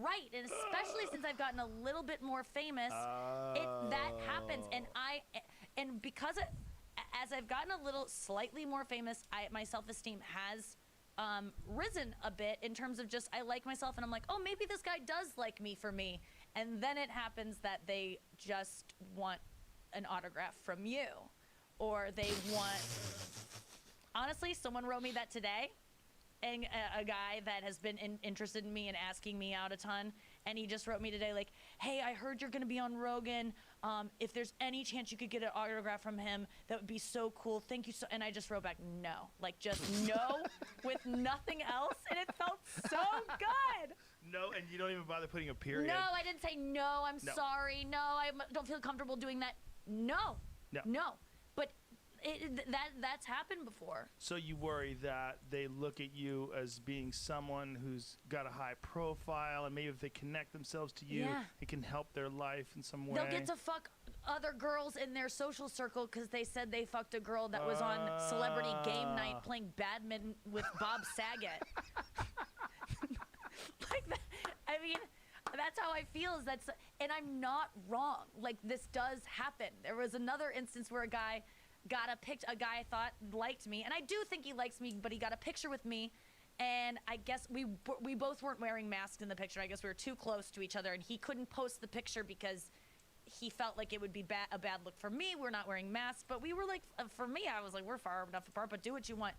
Right, and especially since I've gotten a little bit more famous, that happens, and because as I've gotten a little slightly more famous, my self-esteem has risen a bit in terms of just I like myself, and I'm like, oh, maybe this guy does like me for me, and then it happens that they just want an autograph from you, or they want. Honestly, someone wrote me that today. And a guy that has been interested in me and asking me out a ton, and he just wrote me today like, hey, I heard you're going to be on Rogan. If there's any chance you could get an autograph from him, that would be so cool. Thank you so. And I just wrote back, no, like just no, with nothing else, and it felt so good. No, and you don't even bother putting a period. No, I didn't say no. I'm sorry. No, I don't feel comfortable doing that. No. But that's happened before. So you worry that they look at you as being someone who's got a high profile, and maybe if they connect themselves to you, it can help their life in some way. They'll get to fuck other girls in their social circle because they said they fucked a girl that was on Celebrity Game Night playing badminton with Bob Saget. Like that. I mean, that's how I feel. And I'm not wrong. Like, this does happen. There was another instance where a guy got a picture. A guy I thought liked me, and I do think he likes me, but he got a picture with me, and I guess we both weren't wearing masks in the picture. I guess we were too close to each other, and he couldn't post the picture because he felt like it would be a bad look for me. We're not wearing masks, but we were like, for me, I was like, we're far enough apart, but do what you want.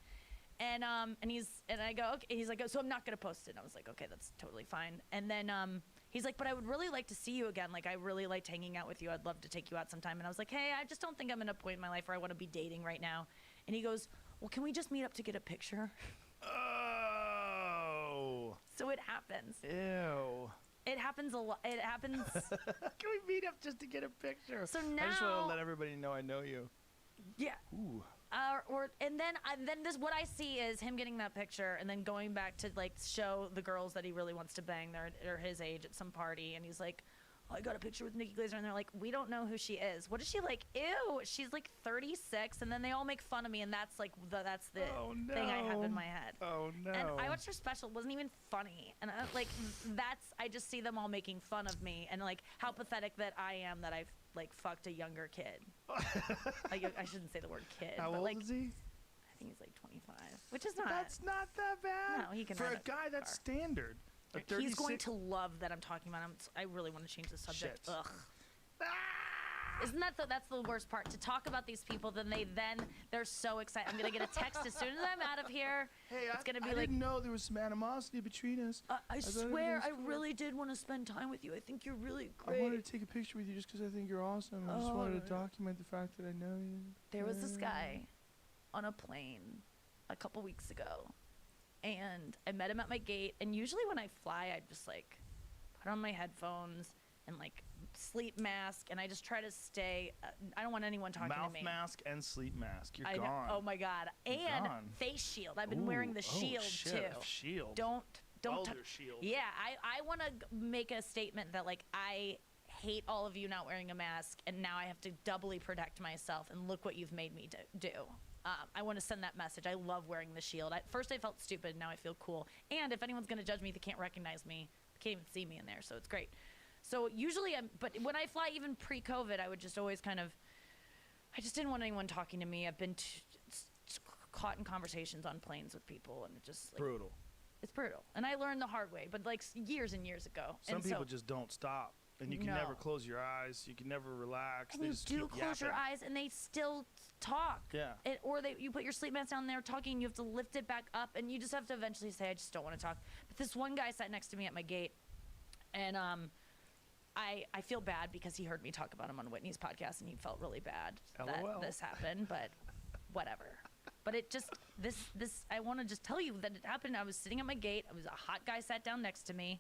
And I go, okay. He's like, so I'm not gonna post it. And I was like, okay, that's totally fine. And then he's like, but I would really like to see you again. Like, I really liked hanging out with you. I'd love to take you out sometime. And I was like, hey, I just don't think I'm in a point in my life where I want to be dating right now. And he goes, well, can we just meet up to get a picture? Oh. So it happens. Ew. It happens a lot. It happens. Can we meet up just to get a picture? So now, I just want to let everybody know I know you. Yeah. Ooh. And then this what I see is him getting that picture and then going back to like show the girls that he really wants to bang. They're his age at some party, and he's like, oh, I got a picture with Nikki Glaser, and they're like, we don't know who she is. What is she like? Ew, she's like 36, and then they all make fun of me, and that's like the thing I have in my head. Oh no. And I watched her special. It wasn't even funny, and I just see them all making fun of me and like how pathetic that I am that I've like fucked a younger kid. Like, I shouldn't say the word kid. How but old like, is he? I think he's like 25, which is not. That's not that bad. No, he can. For a guy, that's standard. He's going to love that I'm talking about him. I really want to change the subject. Shit. Ugh. Isn't that's the worst part? To talk about these people, they're so excited. I'm gonna get a text as soon as I'm out of here. Hey, it's gonna be I didn't know there was some animosity between us. I swear, I really did want to spend time with you. I think you're really great. I wanted to take a picture with you just because I think you're awesome. I just wanted to document the fact that I know you. There was this guy on a plane a couple weeks ago, and I met him at my gate. And usually when I fly, I just like put on my headphones and like sleep mask, and I just try to stay. I don't want anyone talking to me. Mouth mask and sleep mask. You're gone. Oh my god! And face shield. I've been wearing the shield too. Shield. Don't Welder shield. Yeah, I want to make a statement that like I hate all of you not wearing a mask, and now I have to doubly protect myself. And look what you've made me do. I want to send that message. I love wearing the shield. At first I felt stupid. Now I feel cool. And if anyone's gonna judge me, they can't recognize me. They can't even see me in there, so it's great. So usually, but when I fly, even pre-COVID, I would just always I just didn't want anyone talking to me. I've been caught in conversations on planes with people, and it just like, brutal. It's brutal, and I learned the hard way, but like years and years ago. Some people just don't stop, and you can never close your eyes. You can never relax. And you do close your eyes, and they still talk. Yeah. You put your sleep mask down, and they're talking, and you have to lift it back up, and you just have to eventually say, I just don't want to talk. But this one guy sat next to me at my gate, and I feel bad because he heard me talk about him on Whitney's podcast, and he felt really bad that this happened, but whatever. But it just, I want to just tell you that it happened. I was sitting at my gate. I was a hot guy sat down next to me,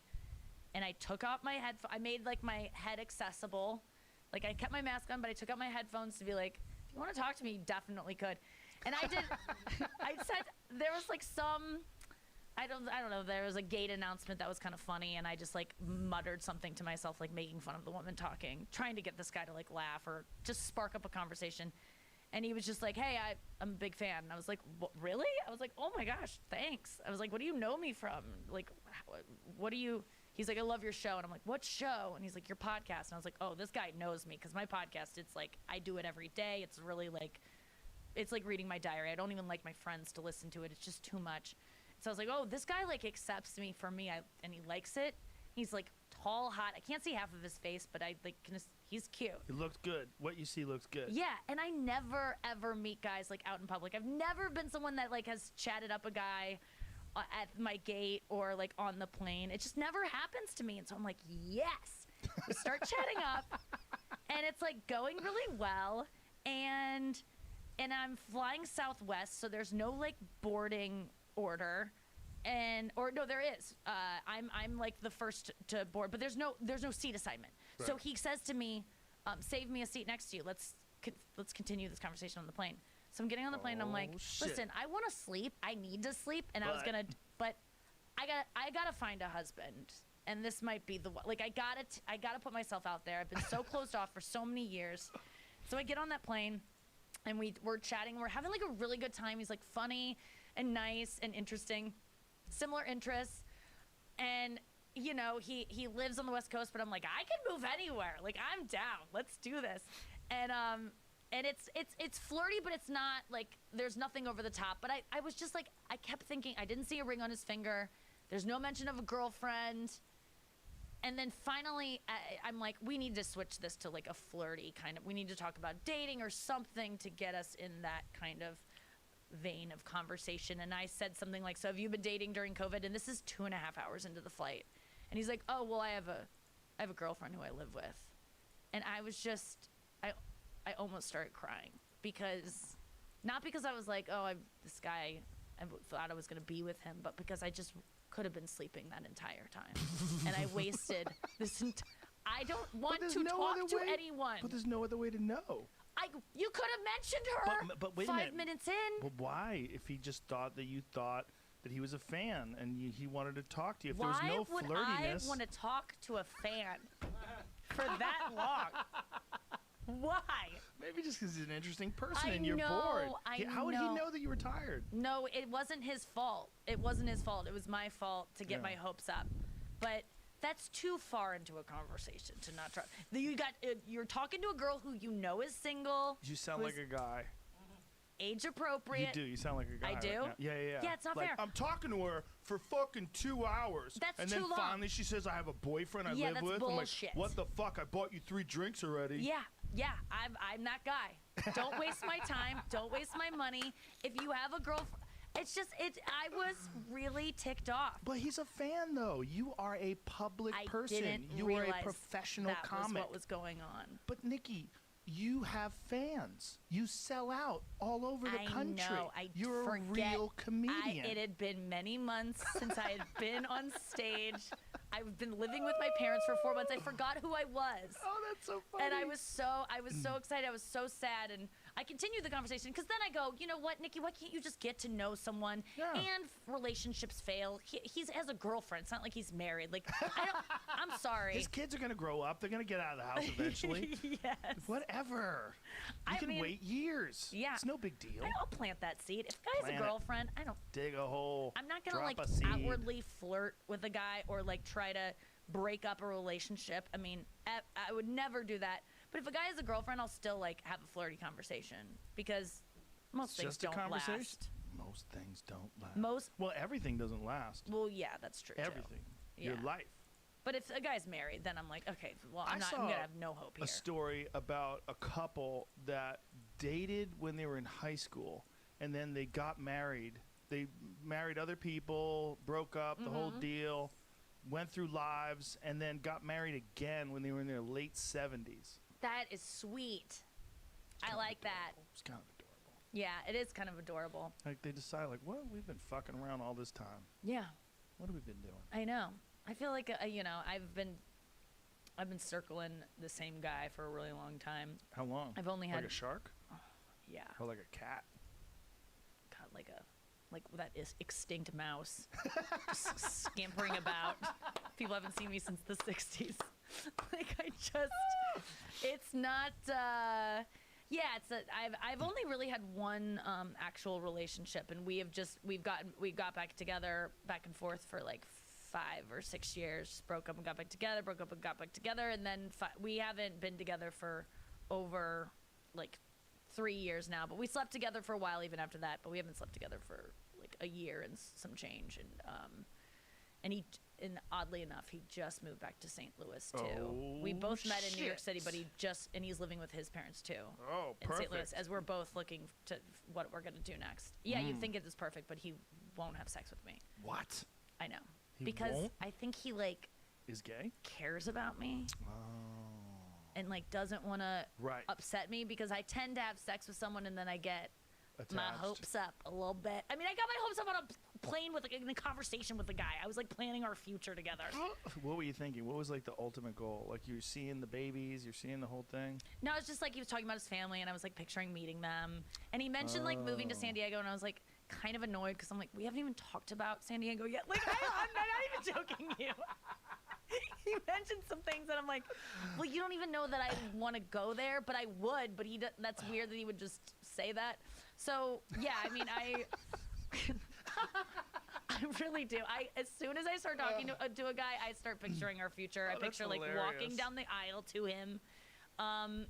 and I took out my headphones. I made like my head accessible. Like, I kept my mask on, but I took out my headphones to be like, if you want to talk to me, you definitely could. And I did. I said, there was like some, I don't know, there was a gate announcement that was kind of funny, and I just like muttered something to myself, like making fun of the woman talking, trying to get this guy to like laugh or just spark up a conversation. And he was just like, hey, I'm a big fan. And I was like, really? I was like, oh my gosh, thanks. I was like, what do you know me from? Like, what do you, he's like, I love your show. And I'm like, what show? And he's like, your podcast. And I was like, oh, this guy knows me, because my podcast, it's like, I do it every day. It's really like, it's like reading my diary. I don't even like my friends to listen to it. It's just too much. So I was like, oh, this guy like accepts me for me, and he likes it. He's like tall, hot. I can't see half of his face, but I like he's cute. It looks good. What you see looks good. Yeah, and I never ever meet guys like out in public. I've never been someone that like has chatted up a guy at my gate or like on the plane. It just never happens to me. And so I'm like, yes. We start chatting up, and it's like going really well, and I'm flying Southwest, so there's no like boarding order. Or no, there is. I'm like the first to board, but there's no seat assignment. Right. So he says to me, "Save me a seat next to you. Let's continue this conversation on the plane." So I'm getting on the plane. And I'm like, "Listen, I want to sleep. I need to sleep, and but I gotta find a husband, and this might be the one. Like I gotta put myself out there. I've been so closed off for so many years. So I get on that plane, and we're chatting. We're having like a really good time. He's like funny and nice and interesting. Similar interests, and you know he lives on the West Coast, but I'm like, I can move anywhere, like I'm down, let's do this. And it's flirty, but it's not like, there's nothing over the top. But I was just like, I kept thinking, I didn't see a ring on his finger, there's no mention of a girlfriend. And then finally I'm like, we need to switch this to like a flirty kind of, we need to talk about dating or something to get us in that kind of vein of conversation. And I said something like, so have you been dating during COVID? And this is 2.5 hours into the flight. And he's like, oh, well, I have a girlfriend who I live with. And I was just, I almost started crying, because not because I was like, oh, this guy, I thought I was going to be with him, but because I just could have been sleeping that entire time. And I wasted this I don't want to talk to anyone. But there's no other way to know. You could have mentioned her but wait 5 minutes in. Well, why? If he just thought that you thought that he was a fan and he wanted to talk to you. If why there was no would flirtiness. I want to talk to a fan for that long? Why? Maybe just because he's an interesting person and I you're know, bored. I How would he know that you were tired? No, it wasn't his fault. It wasn't his fault. It was my fault to get my hopes up. But that's too far into a conversation to not try. You're talking to a girl who you know is single. You sound like a guy. Age appropriate. You do. You sound like a guy. I do? Right now. Yeah. Yeah, it's not like, fair. I'm talking to her for fucking 2 hours. That's and too then long. finally she says, I have a boyfriend I live that's with. bullshit. I'm like, what the fuck? I bought you 3 drinks already. Yeah. I'm that guy. Don't waste my time. Don't waste my money. If you have a girlfriend. It's just, I was really ticked off. But he's a fan, though. You are a public person. I didn't you realize are a professional that comic. was what was going on. But Nikki, you have fans. You sell out all over the country. I know. You're a real comedian. It had been many months since I had been on stage. I've been living with my parents for 4 months. I forgot who I was. Oh, that's so funny. And I was so excited. I was so sad. And I continued the conversation, because then I go, you know what, Nikki, why can't you just get to know someone? Yeah. And relationships fail. He has a girlfriend. It's not like he's married. Like, I'm sorry. His kids are going to grow up. They're going to get out of the house eventually. Yes. Whatever. You can wait years. Yeah. It's no big deal. I'll plant that seed. If a guy has a girlfriend, I don't. Dig a hole. I'm not going to, like, drop a seed. outwardly flirt with a guy or, like, try to break up a relationship. I mean, I would never do that. But if a guy has a girlfriend, I'll still, like, have a flirty conversation, because most things don't last. Most things don't last. Well, everything doesn't last. Well, yeah, that's true. Everything. Too. Your Yeah. life. But if a guy's married, then I'm like, okay, well, I'm going to have no hope here. A story about a couple that dated when they were in high school, and then they got married. They married other people, broke up, the whole deal, went through lives, and then got married again when they were in their late 70s. That is sweet. I like that. It's kind of adorable. Yeah, it is kind of adorable. Like, they decide, like, well, we've been fucking around all this time. Yeah. What have we been doing? I know. I feel like, I've been circling the same guy for a really long time. How long? I've only had like a shark? Yeah. Or like a cat? God, like that is extinct mouse, just scampering about. People haven't seen me since the 60s. Like, it's not. Yeah, I've only really had one actual relationship, and we got back together, back and forth for like 5 or 6 years. Just broke up and got back together, broke up and got back together, and then we haven't been together for over like 3 years now. But we slept together for a while even after that. But we haven't slept together for like a year and some change. And oddly enough, he just moved back to St. Louis too. Oh, we both met in New York City, but shit. he's living with his parents too. Oh, in St. Louis, perfect. as we're both looking to what we're gonna do next. Yeah, you think it is perfect, but he won't have sex with me. What? I know. He because won't? I think he like Is gay? cares about me Oh. and like doesn't want to Right. upset me, because I tend to have sex with someone and then I get my Attached. hopes up a little bit. I mean, I got my hopes up on a plane with like in a conversation with the guy. I was like planning our future together. What were you thinking? What was like the ultimate goal? Like you're seeing the babies, you're seeing the whole thing? No, it's just like he was talking about his family, and I was like picturing meeting them. And he mentioned like moving to San Diego, and I was like kind of annoyed because I'm like, we haven't even talked about San Diego yet. Like, I'm not even joking you. He mentioned some things, and I'm like, well, you don't even know that I want to go there, but I would. But that's weird that he would just say that. So yeah, I mean, I really do. As soon as I start talking to a guy, I start picturing our future. I that's picture like hilarious. walking down the aisle to him.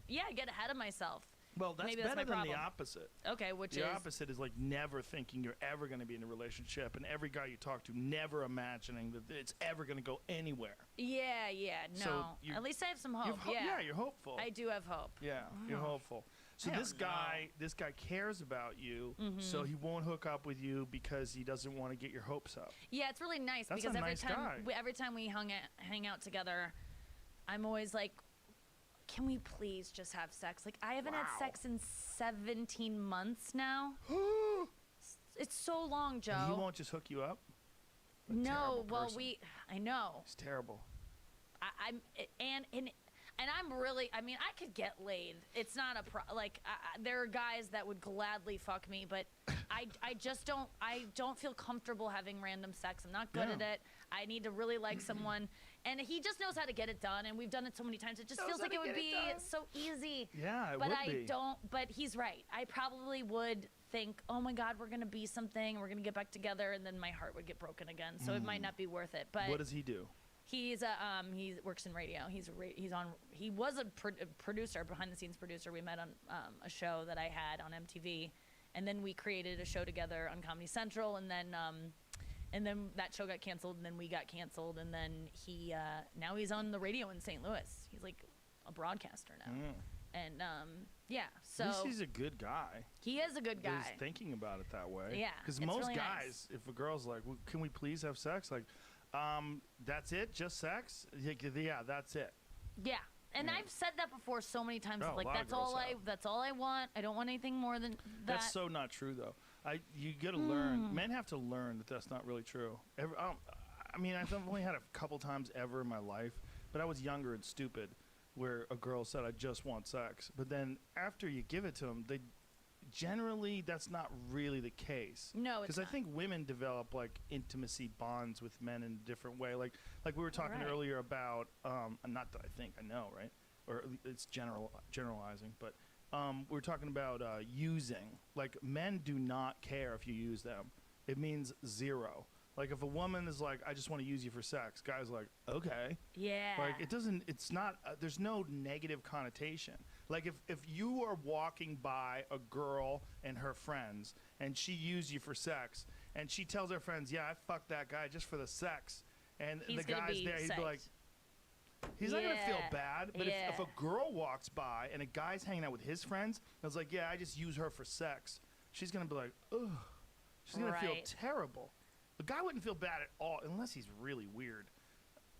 Yeah, I get ahead of myself. Well, that's Maybe that's better my than the problem. opposite. Okay, which The is opposite is like never thinking you're ever going to be in a relationship, and every guy you talk to never imagining that it's ever going to go anywhere. yeah, no. So At least I have some hope. Yeah, you're hopeful. I do have hope. Yeah, you're hopeful. So I this don't know. this guy cares about you, Mm-hmm. so he won't hook up with you because he doesn't want to get your hopes up. Yeah, it's really nice That's because a nice guy. every time we hang out together, I'm always like, can we please just have sex? Like, I haven't had Wow. sex in 17 months now. It's so long, Joe. And he won't just hook you up? A No, terrible well, person. I know. He's terrible. And I'm really, I mean, I could get laid. It's not there are guys that would gladly fuck me, but I just don't feel comfortable having random sex. I'm not good Yeah. at it. I need to really like someone, and he just knows how to get it done, and we've done it so many times. It just feels like it would be so easy. Yeah, it But would I be. don't, but he's right. I probably would think, oh my God, we're going to be something, we're going to get back together, and then my heart would get broken again. So it might not be worth it. But What does he do? he's he works in radio. He was a producer, behind the scenes producer. We met on a show that I had on MTV, and then we created a show together on Comedy Central, and then that show got canceled, and then we got canceled, and then he now he's on the radio in St. Louis. He's like a broadcaster now, and yeah. So At least he's a good guy. he is a good That guy. he's thinking about it that way. Yeah, Because it's most really guys, nice. if a girl's like, well, can we please have sex? Like, that's it? Just sex? Yeah, that's it. Yeah. And Yeah. I've said that before so many times. Oh, a Like lot of that's all girls have. that's all I want. I don't want anything more than that. That's so not true, though. You got to Hmm. learn. Men have to learn that that's not really true. I mean, I've only had a couple times ever in my life, but I was younger and stupid, where a girl said, "I just want sex," but then after you give it to them, generally that's not really the case. No, it's because I not. think women develop like intimacy bonds with men in a different way. Like we were talking Right. earlier about. Not that I think I know, right? Or it's generalizing, but we were talking about using. Like men do not care if you use them. It means zero. Like if a woman is like, "I just want to use you for sex," guys are like, "Okay." Yeah. Like it doesn't. It's not. There's no negative connotation. Like if you are walking by a girl and her friends, and she used you for sex, and she tells her friends, "Yeah, I fucked that guy just for the sex," and He's the gonna guy's be there, he'd be like, psyched. he's not gonna feel Yeah. bad. But Yeah. if a girl walks by and a guy's hanging out with his friends, and it's like, "Yeah, I just use her for sex," she's gonna be like, "Ugh." She's gonna feel Right. terrible. The guy wouldn't feel bad at all unless he's really weird.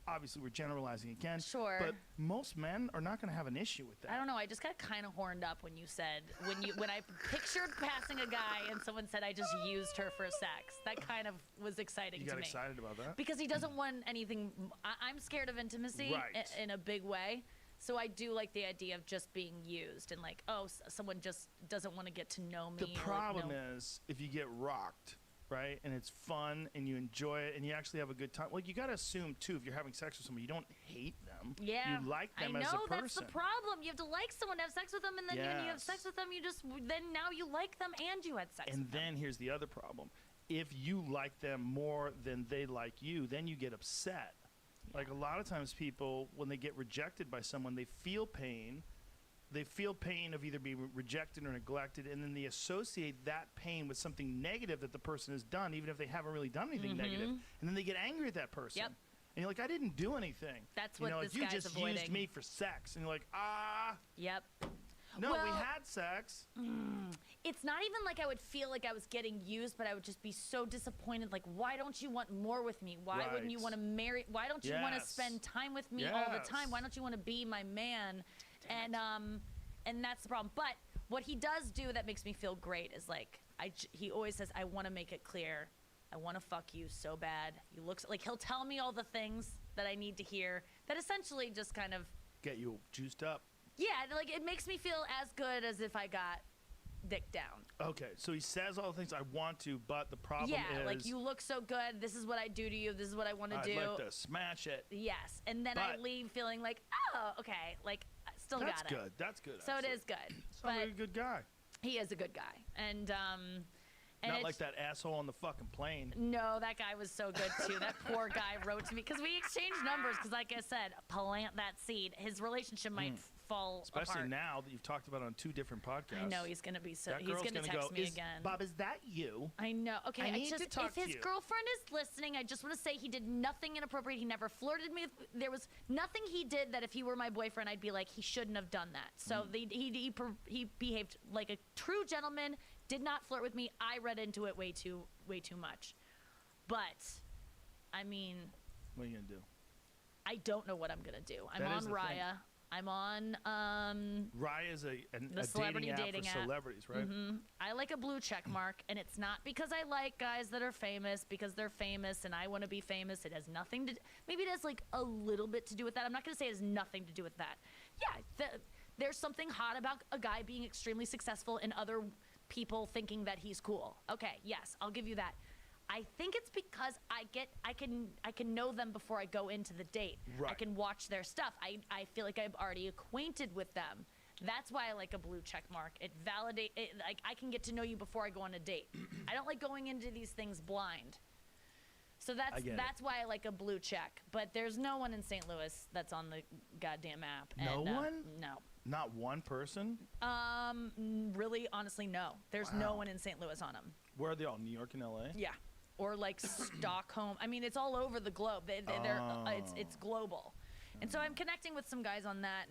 Obviously, we're generalizing again. Sure. But most men are not going to have an issue with that. I don't know. I just got kind of horned up when you said when I pictured passing a guy and someone said I just used her for sex. That kind of was exciting You to got me. excited about that? Because he doesn't want anything. I'm scared of intimacy Right. in a big way. So I do like the idea of just being used and like, oh, someone just doesn't want to get to know me. The or, like, problem know- is if you get rocked, right, and it's fun and you enjoy it and you actually have a good time. Like you got to assume too, if you're having sex with somebody, you don't hate them. Yeah, You like them I know as a person. that's the problem. You have to like someone, have sex with them, and then when you have Yes. sex with them, then now you like them and you had sex. And with them. then here's the other problem. if you like them more than they like you, then you get upset. Like a lot of times people, when they get rejected by someone, they feel pain. They feel pain of either being rejected or neglected, and then they associate that pain with something negative that the person has done, even if they haven't really done anything negative. And then they get angry at that person. Yep. And you're like, I didn't do anything. That's you what know, this you guy's just avoiding. used me for sex. And you're like, Yep. no, we Well- had sex. It's not even like I would feel like I was getting used, but I would just be so disappointed. Like, why don't you want more with me? Why wouldn't you Right. want to marry? Why don't you want to Yes. spend time with me all the time? Yes. Why don't you want to be my man? And that's the problem. But what he does do that makes me feel great is like he always says, I want to make it clear. I want to fuck you so bad. You look like he'll tell me all the things that I need to hear that essentially just kind of Get you juiced up. like it makes me feel as good as if I got dick down. Okay, so he says all the things I want to, but the problem Yeah, is, like you look so good. This is what I do to you. This is what I want to I'd do. like to smash it. Yes, and then I But- leave feeling like, oh, okay, like I still That's got it. good. That's good. So it actually. is good, Sounds but like a good guy. he is a good guy, and Not it's- like that asshole on the fucking plane. No, that guy was so good too. That poor guy wrote to me because we exchanged numbers. Because, like I said, plant that seed. His relationship might fall Especially apart. now that you've talked about it on 2 different podcasts. I know he's gonna be so. That He's girl's gonna gonna text go, me "Is- again. Bob, is that you? I know. Okay, I need to just talk if to his you. girlfriend is listening, I just want to say he did nothing inappropriate. He never flirted me. There was nothing he did that if he were my boyfriend, I'd be like, he shouldn't have done that. So he behaved like a true gentleman. Did not flirt with me. I read into it way too much. But I mean, What are you gonna do? I don't know what I'm gonna do. I'm That on is the thing. Raya. I'm on Raya is a celebrity dating app dating for app. celebrities, right? I like a blue check mark, and it's not because I like guys that are famous because they're famous and I want to be famous. It has nothing to. Maybe it has like a little bit to do with that. I'm not going to say it has nothing to do with that. Yeah, there's something hot about a guy being extremely successful and other people thinking that he's cool. Okay, yes, I'll give you that. I think it's because I can know them before I go into the date. I Right. can watch their stuff. I feel like I'm already acquainted with them. That's why I like a blue check mark. It validate it, like I can get to know you before I go on a date. I don't like going into these things blind. So I get it. that's why I like a blue check. But there's no one in St. Louis that's on the goddamn app. No and, one? No. Not one person. Really, honestly, no. There's no Wow. one in St. Louis on them. Where are they all? New York and L.A. Yeah, or like Stockholm. I mean, it's all over the globe. It's global, and so I'm connecting with some guys on that.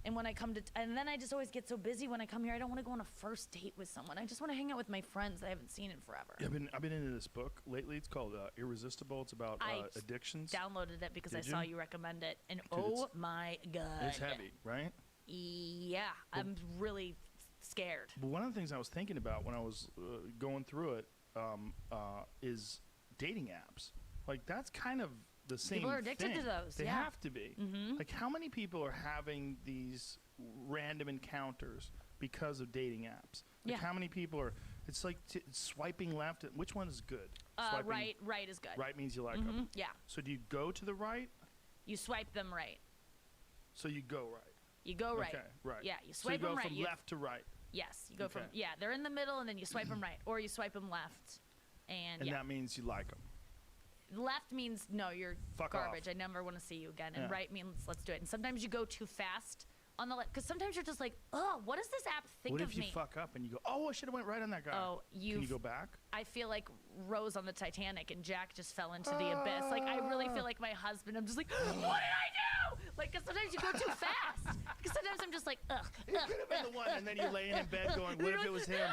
And when I come to, and then I just always get so busy when I come here. I don't want to go on a first date with someone. I just want to hang out with my friends that I haven't seen in forever. Yeah, I've been into this book lately. It's called Irresistible. It's about I addictions. Downloaded it because I Did saw you? you recommend it, and Dude, oh my god, It's heavy, right? Yeah, I'm really scared. But one of the things I was thinking about when I was going through it is dating apps. Like that's kind of the same. People are addicted to thing. those, They yeah. have to be. Like how many people are having these random encounters because of dating apps? Like Yeah. how many people are? It's like swiping left. Which one is good? Swiping Right is good. Right means you like them. Yeah, So do you go to the right? you swipe them right. So you go right. You go right. Okay, right. Yeah, you So you swipe go them right. from You- left to right, Yes, you go from Okay. they're in the middle and then you swipe them right, or you swipe them left, and, and yeah, that means you like them. left means no, you're Fuck garbage. off. I never want to see you again, and Yeah. right means let's do it. And sometimes you go too fast on the left because sometimes you're just like, oh, what does this app think What of if you me? fuck up and you go, oh, I should have went right on that guy? Oh, Can you you've- go back? I feel like Rose on the Titanic and Jack just fell into the abyss. Like I really feel like my husband. I'm just like, what did I do? Like, because sometimes you go too fast. Because sometimes I'm just like, ugh. It could have been the one, and then you're laying in bed going, what if it was him?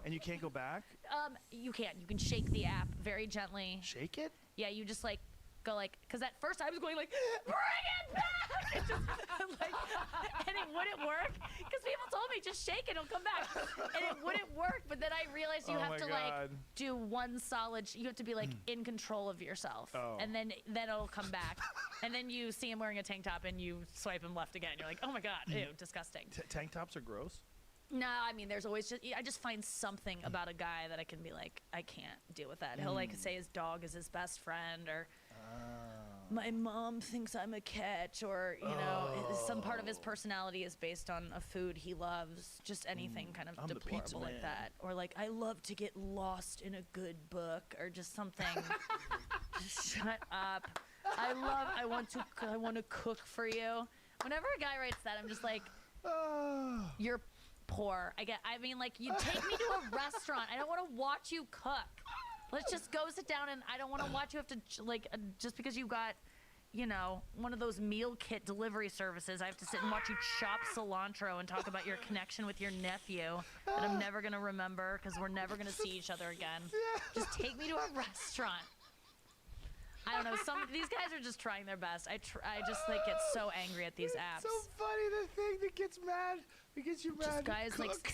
And you can't go back? You can't. You can shake the app very gently. Shake it? Yeah, you just like go like, because at first I was going like, bring it back, and, just, like, and it wouldn't work because people told me just shake it, it'll come back, and it wouldn't work. But then I realized you Oh have my to God. like do one solid. You have to be like in control of yourself, Oh. and then it'll come back, and then you see him wearing a tank top, and you swipe him left again. You're like, oh my God, ew, disgusting. Tank tops are gross. No, I mean, there's always I just find something about a guy that I can be like, I can't deal with that. He'll like say his dog is his best friend, or my mom thinks I'm a catch, or some part of his personality is based on a food he loves, just anything kind of I'm the pizza deplorable like man. that, or like I love to get lost in a good book, or just something. Just shut up. I want to cook for you. Whenever a guy writes that, I'm just like, you're poor. I mean, like, you take me to a restaurant. I don't want to watch you cook. Let's just go sit down, and I don't want to watch you have to, just because you got, one of those meal kit delivery services, I have to sit and watch you chop cilantro and talk about your connection with your nephew that I'm never going to remember because we're never going to see each other again. Just take me to a restaurant. I don't know. These guys are just trying their best. I just get so angry at these apps. So funny, the thing that gets you mad. Just guys cook.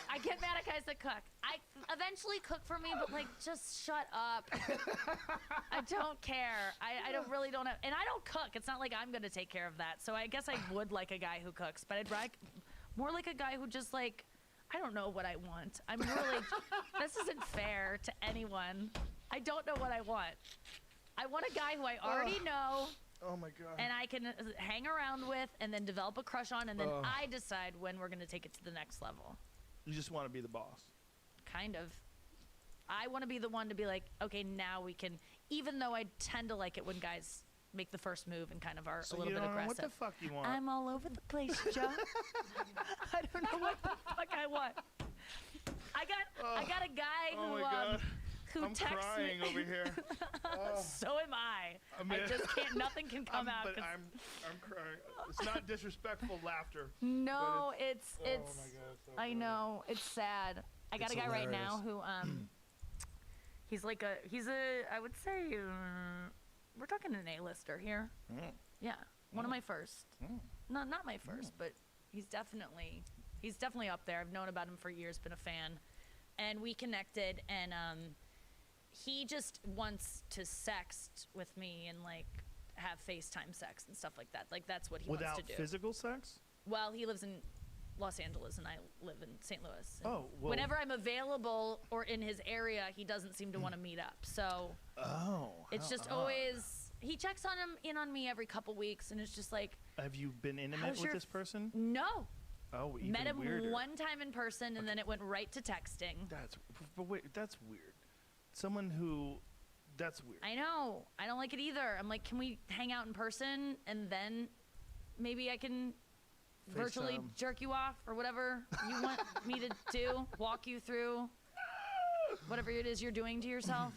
I get mad at guys that cook. I eventually cook for me, but just shut up. I don't care. I don't have, and I don't cook. It's not like I'm gonna take care of that. So I guess I would like a guy who cooks, but I'd like more like a guy who just I don't know what I want. I'm really this isn't fair to anyone. I don't know what I want. I want a guy who I already know. Oh my God. And I can hang around with and then develop a crush on, and then I decide when we're going to take it to the next level. You just want to be the boss. Kind of. I want to be the one to be like, okay, now we can, even though I tend to like it when guys make the first move and kind of are a little bit aggressive. What the fuck you want? I'm all over the place, Joe. I don't know what the fuck I want. I got a guy oh who my God. Who I'm texts crying me. over here. So am I. I just can't. Nothing can come out. But I'm crying. It's not disrespectful laughter. No, it's. Oh my God, it's so I funny. know it's sad. I got It's a guy right now hilarious. who he's I would say we're talking an A-lister here. Mm. Yeah, one of my first. Mm. Not my first, but he's definitely up there. I've known about him for years, been a fan, and we connected, and he just wants to sext with me and have FaceTime sex and stuff like that. That's what he wants to do. Without physical sex? Well, he lives in Los Angeles and I live in St. Louis. And Oh, well. whenever I'm available or in his area, he doesn't seem to want to meet up. So it's how just odd. always he checks on me every couple weeks, and it's just like, Have you been intimate how's with your this person? no. Oh, even Met him weirder. one time in person, and then it went right to texting. But wait, that's weird. Someone who, that's weird. I know. I don't like it either. I'm like, can we hang out in person, and then maybe I can virtually FaceTime. jerk you off or whatever you want me to do, walk you through whatever it is you're doing to yourself.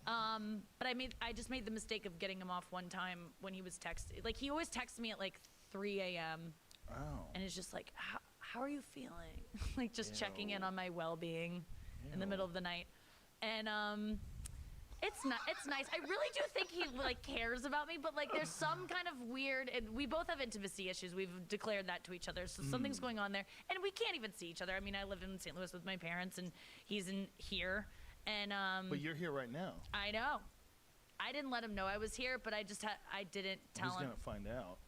But I just made the mistake of getting him off one time when he was texting. He always texts me at 3 a.m. Oh. and it's just like, how are you feeling? Just checking in on my well-being in the middle of the night. And it's nice. I really do think he cares about me, but there's some kind of weird, and we both have intimacy issues. We've declared that to each other. So something's going on there, and we can't even see each other. I mean, I live in St. Louis with my parents, and he's in here. And But you're here right now. I know. I didn't let him know I was here, but I didn't tell He's him. gonna find out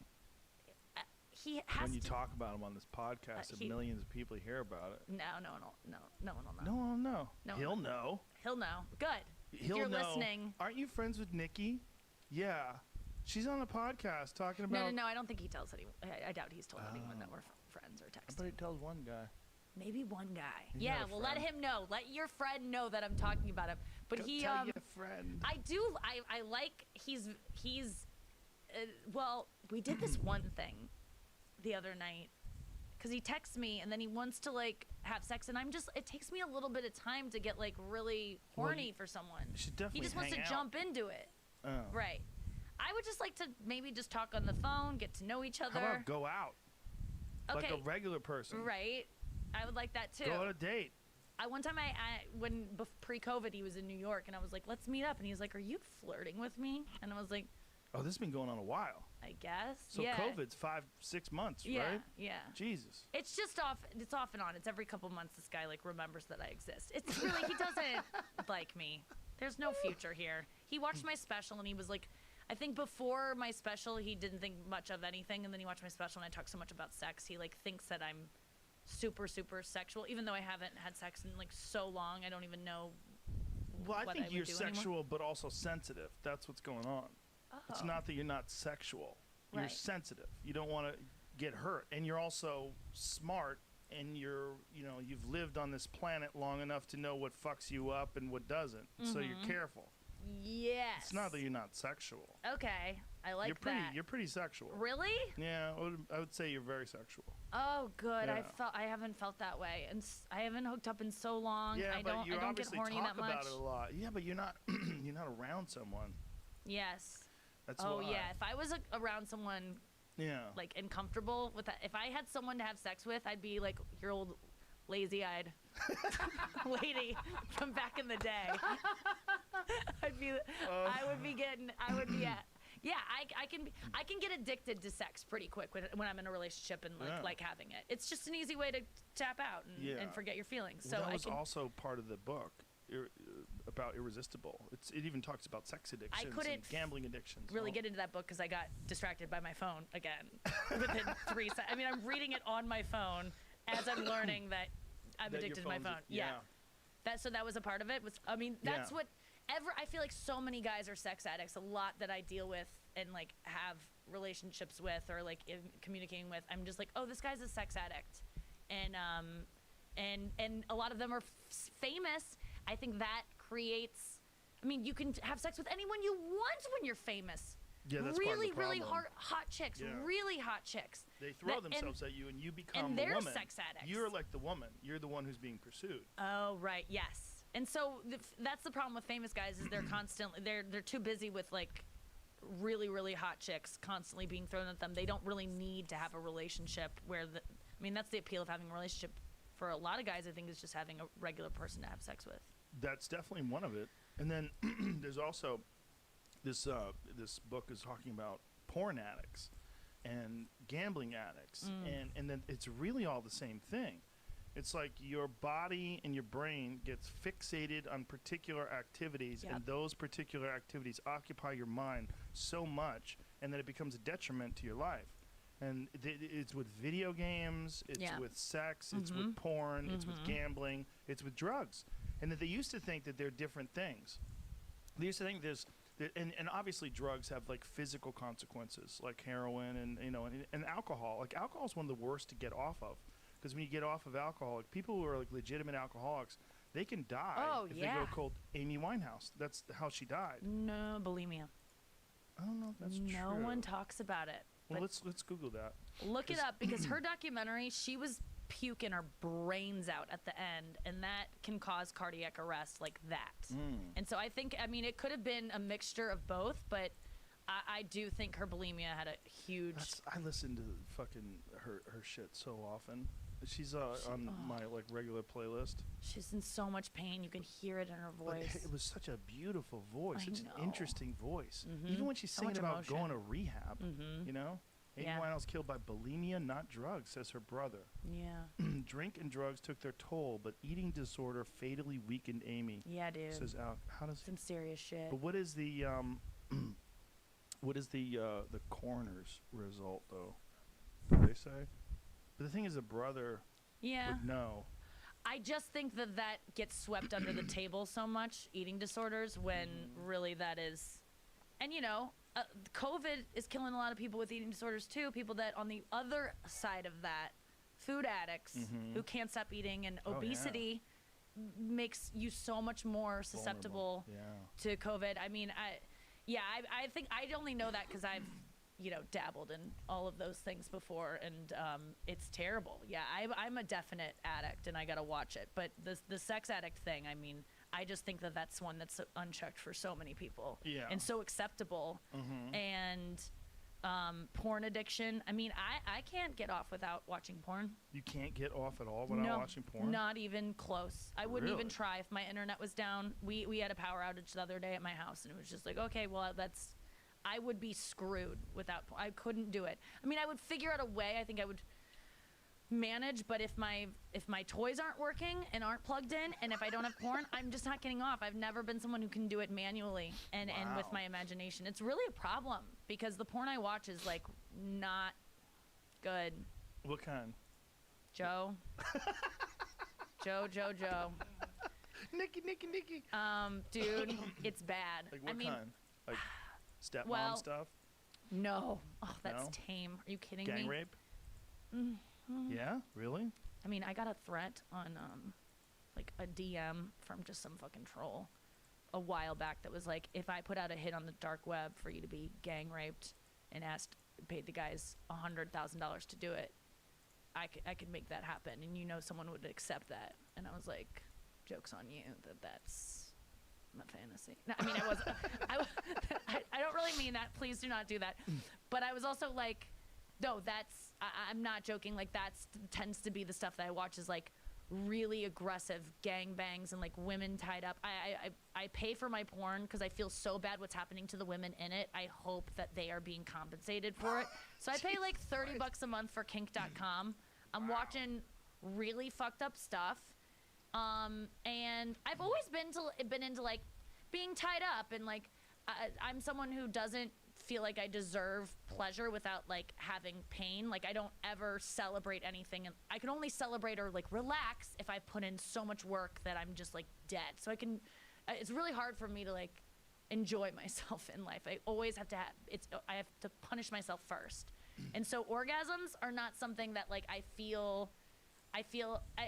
He has when you to. talk about him on this podcast, and millions of people hear about it. No one will know. No one will know. No He'll one will know. He'll know. Good. He'll if you're know. listening. Aren't you friends with Nikki? Yeah. She's on a podcast talking about. No. I don't think he tells anyone. I doubt he's told anyone that we're friends or I texting. bet he tells one guy. Maybe one guy. He's Yeah, not a well, let friend. him know. Let your friend know that I'm talking about him. But Go he, tell your friend. I do. I like. He's. Well, we did this one thing the other night because he texts me and then he wants to have sex, and I'm just. It takes me a little bit of time to get really horny for someone. You should definitely He just wants to hang out. jump into it. Oh. Right. I would just like to maybe just talk on the phone, get to know each other. How about go out? Okay. Like a regular person. Right. I would like that too. Go on a date. One time when pre-COVID, he was in New York, and I was like, let's meet up. And he was like, are you flirting with me? And I was like, Oh, this has been going on a while. I guess. So yeah. COVID's 5-6 months, Yeah, right? yeah. Jesus. It's just off. It's off and on. It's every couple months this guy remembers that I exist. It's really, he doesn't like me. There's no future here. He watched my special, and he was like, I think before my special, he didn't think much of anything, and then he watched my special, and I talk so much about sex. He thinks that I'm super, super sexual, even though I haven't had sex in so long. I don't even know. Well, I what think would you're do anymore. sexual, but also sensitive. That's what's going on. Oh, It's not that you're not sexual. You're Right. sensitive. You don't want to get hurt, and you're also smart. And you've lived on this planet long enough to know what fucks you up and what doesn't. So you're careful. Yes. It's not that you're not sexual. Okay, I like that. You're pretty sexual. Really? Yeah, I would say you're very sexual. Oh, good. Yeah. I haven't felt that way, and I haven't hooked up in so long. Yeah, I but don't you get obviously horny talk that much. about it a lot. Yeah, but you're not you're not around someone. Yes. That's Oh why. yeah. If I was around someone Yeah. like and comfortable with that, if I had someone to have sex with, I'd be like your old lazy-eyed lady from back in the day. I would be at. Yeah, I can get addicted to sex pretty quick when I'm in a relationship and like having it. It's just an easy way to tap out and forget your feelings. Well, So that was also part of the book about Irresistible. It even talks about sex addictions and gambling addictions. Really get into that book because I got distracted by my phone again within 3 seconds. I mean, I'm reading it on my phone as I'm learning that I'm addicted to my phone. Yeah. That was a part of it. That's what I feel like so many guys are sex addicts. A lot that I deal with and like have relationships with or like communicating with. I'm just like, oh, this guy's a sex addict, and a lot of them are famous. I think that creates. I mean, you can have sex with anyone you want when you're famous. Yeah, that's really, part of the really problem. hot chicks. Yeah. Really hot chicks. They throw themselves at you, and you become and the they're woman. sex addicts. You're like the woman. You're the one who's being pursued. Oh, right. Yes. And so that's the problem with famous guys is they're constantly they're too busy with like really, really hot chicks constantly being thrown at them. They don't really need to have a relationship that's the appeal of having a relationship for a lot of guys. I think is just having a regular person to have sex with. That's definitely one of it. And then there's also this book is talking about porn addicts and gambling addicts, and then it's really all the same thing. It's like your body and your brain gets fixated on particular activities, and those particular activities occupy your mind so much, and that it becomes a detriment to your life. And it's with video games, it's with sex, it's with porn, it's with gambling, it's with drugs. And that they used to think that they're different things. They used to think and obviously drugs have like physical consequences, like heroin and alcohol. Like alcohol is one of the worst to get off of, because when you get off of alcohol, like people who are like legitimate alcoholics, they can die if they go cold. Amy Winehouse, that's how she died. No, bulimia. I don't know if that's true. No one talks about it. Well, let's Google that. Look it up, because her documentary, she was puking her brains out at the end, and that can cause cardiac arrest like that. And so I think, it could have been a mixture of both, but I do think her bulimia had a huge. I listen to fucking her shit so often. She's on my like regular playlist. She's in so much pain. You can hear it in her voice. But it was such a beautiful voice, such an interesting voice. Mm-hmm. Even when she's So singing much about emotion. going to rehab, you know? Amy Yeah. Winehouse killed by bulimia, not drugs, says her brother. Yeah. Drink and drugs took their toll, but eating disorder fatally weakened Amy. Yeah, dude. Says Al. How does? Some serious shit. But what is the the coroner's result though? What do they say? But the thing is, a brother Yeah. would know. I just think that gets swept under the table so much, eating disorders, when really that is. And, COVID is killing a lot of people with eating disorders, too. People that on the other side of that, food addicts who can't stop eating, and obesity makes you so much more susceptible to COVID. I think I only know that because I've, dabbled in all of those things before, and it's terrible. Yeah, I'm a definite addict, and I gotta watch it. But the sex addict thing, I just think that's one that's unchecked for so many people, and so acceptable. And porn addiction. I can't get off without watching porn. You can't get off at all without watching porn? Not even close. I wouldn't even Really? try if my internet was down. We had a power outage the other day at my house, and it was just like, okay, well, I would be screwed without porn. I couldn't do it. I would figure out a way. I think I would manage, but if my toys aren't working and aren't plugged in, and if I don't have porn, I'm just not getting off. I've never been someone who can do it manually and with my imagination. It's really a problem, because the porn I watch is like not good. What kind? Joe. Joe. Nikki. Dude, it's bad. Like what kind? Like Stepmom Well, stuff? No. Oh, that's No? tame. Are you kidding me? Gang rape? Yeah, really? I mean, I got a threat on like a DM from just some fucking troll a while back that was like, if I put out a hit on the dark web for you to be gang raped and paid the guys $100,000 to do it, I could make that happen, and someone would accept that. And I was like, joke's on you that's my fantasy. No, I mean, I don't really mean that. Please do not do that. But I was also like, no, I'm not joking. Like, tends to be the stuff that I watch is like really aggressive gangbangs and like women tied up. I pay for my porn because I feel so bad what's happening to the women in it. I hope that they are being compensated for it. So I pay like $30 a month for kink.com. I'm watching really fucked up stuff. And I've always been into like being tied up, and like I'm someone who doesn't feel like I deserve pleasure without like having pain. Like, I don't ever celebrate anything, and I can only celebrate or like relax if I put in so much work that I'm just like dead. So it's really hard for me to like enjoy myself in life. I always have to I have to punish myself first. And so orgasms are not something that like I feel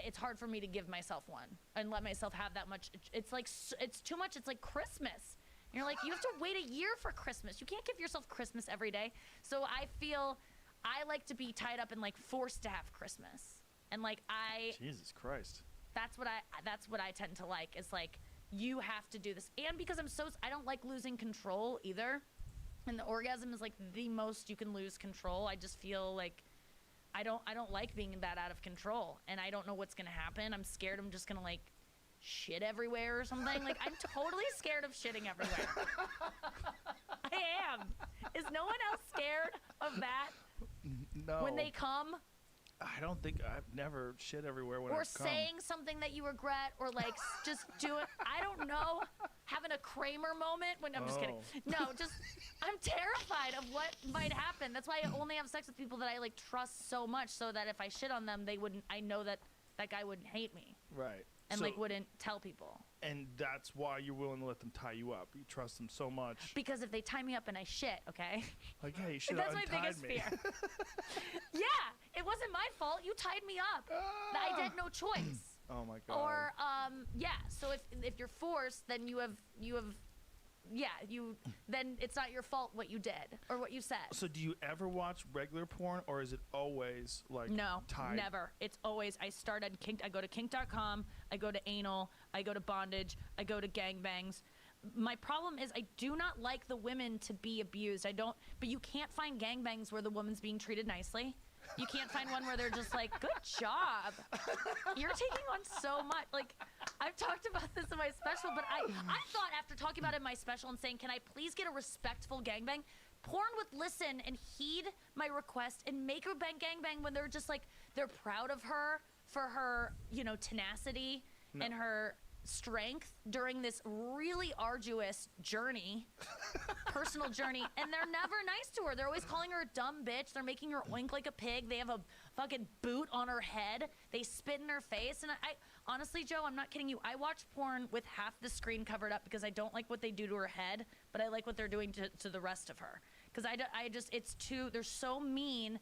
it's hard for me to give myself one and let myself have that much. It's like, it's too much. It's like Christmas. You're like, you have to wait a year for Christmas. You can't give yourself Christmas every day. So I feel I like to be tied up and like forced to have Christmas. And like Jesus Christ. That's what I tend to like, is like, you have to do this. And because I don't like losing control either. And the orgasm is like the most you can lose control. I just feel like I don't like being that out of control, and I don't know what's gonna happen. I'm scared I'm just gonna like shit everywhere or something. Like, I'm totally scared of shitting everywhere. I am. Is no one else scared of that? No. When they come? I don't think I've never shit everywhere when Or I've come. saying something that you regret, or like just doing, I don't know, having a Kramer moment when, I'm just kidding. No, I'm terrified of what might happen. That's why I only have sex with people that I like trust so much, so that if I shit on them, I know that guy wouldn't hate me. Right. And like wouldn't tell people. And that's why you're willing to let them tie you up. You trust them so much. Because if they tie me up and I shit, okay? Like, hey, you should have That's my untied biggest me. fear. Yeah, it wasn't my fault. You tied me up. I had no choice. Oh my God. Or yeah. So if you're forced, then then it's not your fault what you did or what you said. So do you ever watch regular porn, or is it always like No, tied? never. It's always, I start at kink. I go to kink.com. I go to anal. I go to bondage. I go to gangbangs. My problem is I do not like the women to be abused. But you can't find gangbangs where the woman's being treated nicely. You can't find one where they're just like, good job. You're taking on so much. Like, I've talked about this in my special, but I thought after talking about it in my special and saying, can I please get a respectful gangbang? Porn would listen and heed my request and make a gangbang when they're just like, they're proud of her for her, tenacity and her strength during this really arduous journey, personal journey, and they're never nice to her. They're always calling her a dumb bitch. They're making her oink like a pig. They have a fucking boot on her head. They spit in her face. And I honestly, Joe, I'm not kidding you. I watch porn with half the screen covered up because I don't like what they do to her head, but I like what they're doing to the rest of her. Because they're so mean,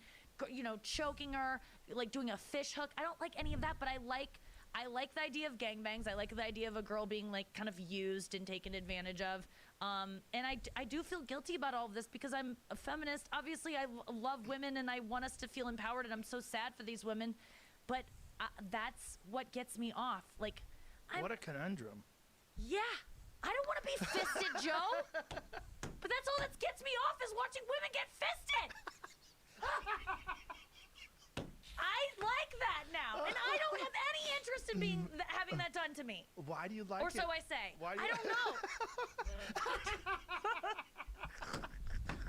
choking her, like doing a fish hook. I don't like any of that, but I like the idea of gangbangs. I like the idea of a girl being like kind of used and taken advantage of. And I do feel guilty about all of this because I'm a feminist. Obviously, I love women and I want us to feel empowered, and I'm so sad for these women. But that's what gets me off. Like, what a conundrum. Yeah. I don't want to be fisted, Joe. But that's all that gets me off, is watching women get fisted. I like that now, and I don't have any interest in having that done to me. Why do you like it? Or so I say. I don't know.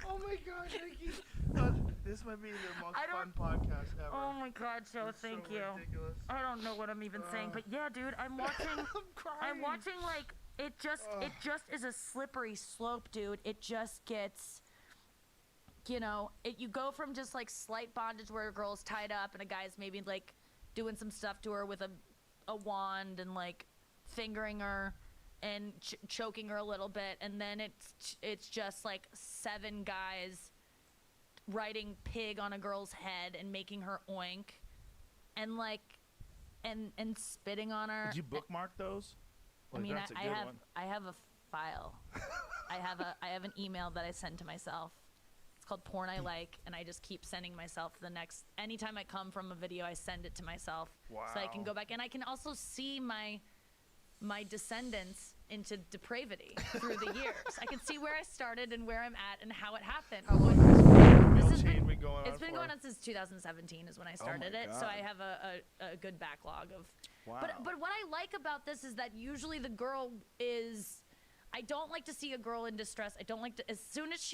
Oh my God, Nikki. This might be the most fun podcast ever. Oh my God, Joe, thank you. Ridiculous. I don't know what I'm even saying, but yeah, dude, I'm watching. I'm crying. I'm watching like it just is a slippery slope, dude. It just gets. You go from just like slight bondage where a girl's tied up and a guy's maybe like doing some stuff to her with a wand and like fingering her, and choking her a little bit, and then it's just like 7 guys writing pig on a girl's head and making her oink, and like and spitting on her. Did you bookmark those? I mean, that's a I good have one. I have a file. I have an email that I send to myself. It's called Porn I Like, and I just keep sending myself the next. Anytime I come from a video, I send it to myself, so I can go Wow. back, and I can also see my descendants into depravity through the years. I can see where I started and where I'm at and how it happened. Real This has chain been, been going on it's been for- going on since 2017 is when I my started it, so God. I have a good backlog of. Wow. But what I like about this is that usually the girl is. I don't like to see a girl in distress. I don't like to. As soon as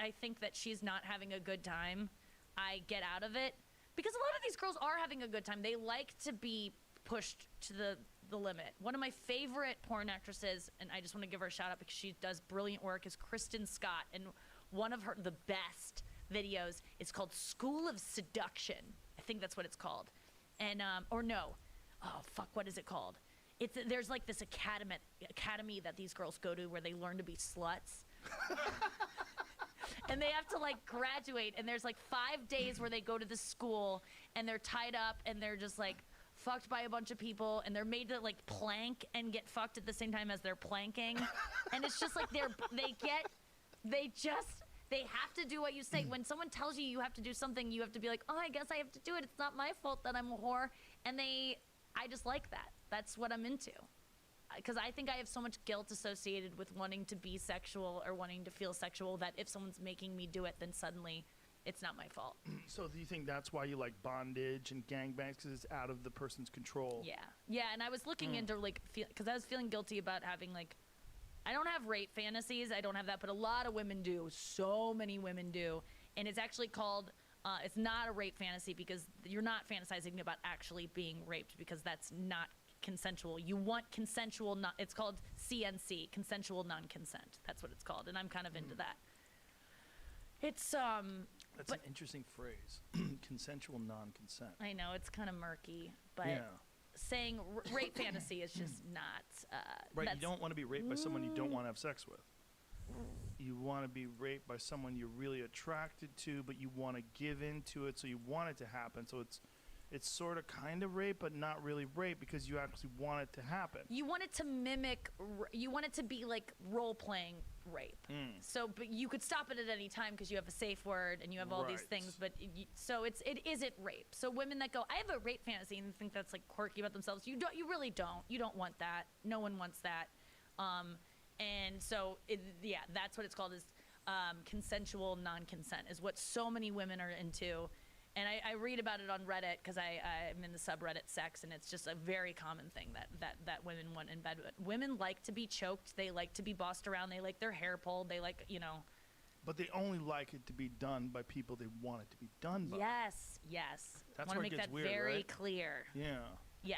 I think that she's not having a good time, I get out of it, because a lot of these girls are having a good time. They like to be pushed to the limit. One of my favorite porn actresses, and I just want to give her a shout out because she does brilliant work, is Kristen Scott, and one of the best videos is called School of Seduction. I think that's what it's called, and or no, oh fuck, what is it called? There's like this academy that these girls go to where they learn to be sluts. And they have to like graduate, and there's like 5 days where they go to the school and they're tied up and they're just like fucked by a bunch of people, and they're made to like plank and get fucked at the same time as they're planking. And it's just like they have to do what you say. When someone tells you you have to do something, you have to be like, oh, I guess I have to do it. It's not my fault that I'm a whore. And I just like that. That's what I'm into. Because I think I have so much guilt associated with wanting to be sexual or wanting to feel sexual that if someone's making me do it, then suddenly it's not my fault. So do you think that's why you like bondage and gangbangs, because it's out of the person's control? Yeah. Yeah, and I was looking into like, because I was feeling guilty about having like, I don't have rape fantasies. I don't have that, but a lot of women do. So many women do. And it's actually called, it's not a rape fantasy because you're not fantasizing about actually being raped, because that's not consensual. You want consensual, it's called CNC, consensual non-consent. That's what it's called. And I'm kind of into that. It's, That's but- an interesting phrase. Consensual non-consent. I know it's kind of murky, but Yeah. saying rape fantasy is just not, Right, you that's- don't want to be raped by someone you don't want to have sex with. You want to be raped by someone you're really attracted to, but you want to give into it, so you want it to happen. So it's sort of kind of rape, but not really rape, because you actually want it to happen. You want it to mimic, you want it to be like role-playing rape. So, but you could stop it at any time because you have a safe word and you have all these Right. things, but so it isn't rape. So women that go, I have a rape fantasy, and think that's like quirky about themselves, you really don't. You don't want that. No one wants that. And so, yeah, that's what it's called, is consensual non-consent is what so many women are into. And I read about it on Reddit because I'm in the subreddit sex, and it's just a very common thing that women want in bed. Women like to be choked. They like to be bossed around. They like their hair pulled. They like, But they only like it to be done by people they want it to be done by. Yes. That's Want to where it make gets that weird, very right? clear. Yeah. Yeah.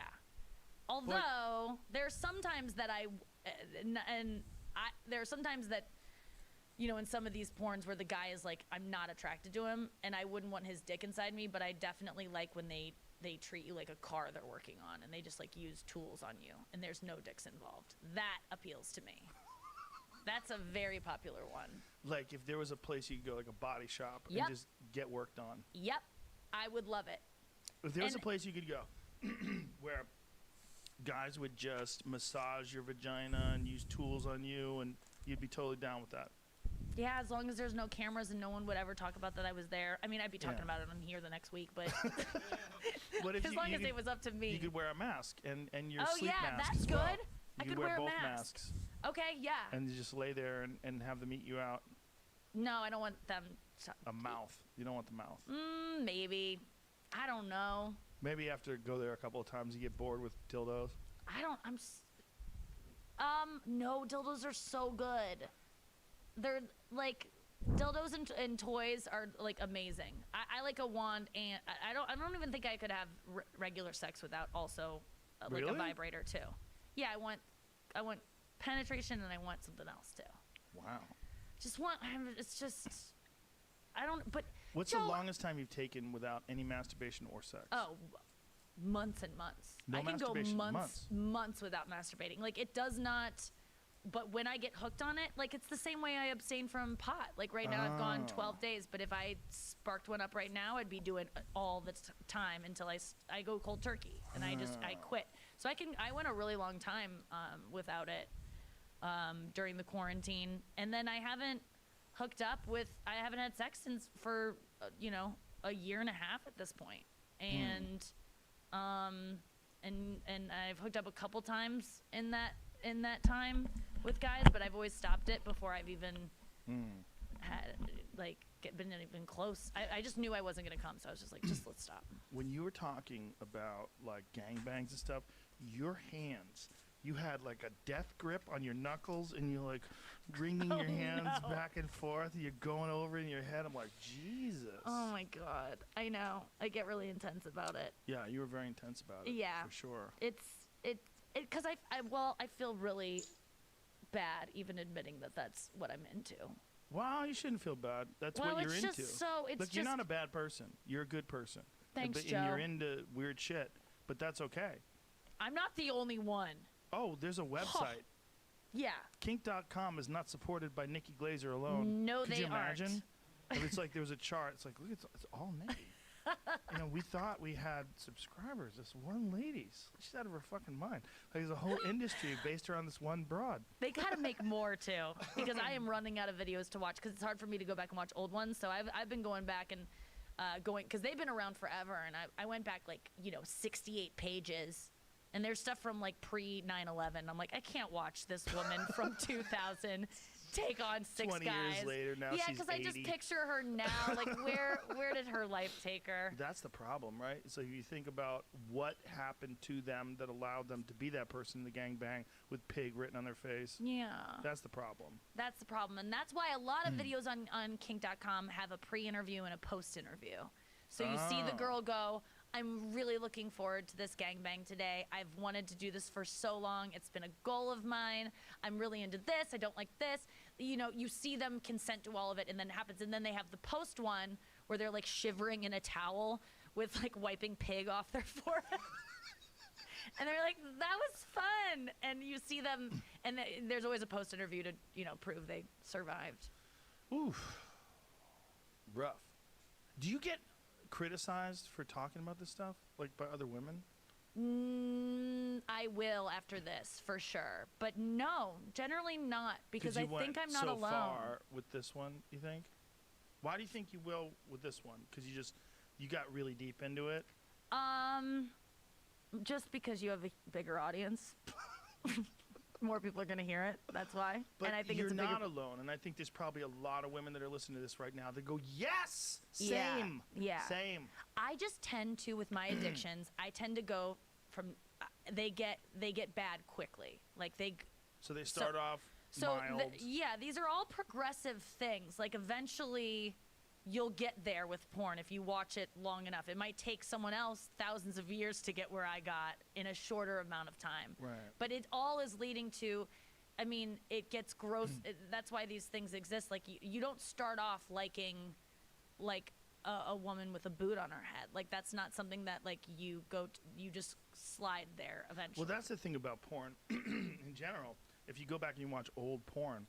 Although there's sometimes that there are sometimes that, in some of these porns where the guy is like, I'm not attracted to him and I wouldn't want his dick inside me, but I definitely like when they treat you like a car they're working on, and they just like use tools on you and there's no dicks involved. That appeals to me. That's a very popular one. Like if there was a place you could go, like a body shop, Yep. and just get worked on. Yep. I would love it. If there was a And- place you could go where guys would just massage your vagina and use tools on you, and you'd be totally down with that. Yeah, as long as there's no cameras and no one would ever talk about that I was there. I mean, I'd be talking Yeah. about it on here the next week, but But if as long as it was up to me. you could wear a mask and your Oh, sleep yeah, mask that's as well. good. I You could wear wear a both mask. masks Okay, yeah. and you just lay there and have them eat you out. No, I don't want them to. A mouth. You don't want the mouth. Maybe. I don't know. Maybe you have to go there a couple of times. You get bored with dildos. No, dildos are so good. They're like, dildos and toys are like amazing. I like a wand, and I don't even think I could have regular sex without also like a Really? vibrator too. Yeah, I want penetration, and I want something else too. Wow. It's just, I don't, but What's Joe, the longest time you've taken without any masturbation or sex? Oh, months and months. No I can go masturbation, months without masturbating. Like, it does not, but when I get hooked on it, like it's the same way I abstain from pot. Like right now I've gone 12 days, but if I sparked one up right now, I'd be doing all the time until I go cold turkey, and I quit. So I went a really long time without it during the quarantine, and then I haven't had sex since for a year and a half at this point, and I've hooked up a couple times in that time with guys, but I've always stopped it before I've even had been even close. I just knew I wasn't gonna come, so I was just like, let's stop. When you were talking about like gangbangs and stuff, your hands, you had like a death grip on your knuckles, and you're like wringing your hands back and forth. And you're going over in your head. I'm like, Jesus. Oh my God, I know. I get really intense about it. Yeah, you were very intense about it. Yeah, for sure. Because I feel really bad even admitting that that's what I'm into. Wow, you shouldn't feel bad. That's what you're into. Look, you're not a bad person. You're a good person. Thanks, Joe. And you're into weird shit, but that's okay. I'm not the only one. Oh, there's a website. Yeah. Kink.com is not supported by Nikki Glazer alone. No, Could they you imagine? aren't. If it's like there was a chart. It's like, look, it's all Nikki. We thought we had subscribers. This one lady's. She's out of her fucking mind. Like, there's a whole industry based around this one broad. They gotta make more too, because I am running out of videos to watch. Because it's hard for me to go back and watch old ones. So I've been going back and because they've been around forever, and I went back 68 pages. And there's stuff from pre 9/11. I'm like, I can't watch this woman from 2000 take on 6 20 guys. years later, now yeah, she's 80. I just picture her now. Like, where did her life take her? That's the problem, right? So you think about what happened to them that allowed them to be that person in the gangbang with pig written on their face. Yeah. That's the problem. That's the problem. And that's why a lot of videos on kink.com have a pre-interview and a post-interview. So you see the girl go, I'm really looking forward to this gangbang today. I've wanted to do this for so long. It's been a goal of mine. I'm really into this. I don't like this. You see them consent to all of it, and then it happens. And then they have the post one where they're shivering in a towel with wiping pig off their forehead. And they're like, that was fun. And you see them, and there's always a post interview to, prove they survived. Oof. Rough. Do you get criticized for talking about this stuff, by other women? I will after this, for sure. But no, generally not, because I think I'm not alone. Far with this one, you think? Why do you think you will with this one? Because you got really deep into it? Just because you have a bigger audience. More people are going to hear it. That's why. But and I think you're not alone. And I think there's probably a lot of women that are listening to this right now that go, yes, same. Yeah. Same. I just tend to, with my addictions, I tend to go from, they get bad quickly. So they start off mild. These are all progressive things. Eventually you'll get there with porn if you watch it long enough. It might take someone else thousands of years to get where I got in a shorter amount of time. Right. But it all is leading to, it gets gross. That's why these things exist. You don't start off liking, a woman with a boot on her head. That's not something that, you just slide there eventually. Well, that's the thing about porn in general. If you go back and you watch old porn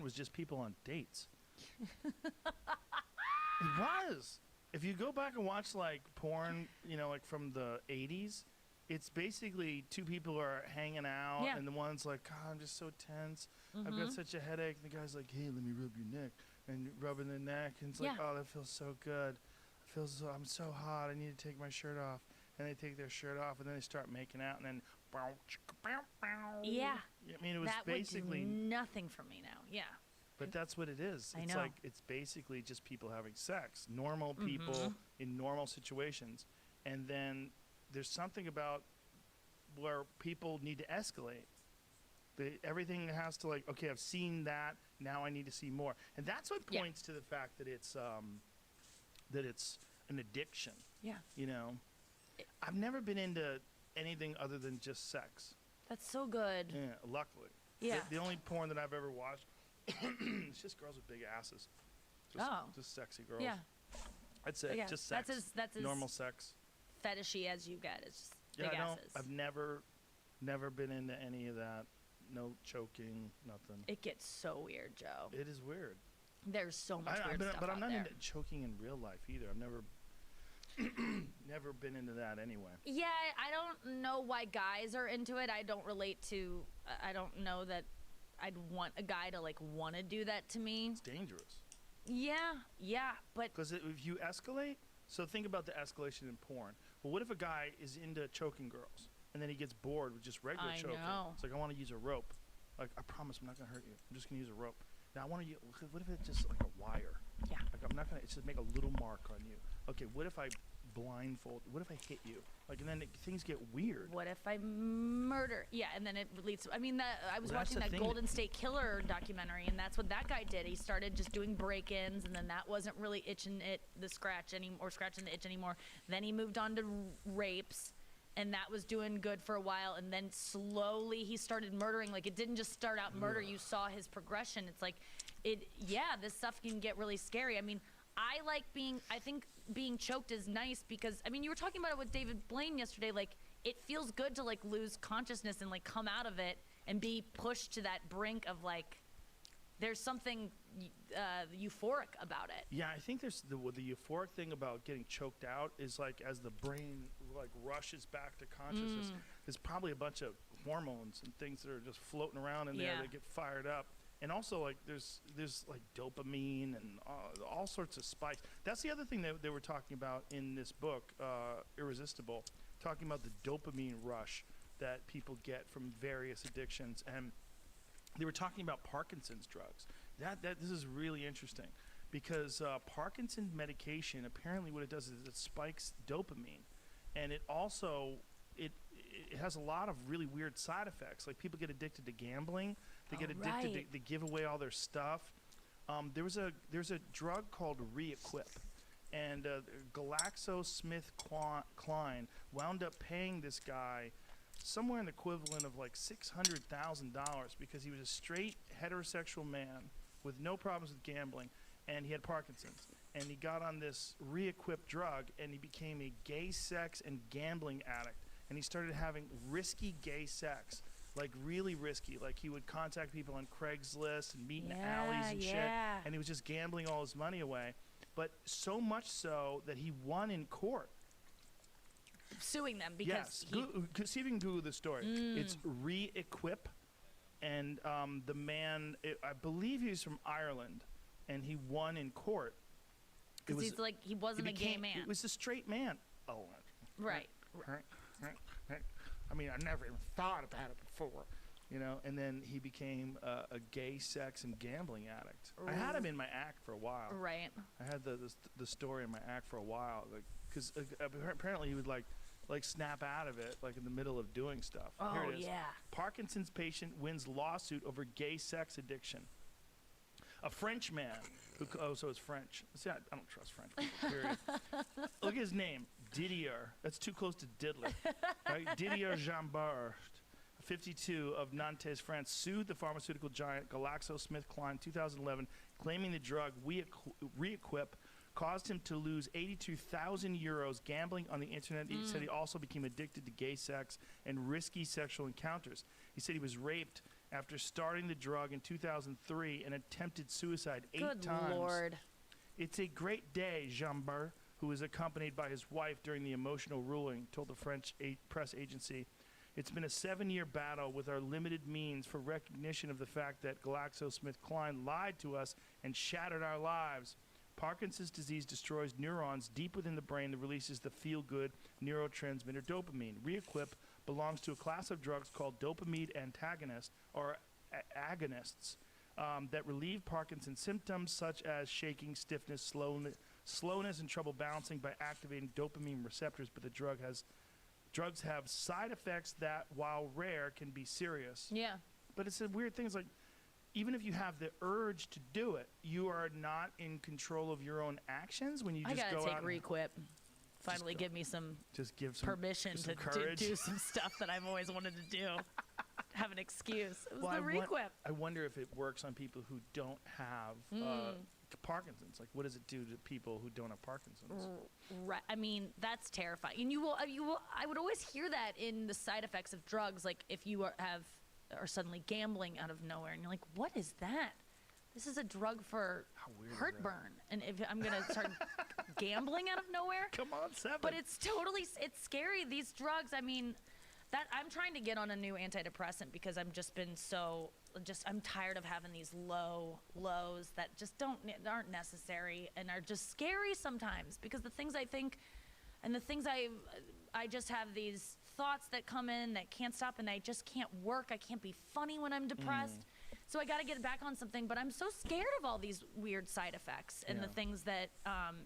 was just people on dates. It was. If you go back and watch porn, from the 80s, it's basically two people are hanging out, and the one's like, God, I'm just so tense. I've got such a headache. And the guy's like, hey, let me rub your neck, and rubbing the neck, and it's like, oh, that feels so good. I'm so hot. I need to take my shirt off. And they take their shirt off, and then they start making out, and then yeah. It was basically would do nothing for me now. Yeah. But that's what it is. I it's know. It's basically just people having sex, normal people in normal situations. And then there's something about where people need to escalate. Everything has to okay, I've seen that, now I need to see more. And that's what points to the fact that it's an addiction. Yeah. I've never been into anything other than just sex. That's so good. Yeah, luckily. Yeah. The only porn that I've ever watched it's just girls with big asses. Just sexy girls. Yeah. That's it. Yeah. Just sex. That's as normal sex. Fetishy as you get. It's just big asses. I've never been into any of that. no choking, nothing. It gets so weird, Joe. It is weird. There's so much weird stuff but I'm out not there. into choking in real life either. I've never never been into that anyway. Yeah, I don't know why guys are into it. I don't relate to. I don't know that I'd want a guy to like want to do that to me. It's dangerous. Yeah, but Because if you escalate, so think about the escalation in porn. Well, what if a guy is into choking girls and then he gets bored with just regular I choking? know. It's like, I want to use a rope. Like, I promise I'm not going to hurt you. I'm just going to use a rope. Now, I want to use, what if it's just like a wire? yeah. Like, I'm not going to, just make a little mark on you. Okay, what if I blindfold? What if I hit you? Like, and then things get weird. What if I murder? Yeah, and then it leads to, I mean, I was Well, that's watching the that thing Golden State Killer documentary, and that's what that guy did. He started just doing break-ins, and then that wasn't really itching the scratch anymore, or scratching the itch anymore. Then he moved on to rapes, and that was doing good for a while. And then slowly he started murdering. Like, it didn't just start out murder. You saw his progression. It's like, this stuff can get really scary. I mean, I think being choked is nice because, I mean, you were talking about it with David Blaine yesterday. Like, it feels good to, like, lose consciousness and, like, come out of it and be pushed to that brink of, like, there's something euphoric about it. Yeah, I think there's the euphoric thing about getting choked out is like as the brain like rushes back to consciousness, there's probably a bunch of hormones and things that are just floating around in there Yeah. that get fired up. And also like there's like dopamine and all sorts of spikes. That's the other thing that they were talking about in this book, Irresistible, talking about the dopamine rush that people get from various addictions. And they were talking about Parkinson's drugs. This is really interesting because Parkinson's medication, apparently what it does is it spikes dopamine, and it also it has a lot of really weird side effects. Like people get addicted to gambling, they get addicted to they give away all their stuff. There's a drug called Reequip, and GlaxoSmithKline wound up paying this guy somewhere in the equivalent of like $600,000 because he was a straight heterosexual man with no problems with gambling, and he had Parkinson's. And he got on this Reequip drug, and he became a gay sex and gambling addict. And he started having risky gay sex, like really risky. Like he would contact people on Craigslist and meet in alleys and shit. And he was just gambling all his money away. But so much so that he won in court. Suing them because see if you can Google the story. It's Reequip, and the man, I believe he's from Ireland, and he won in court. Because he's like, he wasn't a gay man. It was a straight man. Oh, right. I mean, I never even thought about it before, you know. And then he became a gay sex and gambling addict. I had him in my act for a while. Right. I had the story in my act for a while, because apparently he would like snap out of it like in the middle of doing stuff. Oh, Here it is. yeah. Parkinson's patient wins lawsuit over gay sex addiction. A French man so it's French. See, I don't trust French people, period. Look at his name, Didier. That's too close to Diddler. Right? Didier Jambard, 52, of Nantes, France, sued the pharmaceutical giant GlaxoSmithKline 2011, claiming the drug Reequip caused him to lose 82,000 euros gambling on the internet. He said he also became addicted to gay sex and risky sexual encounters. He said he was raped after starting the drug in 2003 and attempted suicide 8 times. Good Lord. It's a great day, Jambard, who was accompanied by his wife during the emotional ruling, told the French press agency. It's been a 7-year battle with our limited means for recognition of the fact that GlaxoSmithKline lied to us and shattered our lives. Parkinson's disease destroys neurons deep within the brain that releases the feel-good neurotransmitter dopamine. Reequip belongs to a class of drugs called dopamine antagonists, or agonists, that relieve Parkinson's symptoms such as shaking, stiffness, slowness, and trouble balancing by activating dopamine receptors. But the drugs have side effects that, while rare, can be serious. Yeah. But it's a weird thing. It's like, even if you have the urge to do it, you are not in control of your own actions when you just go out. I gotta take Reequip. Finally, give me some permission to do some stuff that I've always wanted to do. Have an excuse. It was the Reequip. I wonder if it works on people who don't have Parkinson's. Like, what does it do to people who don't have Parkinson's? Right. I mean, that's terrifying. And you will. I would always hear that in the side effects of drugs. Like, if you have are suddenly gambling out of nowhere, and you're like, what is that? This is a drug for How weird is that? heartburn, and if I'm gonna start gambling out of nowhere. Come on, 7. But it's scary. These drugs, I mean, that I'm trying to get on a new antidepressant because I'm I'm tired of having these lows that just aren't necessary and are just scary sometimes, because the things I think and the things I just have these thoughts that come in that can't stop, and I just can't work. I can't be funny when I'm depressed. So I got to get back on something, but I'm so scared of all these weird side effects and the things that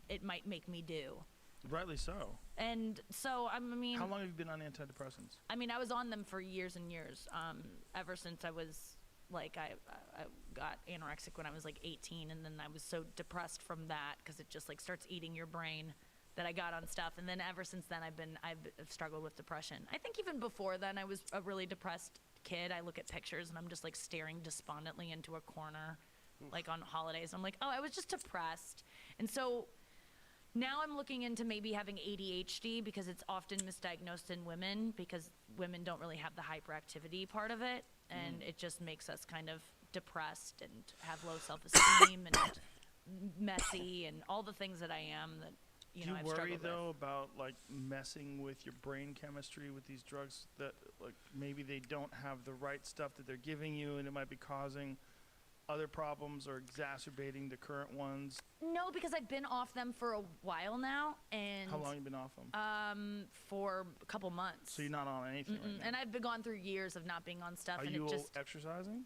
it might make me do. Rightly so. And so, I mean... How long have you been on antidepressants? I mean, I was on them for years and years, ever since I was, like, I got anorexic when I was, like, 18, and then I was so depressed from that because it just, like, starts eating your brain that I got on stuff. And then ever since then, I've struggled with depression. I think even before then, I was a really depressed kid. I look at pictures, and I'm just, like, staring despondently into a corner, like, on holidays. I'm like, oh, I was just depressed. And so... Now I'm looking into maybe having ADHD, because it's often misdiagnosed in women, because women don't really have the hyperactivity part of it, and it just makes us kind of depressed and have low self-esteem and messy and all the things that I am that, Do you I've worry, struggled though, with. about, like, messing with your brain chemistry with these drugs that, like, maybe they don't have the right stuff that they're giving you, and it might be causing other problems or exacerbating the current ones? No, because I've been off them for a while now, and How long have you been off them? for a couple months. So you're not on anything right now? And I've been gone through years of not being on stuff, Are and you it just exercising?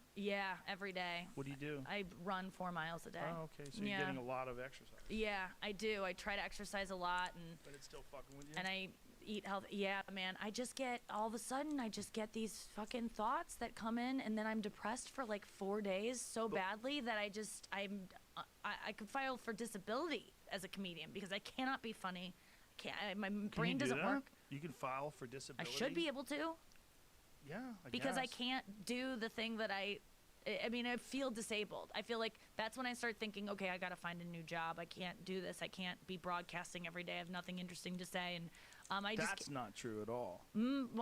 every day. What do you do? I run 4 miles a day. Oh, okay. So you're getting a lot of exercise. Yeah, I do. I try to exercise a lot, But it's still fucking with you? and I eat healthy. Yeah, man. I just get, all of a sudden, I just get these fucking thoughts that come in, and then I'm depressed for like 4 days so badly that I could file for disability as a comedian, because I cannot be funny. My brain doesn't work. You can file for disability? I should be able to, Yeah, because I guess. can't do the thing that I mean, I feel disabled. I feel like that's when I start thinking, okay, I got to find a new job. I can't do this. I can't be broadcasting every day. I have nothing interesting to say. And That's not true at all.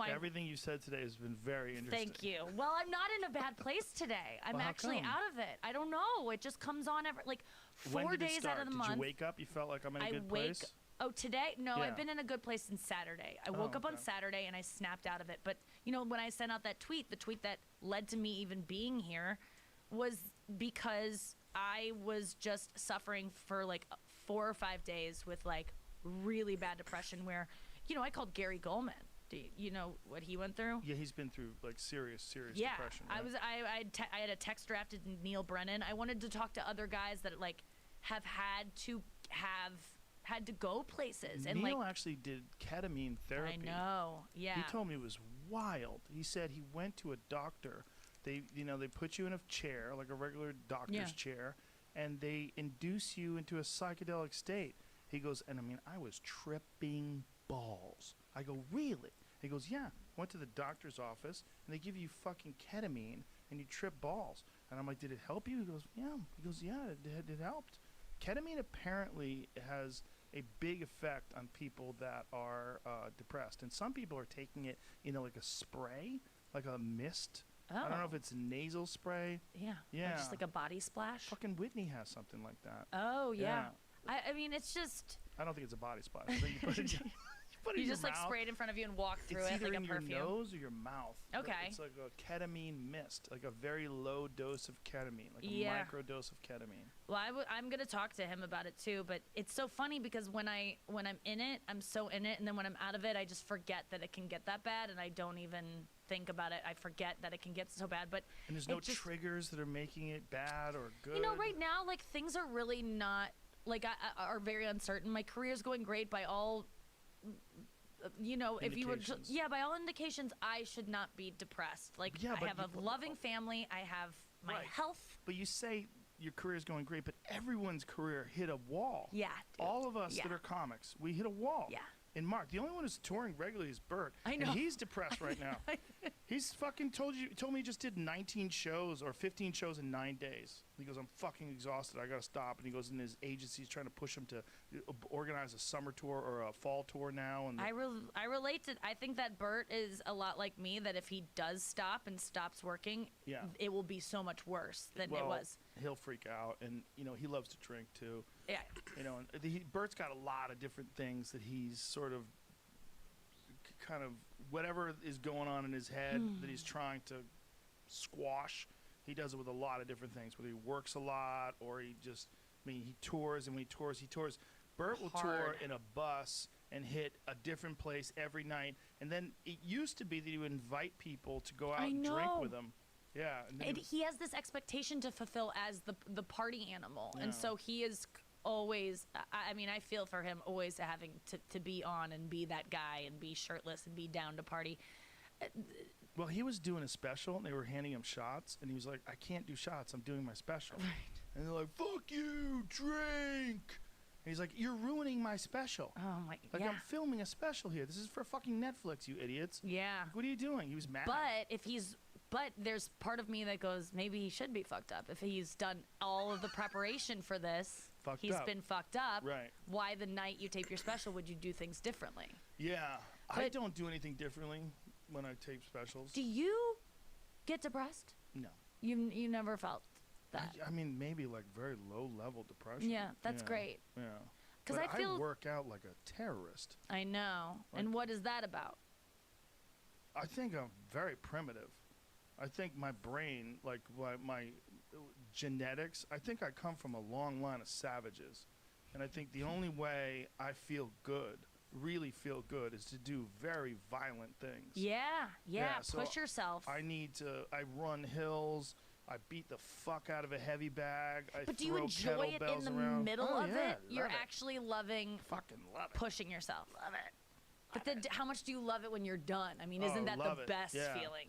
Everything you said today has been very interesting. Thank you. Well, I'm not in a bad place today. I'm Well, how actually come? out of it. I don't know. It just comes on like When 4 did it days start? out of the Did month. you wake up? You felt like I'm in a good place? Oh, today? No, Yeah. I've been in a good place since Saturday. I woke up on okay. Saturday and I snapped out of it. But, when I sent out that tweet, the tweet that led to me even being here was because I was just suffering for like 4 or 5 days with like really bad depression where, I called Gary Goldman. Do you know what he went through? Yeah, he's been through like serious Yeah, depression. I right? was. I had a text drafted to Neil Brennan. I wanted to talk to other guys that like have had to go places and Neil like. actually did ketamine therapy. I know. Yeah. He told me it was wild. He said he went to a doctor. They put you in a chair, like a regular doctor's chair, and they induce you into a psychedelic state. He goes, and I mean, I was tripping balls. I go, really? He goes, yeah. Went to the doctor's office, and they give you fucking ketamine, and you trip balls. And I'm like, did it help you? He goes, yeah. He goes, yeah, it helped. Ketamine apparently has a big effect on people that are depressed. And some people are taking it, like a spray, like a mist. Oh. I don't know if it's nasal spray. Yeah. Or Yeah. just like a body splash. Fucking Whitney has something like that. Oh yeah. Yeah. I mean, it's just I don't think it's a body splash. I think you put it, you put it you in just your like mouth. spray it in front of you and walk through It's it either like a in your perfume. nose or your mouth. But Okay. It's like a ketamine mist, like a very low dose of ketamine, like a Yeah. micro dose of ketamine. Well, I'm gonna talk to him about it too. But it's so funny because when I'm in it, I'm so in it, and then when I'm out of it, I just forget that it can get that bad, and I don't even think about it. I forget that it can get so bad. But And there's it no just, triggers that are making it bad or good. right now, like things are really not like are very uncertain. My career's going great by all. If you were, Indications. by all indications, I should not be depressed. Like Yeah, I but have a loving family. I have my Right. health. But you say your career's going great, but everyone's career hit a wall. Yeah. Dude. All of us Yeah. that are comics, we hit a wall. Yeah. in Mark. The only one who's touring regularly is Bert. I know. And he's depressed right now. He's fucking told me he just did 19 shows or 15 shows in 9 days. He goes, I'm fucking exhausted. I got to stop. And he goes, in his agency's trying to push him to organize a summer tour or a fall tour now. And I relate to. I think that Bert is a lot like me. That if he does stop and stops working, Yeah. it will be so much worse than it was. He'll freak out, and he loves to drink too. Yeah. And Bert's got a lot of different things that he's sort of kind of whatever is going on in his head that he's trying to squash. He does it with a lot of different things. Whether he works a lot or he tours, and when he tours. Bert will tour in a bus and hit a different place every night. And then it used to be that he would invite people to go out and drink with him. Yeah. And he has this expectation to fulfill as the party animal. Yeah. And so he is always, I feel for him always having to be on and be that guy and be shirtless and be down to party. Well, he was doing a special, and they were handing him shots, and he was like, I can't do shots. I'm doing my special. Right. And they're like, fuck you, drink. And he's like, you're ruining my special. Oh, my God. Like, I'm filming a special here. This is for fucking Netflix, you idiots. Yeah. What are you doing? He was mad. But there's part of me that goes, maybe he should be fucked up. If he's done all of the preparation for this, he's been fucked up. Right. Why the night you tape your special would you do things differently? Yeah. I don't do anything differently when I tape specials. Do you get depressed? No. You never felt that? I mean, maybe like very low-level depression. Yeah, that's great. Yeah. Because I feel... I work out like a terrorist. I know. And what is that about? I think I'm very primitive. I think my brain, like my genetics, I think I come from a long line of savages. And I think the only way I feel good, really feel good, is to do very violent things. Yeah. So Push yourself. I run hills. I beat the fuck out of a heavy bag. But do you enjoy it in the middle of it? You're actually loving fucking love it. pushing yourself. Love it. But then how much do you love it when you're done? I mean, isn't that the best feeling?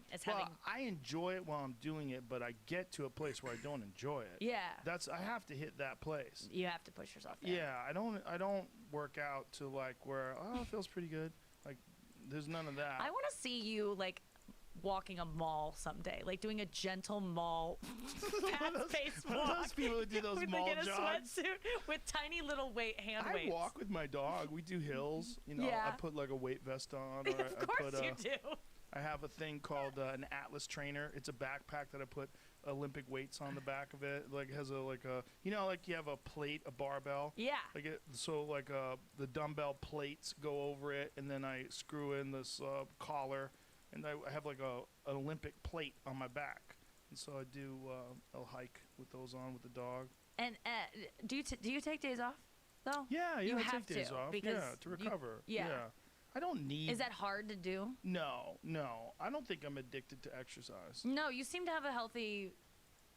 I enjoy it while I'm doing it, but I get to a place where I don't enjoy it. Yeah. I have to hit that place. You have to push yourself there. Yeah, I don't work out to like where it feels pretty good. Like there's none of that. I want to see you like walking a mall someday, like doing a gentle mall fast-paced walk. Those people who do those with mall like in a jogs sweatsuit with tiny little hand weights. I walk with my dog. We do hills. I put like a weight vest on. Or of course you do. I have a thing called an Atlas trainer. It's a backpack that I put Olympic weights on the back of it. Like has like you have a plate, a barbell. Yeah. The dumbbell plates go over it, and then I screw in this collar. And I have like an Olympic plate on my back, and so I do a hike with those on with the dog. And do you take days off though? Yeah, you I have take days off. Because to recover. Yeah. I don't need. Is that hard to do? No. I don't think I'm addicted to exercise. No, you seem to have a healthy.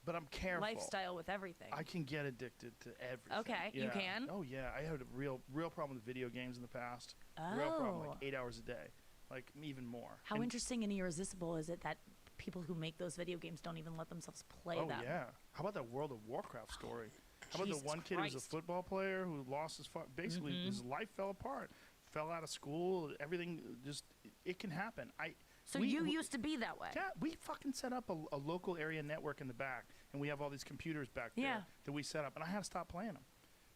But I'm careful. Lifestyle with everything. I can get addicted to everything. Okay, yeah. you can. Oh yeah, I had a real problem with video games in the past. Oh. Real problem, like 8 hours a day. Like even more. How interesting and irresistible is it that people who make those video games don't even let themselves play them? Oh yeah. How about that World of Warcraft story? How about the one kid who was a football player who lost his basically his life fell apart, fell out of school, everything it can happen. So you used to be that way. Yeah, we fucking set up a local area network in the back, and we have all these computers back there that we set up, and I had to stop playing them.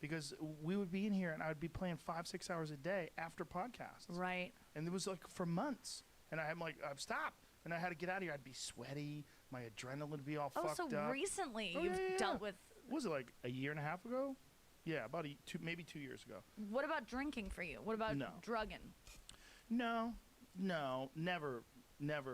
Because we would be in here, and I would be playing 5-6 hours a day after podcasts. Right. And it was like for months. And I'm like, stop. And I had to get out of here. I'd be sweaty. My adrenaline would be all fucked up. Oh, so recently you've dealt with... What was it, like a year and a half ago? Yeah, about maybe 2 years ago. What about drinking for you? What about drugging? No, never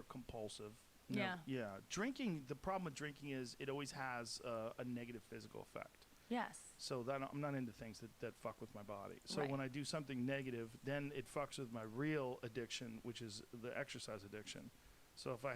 compulsive. No, yeah. Drinking, the problem with drinking is it always has a negative physical effect. Yes. So I'm not into things that fuck with my body. So when I do something negative, then it fucks with my real addiction, which is the exercise addiction. So if I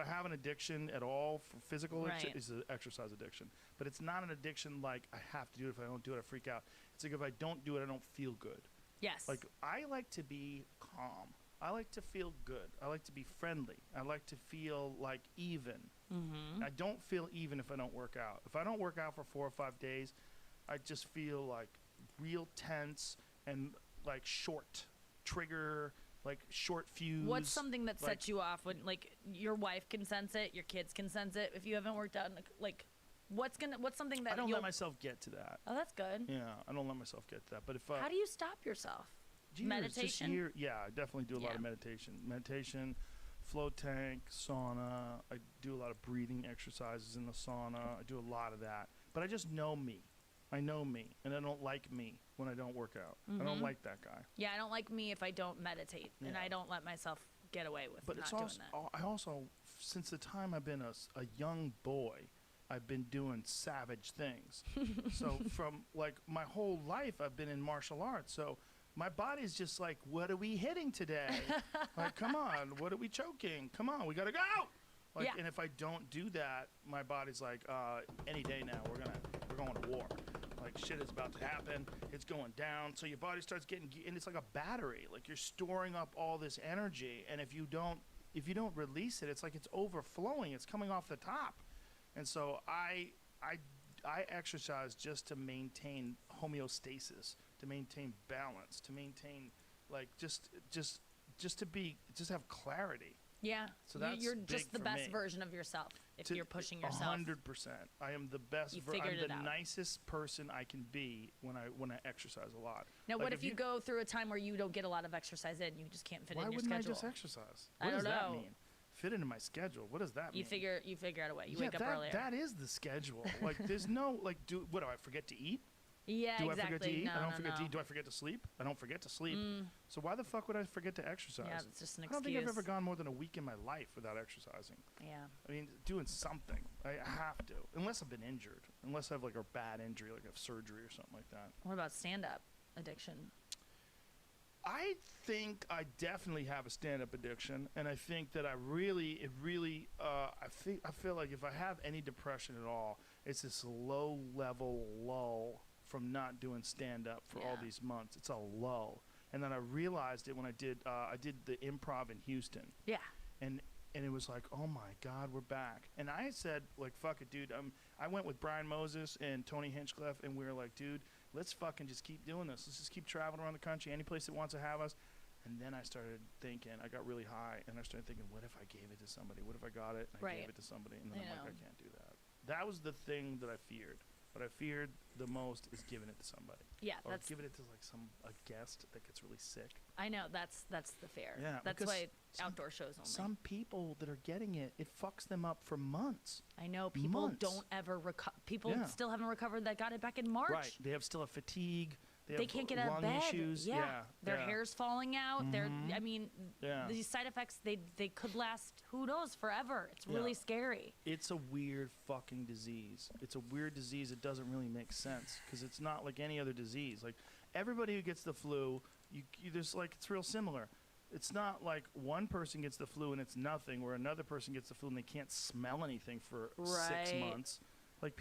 have an addiction at all for physical addiction, it's an exercise addiction. But it's not an addiction like I have to do it. If I don't do it, I freak out. It's like if I don't do it, I don't feel good. Yes. Like I like to be calm. I like to feel good. I like to be friendly. I like to feel like even. Mm-hmm. I don't feel even if I don't work out. If I don't work out for 4 or 5 days, I just feel like real tense and like short, trigger, like short fuse. What's something that like, sets you off when, like, your wife can sense it, your kids can sense it? If you haven't worked out, like, what's something that I don't you'll... let myself get to that. Oh, that's good. Yeah, I don't let myself get to that. But if How do you stop yourself? Meditation? Yeah, I definitely do a lot of Yeah. meditation, float tank, sauna. I do a lot of breathing exercises in the sauna. I do a lot of that. But I just know me. I know me, and I don't like me when I don't work out. I don't like that guy. Yeah, I don't like me if I don't meditate, and Yeah. I don't let myself get away with But not it's doing also, that. I also, since the time I've been a young boy, I've been doing savage things. So from like my whole life, I've been in martial arts. So my body's just like, what are we hitting today? Like, come on, what are we choking? Come on, we gotta go. Like, Yeah. and if I don't do that, my body's like, any day now, we're going to war. Like, shit is about to happen. It's going down. So your body starts getting, and it's like a battery. Like, you're storing up all this energy, and if you don't release it, it's like it's overflowing. It's coming off the top. And so I exercise just to maintain homeostasis, to maintain balance, to maintain like just have clarity. Yeah. So that's you're big just the for best me. version of yourself if you're pushing yourself. 100%. I am the best. You I'm figured it the out. nicest person I can be when I exercise a lot. Now, Like, what if you go through a time where you don't get a lot of exercise in, you just can't fit it Why in your wouldn't schedule? I just exercise? I What does don't that know. mean? Fit into my schedule. What does that mean? You figure out a way. You yeah, wake up earlier. That is the schedule. Like, there's no like. Do I forget to eat? Yeah, Do exactly. I forget to eat? No, I don't no, forget to no. eat. Do I forget to sleep? I don't forget to sleep. So why the fuck would I forget to exercise? Yeah, it's just an I don't think I've excuse. ever gone more than a week in my life without exercising. Yeah. I mean, doing something. I have to, unless I've been injured, unless I have like a bad injury, like I have surgery or something like that. What about stand-up addiction? I think I definitely have a stand-up addiction, and I think that I feel like if I have any depression at all, it's this low-level lull from not doing stand-up for all Yeah. these months. It's a lull, and then I realized it when I did the improv in Houston, Yeah. and it was like, oh my God, we're back. And I said, like, fuck it, dude. I went with Brian Moses and Tony Hinchcliffe, and we were like, dude, let's fucking just keep doing this. Let's just keep traveling around the country, any place that wants to have us. And then I started thinking, I got really high, and I started thinking, what if I gave it to somebody? What if I got it and I Right. gave it to somebody? And then I I'm like, know. I can't do that. That was the thing that I feared. What I feared the most is giving it to somebody. Yeah, Or that's. giving it to like a guest that gets really sick. I know that's the fear. Yeah, That's because why some- outdoor shows only. Some people that are getting it, it fucks them up for months. I know people months. don't ever recover. People Yeah. still haven't recovered that got it back in March. Right. They have still have fatigue. They have can't get out of lung bed. issues. Yeah. Their yeah. hair's falling out. Mhm. I mean, Yeah. these side effects they could last who knows forever. It's really Yeah. scary. It's a weird fucking disease. It's a weird disease. It doesn't really make sense because it's not like any other disease. Like everybody who gets the flu, there's like it's real similar. It's not like one person gets the flu and it's nothing, where another person gets the flu and they can't smell anything for 6 Right. months. Like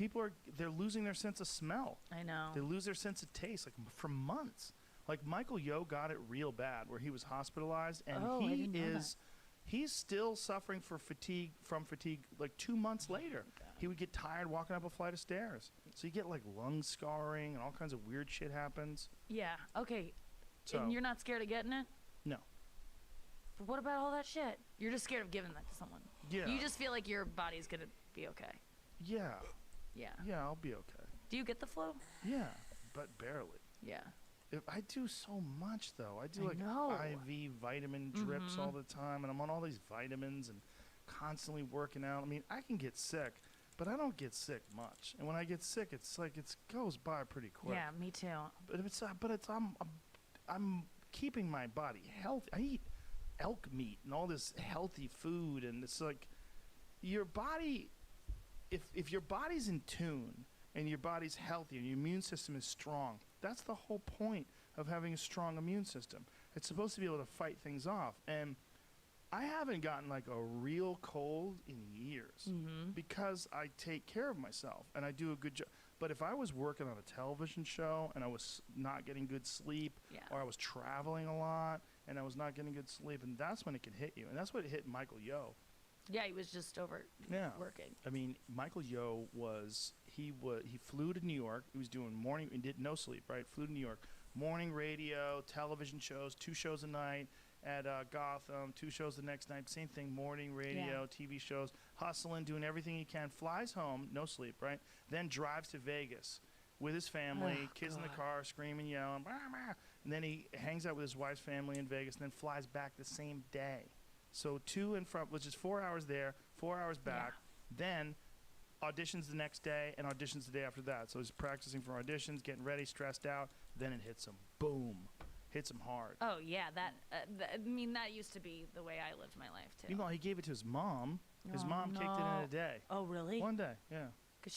they're losing their sense of smell. I know. They lose their sense of taste like for months. Like Michael Yo got it real bad where he was hospitalized and Oh, I didn't know he's still suffering from fatigue like 2 months later. He would get tired walking up a flight of stairs. So you get like lung scarring and all kinds of weird shit happens. Yeah. Okay. So And you're not scared of getting it? no. But what about all that shit? You're just scared of giving that to someone. Yeah. You just feel like your body's gonna be okay. Yeah. Yeah. Yeah, I'll be okay. Do you get the flu? Yeah, but barely. Yeah. I do so much though. I do I like know. IV vitamin drips all the time, and I'm on all these vitamins and constantly working out. I mean, I can get sick, but I don't get sick much. And when I get sick, it's like it goes by pretty quick. Yeah, me too. I'm keeping my body healthy. I eat elk meat and all this healthy food, and it's like your body. If your body's in tune and your body's healthy and your immune system is strong, that's the whole point of having a strong immune system. It's supposed to be able to fight things off. And I haven't gotten like a real cold in years because I take care of myself and I do a good job. But if I was working on a television show and I was not getting good sleep, Yeah. or I was traveling a lot and I was not getting good sleep, and that's when it can hit you. And that's what hit Michael Yo. Yeah, he was just over working. I mean, Michael Yo he flew to New York. He was doing morning, he did no sleep, right? Flew to New York, morning radio, television shows, 2 shows a night at Gotham, 2 shows the next night, same thing, morning radio, TV shows, hustling, doing everything he can, flies home, no sleep, right? Then drives to Vegas with his family, kids in the car screaming, yelling, bah, bah. And then he hangs out with his wife's family in Vegas and then flies back the same day. So 2 and from, which is 4 hours there, 4 hours back, then auditions the next day and auditions the day after that. So he's practicing for auditions, getting ready, stressed out, then it hits him. Boom. Hits him hard. Oh, yeah. I mean, that used to be the way I lived my life, too. Meanwhile, he gave it to his mom. His mom kicked it in a day. Oh, really? One day, yeah. Because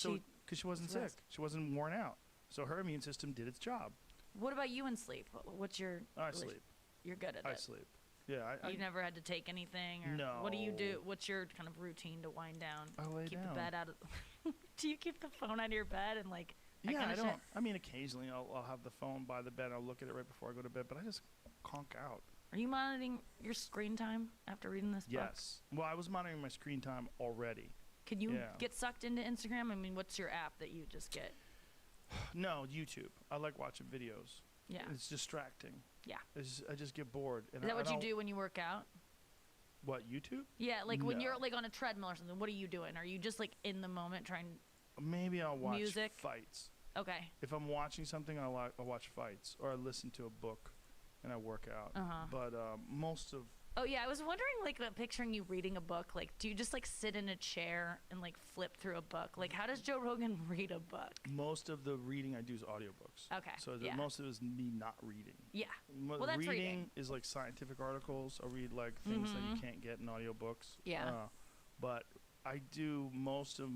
she wasn't sick. She wasn't worn out. So her immune system did its job. What about you in sleep? What's your... I sleep. You're good at it. I sleep. Yeah. You never had to take anything? Or No. What do you do? What's your kind of routine to wind down? I lay keep down. the bed out of... Do you keep the phone out of your bed and, like, that Yeah, kind I of don't. shit? I mean, occasionally I'll have the phone by the bed. I'll look at it right before I go to bed, but I just conk out. Are you monitoring your screen time after reading this book? Yes. Well, I was monitoring my screen time already. Can you Yeah. get sucked into Instagram? I mean, what's your app that you just get? No, YouTube. I like watching videos. Yeah. It's distracting. Yeah. I just get bored. And Is that I what you don't- do when you work out? What, YouTube? Yeah, like when you're No. like on a treadmill or something, what are you doing? Are you just like in the moment trying? Maybe I'll watch Music? fights. Okay. If I'm watching something, I'll watch fights, or I listen to a book, and I work out. Uh-huh. But most of Oh yeah, I was wondering, like, picturing you reading a book. Like, do you just like sit in a chair and like flip through a book? Like, how does Joe Rogan read a book? the reading I do is audiobooks. Okay. So yeah. most of it is me not reading. Yeah. Well, that's reading. is like scientific articles. I read like things that you can't get in audiobooks. Yeah. But I do most of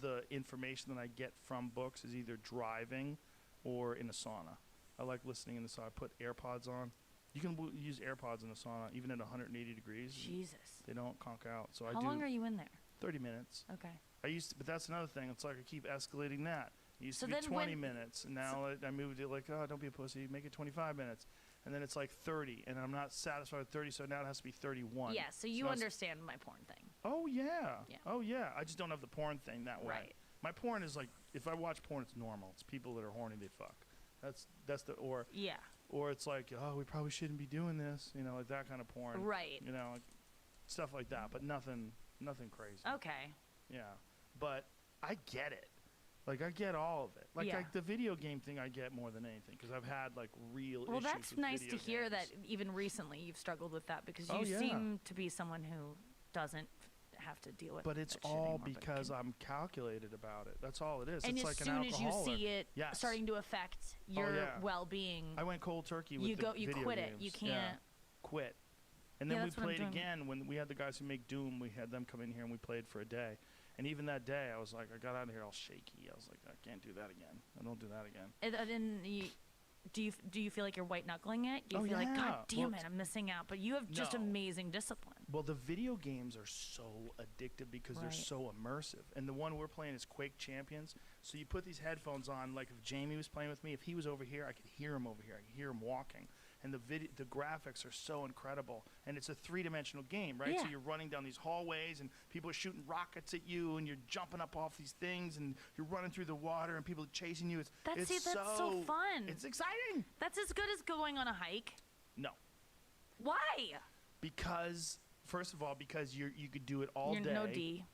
the information that I get from books is either driving or in a sauna. I like listening in the sauna. I put AirPods on. You can use AirPods in the sauna even at 180 degrees. Jesus. They don't conk out. So I How do long are you in there? 30 minutes. Okay. But that's another thing. It's like I keep escalating that. It used So to be then 20 when- minutes, and now I moved it like, oh, don't be a pussy, make it 25 minutes. And then it's like 30, and I'm not satisfied with 30, so now it has to be 31. Yeah. So you now it's- understand my porn thing. Oh, yeah. Yeah. Oh, yeah. I just don't have the porn thing that way. Right. My porn is like, if I watch porn, it's normal. It's people that are horny, they fuck. Yeah. Or it's like, oh, we probably shouldn't be doing this, like that kind of porn. Right. Like stuff like that, but nothing crazy. Okay. Yeah, but I get it. Like I get all of it. Like the video game thing, I get more than anything because I've had like real. Well, issues that's with nice video to hear games. that even recently you've struggled with that because you Oh, yeah. seem to be someone who doesn't have to deal with. But it's that shit all anymore, but because can- I'm calculated about it. That's all it is. And it's as like soon an as you alcoholic. see it Yes. starting to affect your yeah. well-being, I went cold turkey with you the go, you video quit games. it. You Yeah. can't. Quit. And Yeah, then we that's what I'm played doing. again when we had the guys who make Doom. We had them come in here and we played for a day. And even that day, I was like, I got out of here all shaky. I was like, I can't do that again. I don't do that again. And do you feel like you're white knuckling it? Do you Oh, feel like, God yeah. damn Well, it, I'm missing out? But you have just No. amazing discipline. Well, the video games are so addictive because they're Right. so immersive. And the one we're playing is Quake Champions. So you put these headphones on, like if Jamie was playing with me, if he was over here, I could hear him over here. I could hear him walking. And the graphics are so incredible. And it's a three-dimensional game, right? So Yeah. you're running down these hallways and people are shooting rockets at you and you're jumping up off these things and you're running through the water and people are chasing you. That's so fun. It's exciting. That's as good as going on a hike. No. Why? Because first of all, because you could do it all day. No D.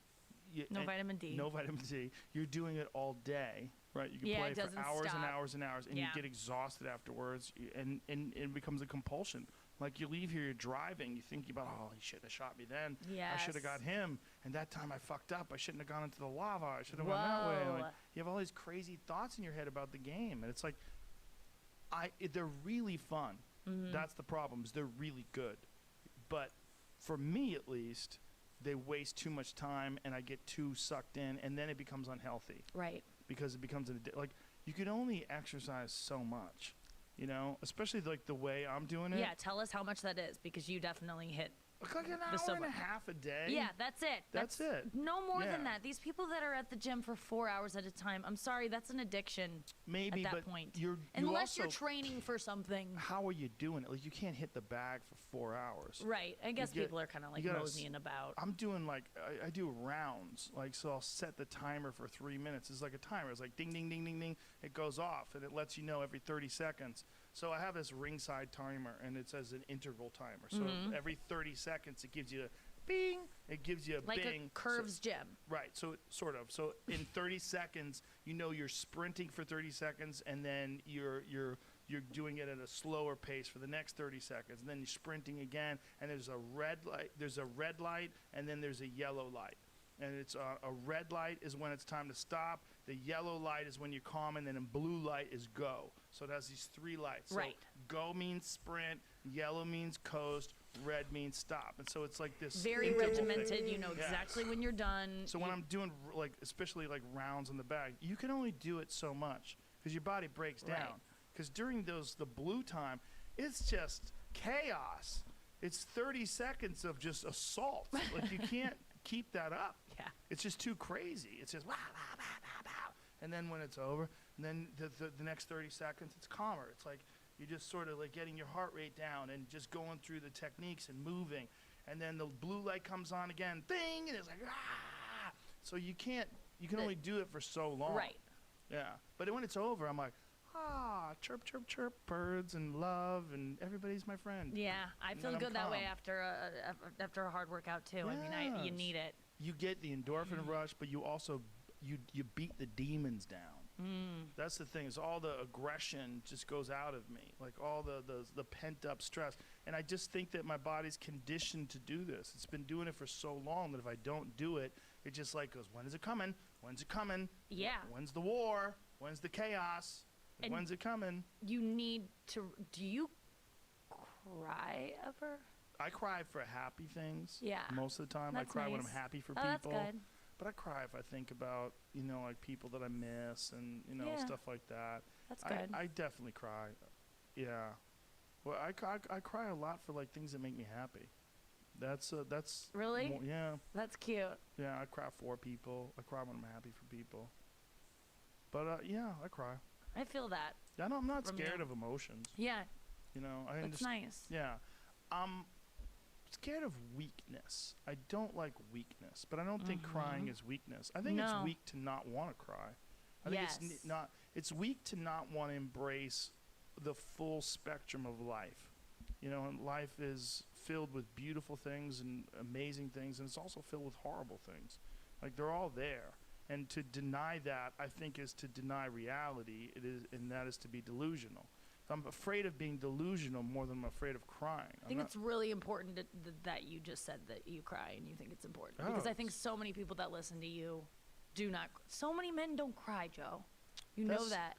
No and vitamin D. No vitamin D. You're doing it all day, right? You can Yeah, play it for doesn't hours and stop. hours and hours, and Yeah. you get exhausted afterwards, and it becomes a compulsion. Like you leave here, you're driving, you think about, oh, he should have shot me then. I should have got Yes. him, and that time I fucked up. I shouldn't have gone into the lava. I should have gone that way. Whoa. Like, you have all these crazy thoughts in your head about the game, and it's like, they're really fun. Mm-hmm. That's the problem. Is they're really good, but for me at least, they waste too much time, and I get too sucked in, and then it becomes unhealthy Right. because it becomes like you can only exercise so much, especially like the way I'm doing it. Yeah, tell us how much that is because you definitely hit. Like an hour silver. and a half a day. Yeah, that's it. That's it. No more Yeah. than that. These people that are at the gym for 4 hours at a time, I'm sorry, that's an addiction Maybe, at that but point. also, Unless you're training for something. how are you doing it? Like you can't hit the bag for 4 hours. Right. I guess get- people are kind of like you gotta moseying about. I'm doing like I do rounds, like so I'll set the timer for 3 minutes. It's like a timer. It's like ding ding ding ding ding. It goes off and it lets you know every 30 seconds. So I have this ringside timer, and it says an interval timer. So every 30 seconds, it gives you a bing. It gives you a Like bing. a Curves gym. Right. So sort of. So in 30 seconds, you know you're sprinting for 30 seconds, and then you're doing it at a slower pace for the next 30 seconds, and then you're sprinting again. And there's a red light. There's a red light, and then there's a yellow light. And it's a red light is when it's time to stop. The yellow light is when you're calm, and then a blue light is go. So it has these 3 lights. Right. So go means sprint, yellow means coast, red means stop. And so it's like this Very interval regimented. thing. You know exactly when you're done. So when I'm doing like, especially like rounds on the bag, you can only do it so much because your body breaks Right. down. Because during the blue time, it's just chaos. It's 30 seconds of just assault. Like you can't keep that up. Yeah. It's just too crazy. It's just wow, wow, wow, wow, wow. And then when it's over, and then the next 30 seconds, it's calmer. It's like you're just sort of like getting your heart rate down and just going through the techniques and moving. And then the blue light comes on again, bing, and it's like, ah. So you can only do it for so long. Right. Yeah. But when it's over, I'm like, chirp, chirp, chirp, birds and love, and everybody's my friend. Yeah, I And feel then I'm good that way calm. after a hard workout too. I mean, you Yes. need it. You get the endorphin rush, but you also you beat the demons down. That's the thing, is all the aggression just goes out of me, like all the pent up stress. And I just think that my body's conditioned to do this. It's been doing it for so long that if I don't do it, it just like goes, when is it coming? When's it coming? Yeah. When's the war? When's the chaos? And When's it coming? You need to. Do you cry ever? I cry for happy things. Yeah. Most of the time, That's I cry when I'm nice. happy for Oh, that's people. good. But I cry if I think about, like people that I miss and, Yeah. stuff like that. That's good. I definitely cry. Yeah. Well, I cry a lot for like things that make me happy. That's Really? yeah. That's cute. Yeah, I cry for people. I cry when I'm happy for people. But yeah, I cry. I feel that. I'm not From scared you. of emotions. Yeah, I that's understand. nice. Yeah. I'm scared of weakness. I don't like weakness, but I don't think crying is weakness. I think it's No. weak to not want to cry. I think Yes. it's weak to not want to embrace the full spectrum of life. And life is filled with beautiful things and amazing things, and it's also filled with horrible things. Like they're all there. And to deny that, I think, is to deny reality. And that is to be delusional. I'm afraid of being delusional more than I'm afraid of crying. I think it's really important that you just said that you cry and you think it's important. Because I think so many people that listen to you do not. So many men don't cry, Joe. You know That's- that.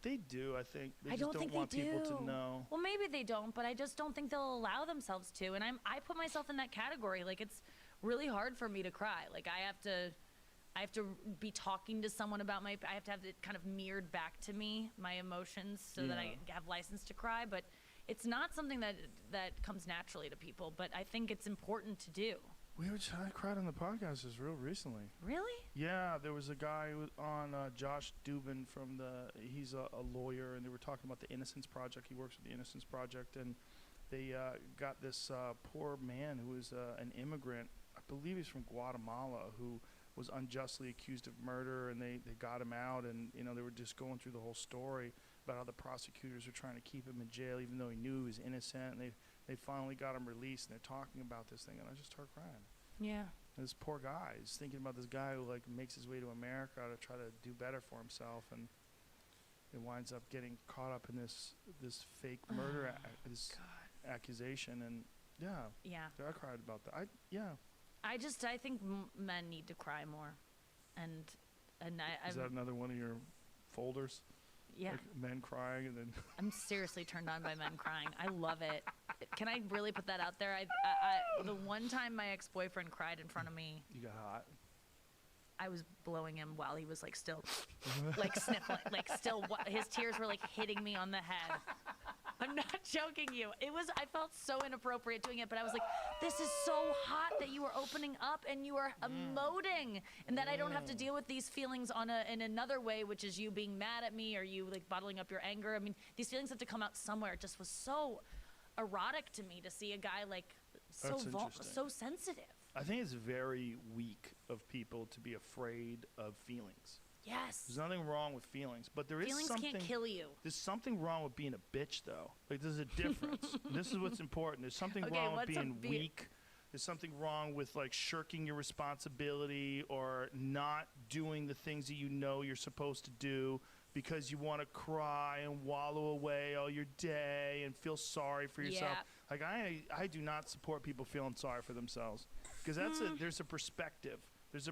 They do, I think. They I just don't don't think want they do. people to know. Well, maybe they don't, but I just don't think they'll allow themselves to. And I put myself in that category. Like it's really hard for me to cry. Like I have to be talking to someone about I have to have it kind of mirrored back to me, my emotions, so that I have license to cry. But it's not something that comes naturally to people. But I think it's important to do. I cried on the podcast just real recently. Really? Yeah, there was a guy on Josh Dubin he's a lawyer, and they were talking about the Innocence Project. He works with the Innocence Project, and they got this poor man who was an immigrant. I believe he's from Guatemala, who was unjustly accused of murder, and they got him out, and they were just going through the whole story about how the prosecutors were trying to keep him in jail even though he knew he was innocent, and they finally got him released, and they're talking about this thing, and I just started crying. Yeah. And this poor guy is thinking about this guy who like makes his way to America to try to do better for himself, and it winds up getting caught up in this fake murder accusation, and Yeah. I cried about that. I think men need to cry more, and Is that another one of your folders? yeah. Like men crying and then I'm seriously turned on by men crying. I love it. Can I really put that out there? The one time my ex-boyfriend cried in front of me, you got hot. I was blowing him while he was like still, like sniffling, like still. His tears were like hitting me on the head. I'm not joking you. I felt so inappropriate doing it, but I was like, this is so hot that you are opening up and you are emoting, and that I don't have to deal with these feelings in another way, which is you being mad at me or you like bottling up your anger. I mean, these feelings have to come out somewhere. It just was so erotic to me to see a guy like That's interesting. so sensitive. I think it's very weak of people to be afraid of feelings. Yes. There's nothing wrong with feelings, but there is Feelings something. can't kill you. There's something wrong with being a bitch, though. Like, there's a difference. This is what's important. There's something Okay, wrong with what's a being weak. There's something wrong with, like, shirking your responsibility or not doing the things that you know you're supposed to do because you want to cry and wallow away all your day and feel sorry for yourself. Yeah. Like, I do not support people feeling sorry for themselves because there's a perspective. There's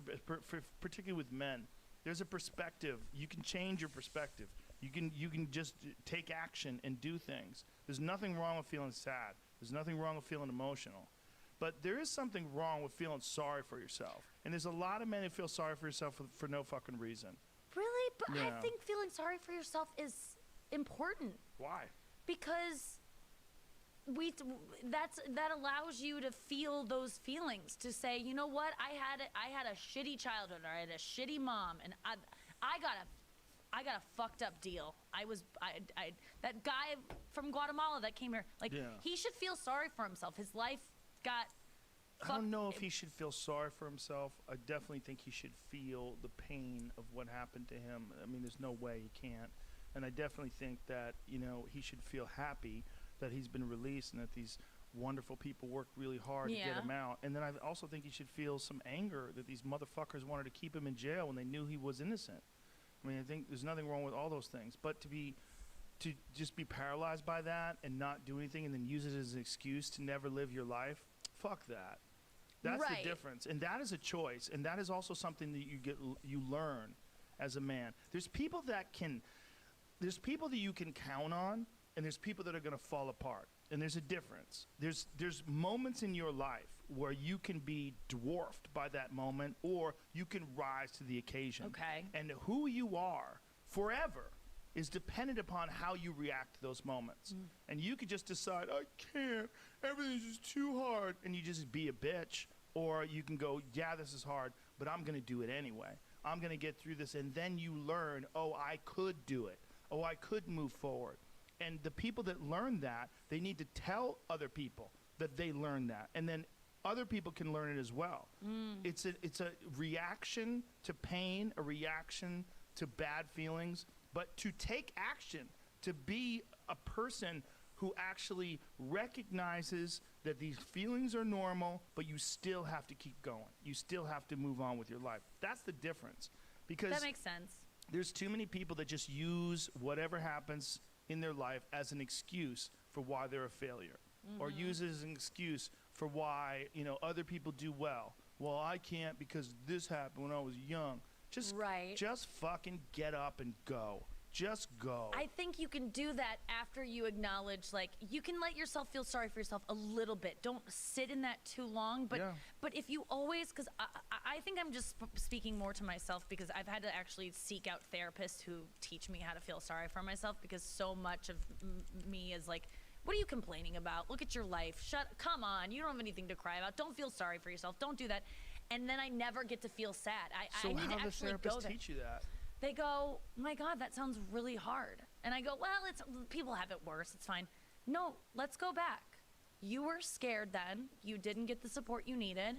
particularly with men. There's a perspective. You can change your perspective. You can just take action and do things. There's nothing wrong with feeling sad. There's nothing wrong with feeling emotional. But there is something wrong with feeling sorry for yourself. And there's a lot of men who feel sorry for yourself for no fucking reason. Really? But Yeah. I think feeling sorry for yourself is important Why? because that allows you to feel those feelings, to say, you know what, I had a shitty childhood, or I had a shitty mom, and I got a fucked up deal. That guy from Guatemala that came here, like, Yeah. he should feel sorry for himself. His life got I don't know if he should feel sorry for himself. I definitely think he should feel the pain of what happened to him. I mean, there's no way he can't. And I definitely think that, he should feel happy that he's been released and that these wonderful people worked really hard to get Yeah. him out. And then I also think he should feel some anger that these motherfuckers wanted to keep him in jail when they knew he was innocent. I mean, I think there's nothing wrong with all those things. But to just be paralyzed by that and not do anything and then use it as an excuse to never live your life, fuck that. That's Right. the difference. And that is a choice. And that is also something that you learn as a man. There's people that you can count on, and there's people that are going to fall apart. And there's a difference. There's moments in your life where you can be dwarfed by that moment, or you can rise to the occasion. Okay. And who you are forever is dependent upon how you react to those moments. And you could just decide, I can't, everything's just too hard, and you just be a bitch. Or you can go, yeah, this is hard, but I'm going to do it anyway. I'm going to get through this. And then you learn, oh, I could do it. Oh, I could move forward. And the people that learn that, they need to tell other people that they learned that. And then other people can learn it as well. It's a reaction to pain, a reaction to bad feelings, but to take action, to be a person who actually recognizes that these feelings are normal, but you still have to keep going. You still have to move on with your life. That's the difference. Because That makes sense. there's too many people that just use whatever happens in their life as an excuse for why they're a failure, or use it as an excuse for why other people do well. Well, I can't because this happened when I was young. Right. Just fucking get up and go. Just go. I think you can do that after you acknowledge, like, you can let yourself feel sorry for yourself a little bit. Don't sit in that too long. But Yeah. but if you always, because I think I'm just speaking more to myself, because I've had to actually seek out therapists who teach me how to feel sorry for myself, because so much of me is like, what are you complaining about? Look at your life. Come on. You don't have anything to cry about. Don't feel sorry for yourself. Don't do that. And then I never get to feel sad. I need how to do actually the go therapists there. teach you that? They go, my God, that sounds really hard. And I go, well, people have it worse. It's fine. No, let's go back. You were scared then. You didn't get the support you needed.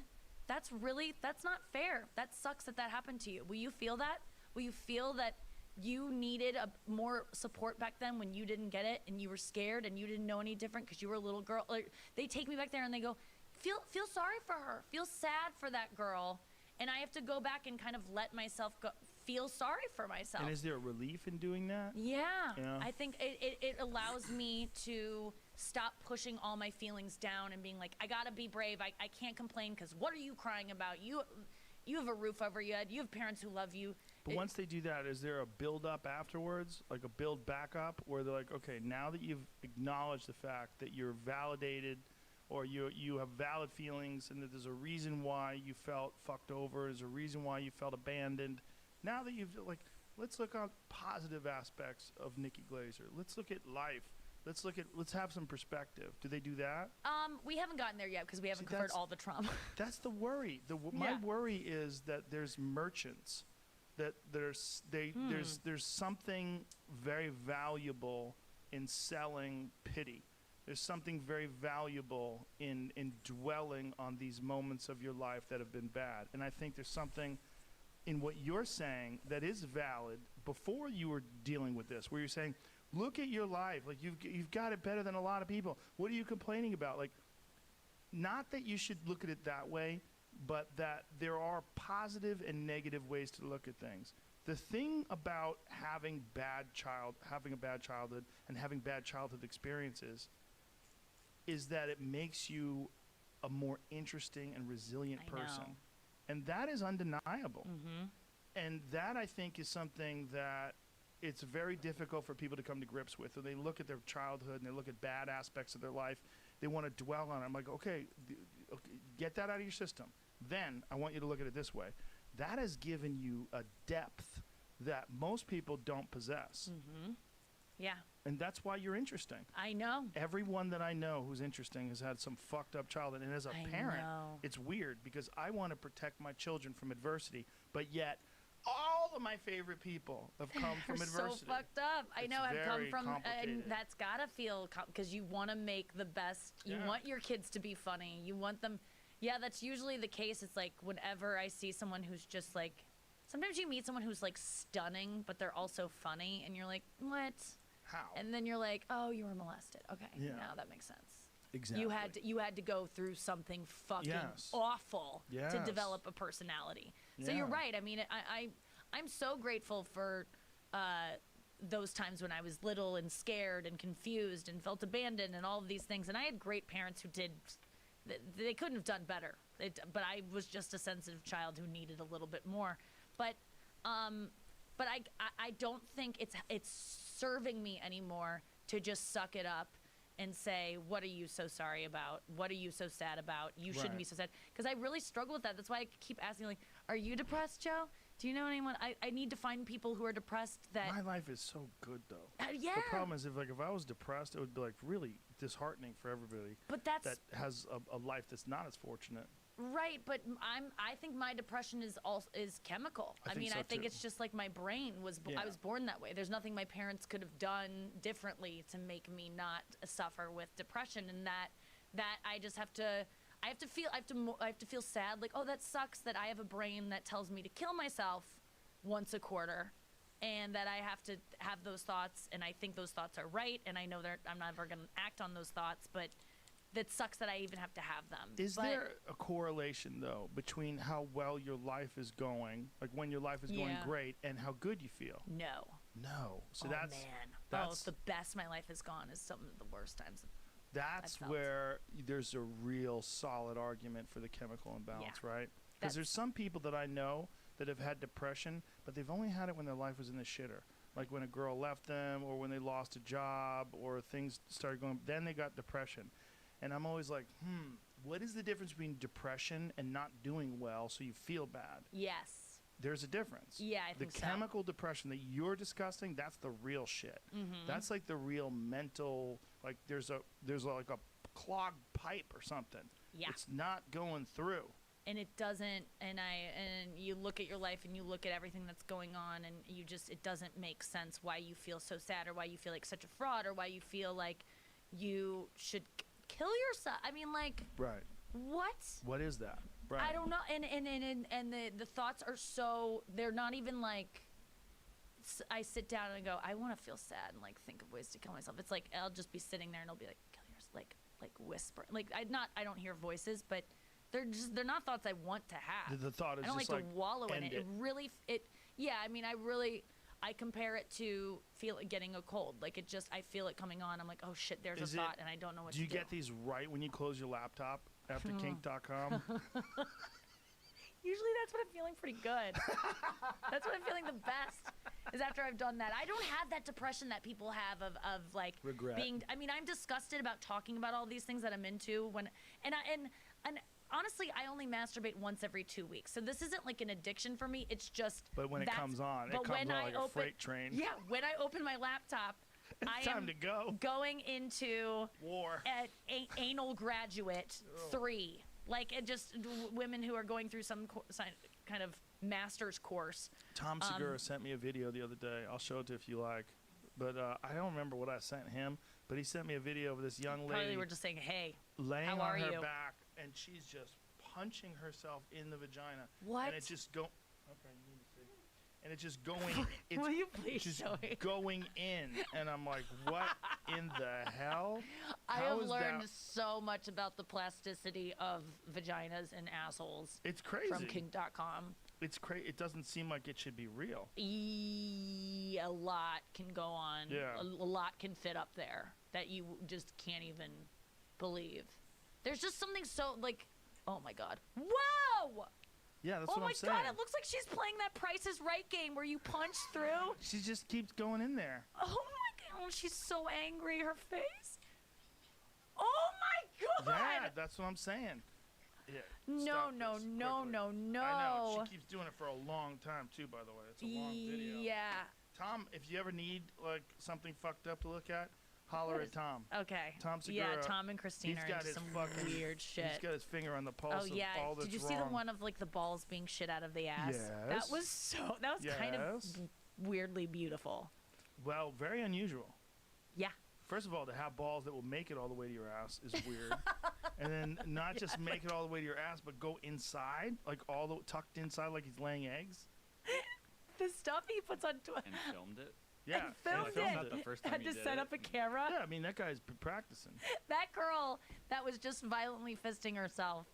That's not fair. That sucks that happened to you. Will you feel that? Will you feel that you needed more support back then when you didn't get it and you were scared and you didn't know any different because you were a little girl? Like, they take me back there and they go, feel sorry for her. Feel sad for that girl. And I have to go back and kind of let myself feel sorry for myself. And is there a relief in doing that? Yeah. Yeah. I think it allows me to stop pushing all my feelings down and being like, I gotta be brave. I can't complain because what are you crying about? You have a roof over your head. You have parents who love you. But once they do that, is there a build up afterwards, like a build back up, where they're like, okay, now that you've acknowledged the fact that you're validated, or you have valid feelings, and that there's a reason why you felt fucked over, there's a reason why you felt abandoned. Now that you've, let's look at positive aspects of Nikki Glazer. Let's look at life. Let's have some perspective. Do they do that? We haven't gotten there yet because we haven't See, covered that's- all the trauma. That's the worry. My Yeah. worry is that there's merchants, that there's something very valuable in selling pity. There's something very valuable in dwelling on these moments of your life that have been bad. And I think there's something in what you're saying that is valid before you were dealing with this, where you're saying, look at your life. Like, you've got it better than a lot of people. What are you complaining about? Like, not that you should look at it that way, but that there are positive and negative ways to look at things. The thing about having a bad childhood and having bad childhood experiences is that it makes you a more interesting and resilient person. know. And that is undeniable. Mm-hmm. And that, I think, is something that it's very difficult for people to come to grips with. When they look at their childhood and they look at bad aspects of their life, they want to dwell on it. I'm like, okay, get that out of your system. Then I want you to look at it this way. That has given you a depth that most people don't possess. Mm-hmm. Yeah, And that's why you're interesting. I know. Everyone that I know who's interesting has had some fucked up childhood. And as a I parent, know. it's weird because I want to protect my children from adversity, but yet all of my favorite people have come from They're adversity. so fucked up. I It's know. I've come very from, and complicated. that's gotta feel because you want to make the best. You Yeah. want your kids to be funny. You want them. Yeah, that's usually the case. It's like whenever I see someone who's just like, sometimes you meet someone who's like stunning, but they're also funny, and you're like, what? How? And then you're like, oh, you were molested. Okay, Yeah. now that makes sense. Exactly. You had to go through something fucking Yes. awful to Yes. develop a personality. So you're Yeah. right. I mean, I'm so grateful for those times when I was little and scared and confused and felt abandoned and all of these things. And I had great parents who did. They couldn't have done better. But I was just a sensitive child who needed a little bit more. But I don't think it's serving me anymore to just suck it up and say, what are you so sorry about? What are you so sad about? You shouldn't be Right. so sad. Because I really struggle with that. That's why I keep asking, like, are you depressed, Joe? Do you know anyone? I need to find people who are depressed that. My life is so good, though. Yeah. The problem is, if I was depressed, it would be like really disheartening for everybody But that's that has a life that's not as fortunate. right. But I think my depression is chemical. I think mean, so, I think too. it's just like my brain was. Yeah. I was born that way. There's nothing my parents could have done differently to make me not suffer with depression, and that I just have to. I have to feel sad. Like, oh, that sucks that I have a brain that tells me to kill myself once a quarter, and that I have to have those thoughts, and I think those thoughts are right, and I know that I'm never going to act on those thoughts, but that sucks that I even have to have them. Is But- there a correlation, though, between how well your life is going, like when your life is going Yeah. great, and how good you feel? No. No. So Oh, that's man. that's the best my life has gone is some of the worst times. that's felt. where there's a real solid argument for the chemical imbalance, right? Because there's some people that I know that have had depression, but they've only had it when their life was in the shitter. Like when a girl left them, or when they lost a job, or things started going. Then they got depression, and I'm always like, what is the difference between depression and not doing well, so you feel bad? Yes. There's a difference. Yeah, I The think so. chemical depression that you're discussing, that's the real shit. Mm-hmm. That's like the real mental, like there's like a clogged pipe or something. Yeah. It's not going through. And it doesn't, and you look at your life and you look at everything that's going on, and it doesn't make sense why you feel so sad, or why you feel like such a fraud, or why you feel like you should kill yourself. I mean, like, Right. what? What is that? Right. I don't know. And the thoughts are so, they're not even like, I sit down and I go, I want to feel sad and like think of ways to kill myself. It's like, I'll just be sitting there and I'll be like, kill yourself, like whisper. Like, I don't hear voices, but they're not thoughts I want to have. The thought is I don't just like to wallow in end it. It really, yeah, I mean, I compare it to getting a cold. Like, I feel it coming on. I'm like, oh shit, there's Is a it- thought, and I don't know what Do to you do. get these right when you close your laptop after kink.com? Usually that's when I'm feeling pretty good. That's when I'm feeling the best, is after I've done that. I don't have that depression that people have of like Regret. being, I mean, I'm disgusted about talking about all these things that I'm into and honestly, I only masturbate once every 2 weeks. So this isn't like an addiction for me. It's just But when it comes on, it comes on like a freight train. Yeah, when I open my laptop, I Time am to go. going into War. anal graduate 3. Like, it just women who are going through some kind of master's course. Tom Segura sent me a video the other day. I'll show it to you if you like. But I don't remember what I sent him. But he sent me a video of this young Probably lady we're just saying, hey, laying how on are her you? back, and she's just punching herself in the vagina. What? And it just go. Okay, you need to see. And it's just going. It's Will you please just show me? going in, and I'm like, what in the hell? I How have is learned that- so much about the plasticity of vaginas and assholes It's crazy. from kink.com. It's crazy. It doesn't seem like it should be real. A lot can go on. Yeah. A lot can fit up there that you just can't even believe. There's just something so like, oh my god. Whoa! Yeah, that's Oh what my I'm saying. god, it looks like she's playing that Price is Right game where you punch through. She just keeps going in there. Oh my god, she's so angry, her face. Oh my god! Yeah, that's what I'm saying. Yeah, No, stop no, this no, quickly. no, no. I know. She keeps doing it for a long time too. By the way, it's a long video. Yeah. Tom, if you ever need like something fucked up to look at, holler at Tom. Okay. Tom Yeah, Segura, Tom and Christina he's are got into his some fucking weird shit. He's got his finger on the pulse Oh yeah. of all that's Did you see the wrong. one of like the balls being shit out of the ass? That Yes. was kind of Yes. weirdly beautiful. Well, very unusual. Yeah. First of all, to have balls that will make it all the way to your ass is weird. And then not just make it all the way to your ass, but go inside, like all the tucked inside, like he's laying eggs. The stuff he puts on Twitter. And filmed it. Yeah, And filmed and filmed it. it. Not the first time Had he to did set it. up a camera. Yeah, I mean that guy's practicing. That girl that was just violently fisting herself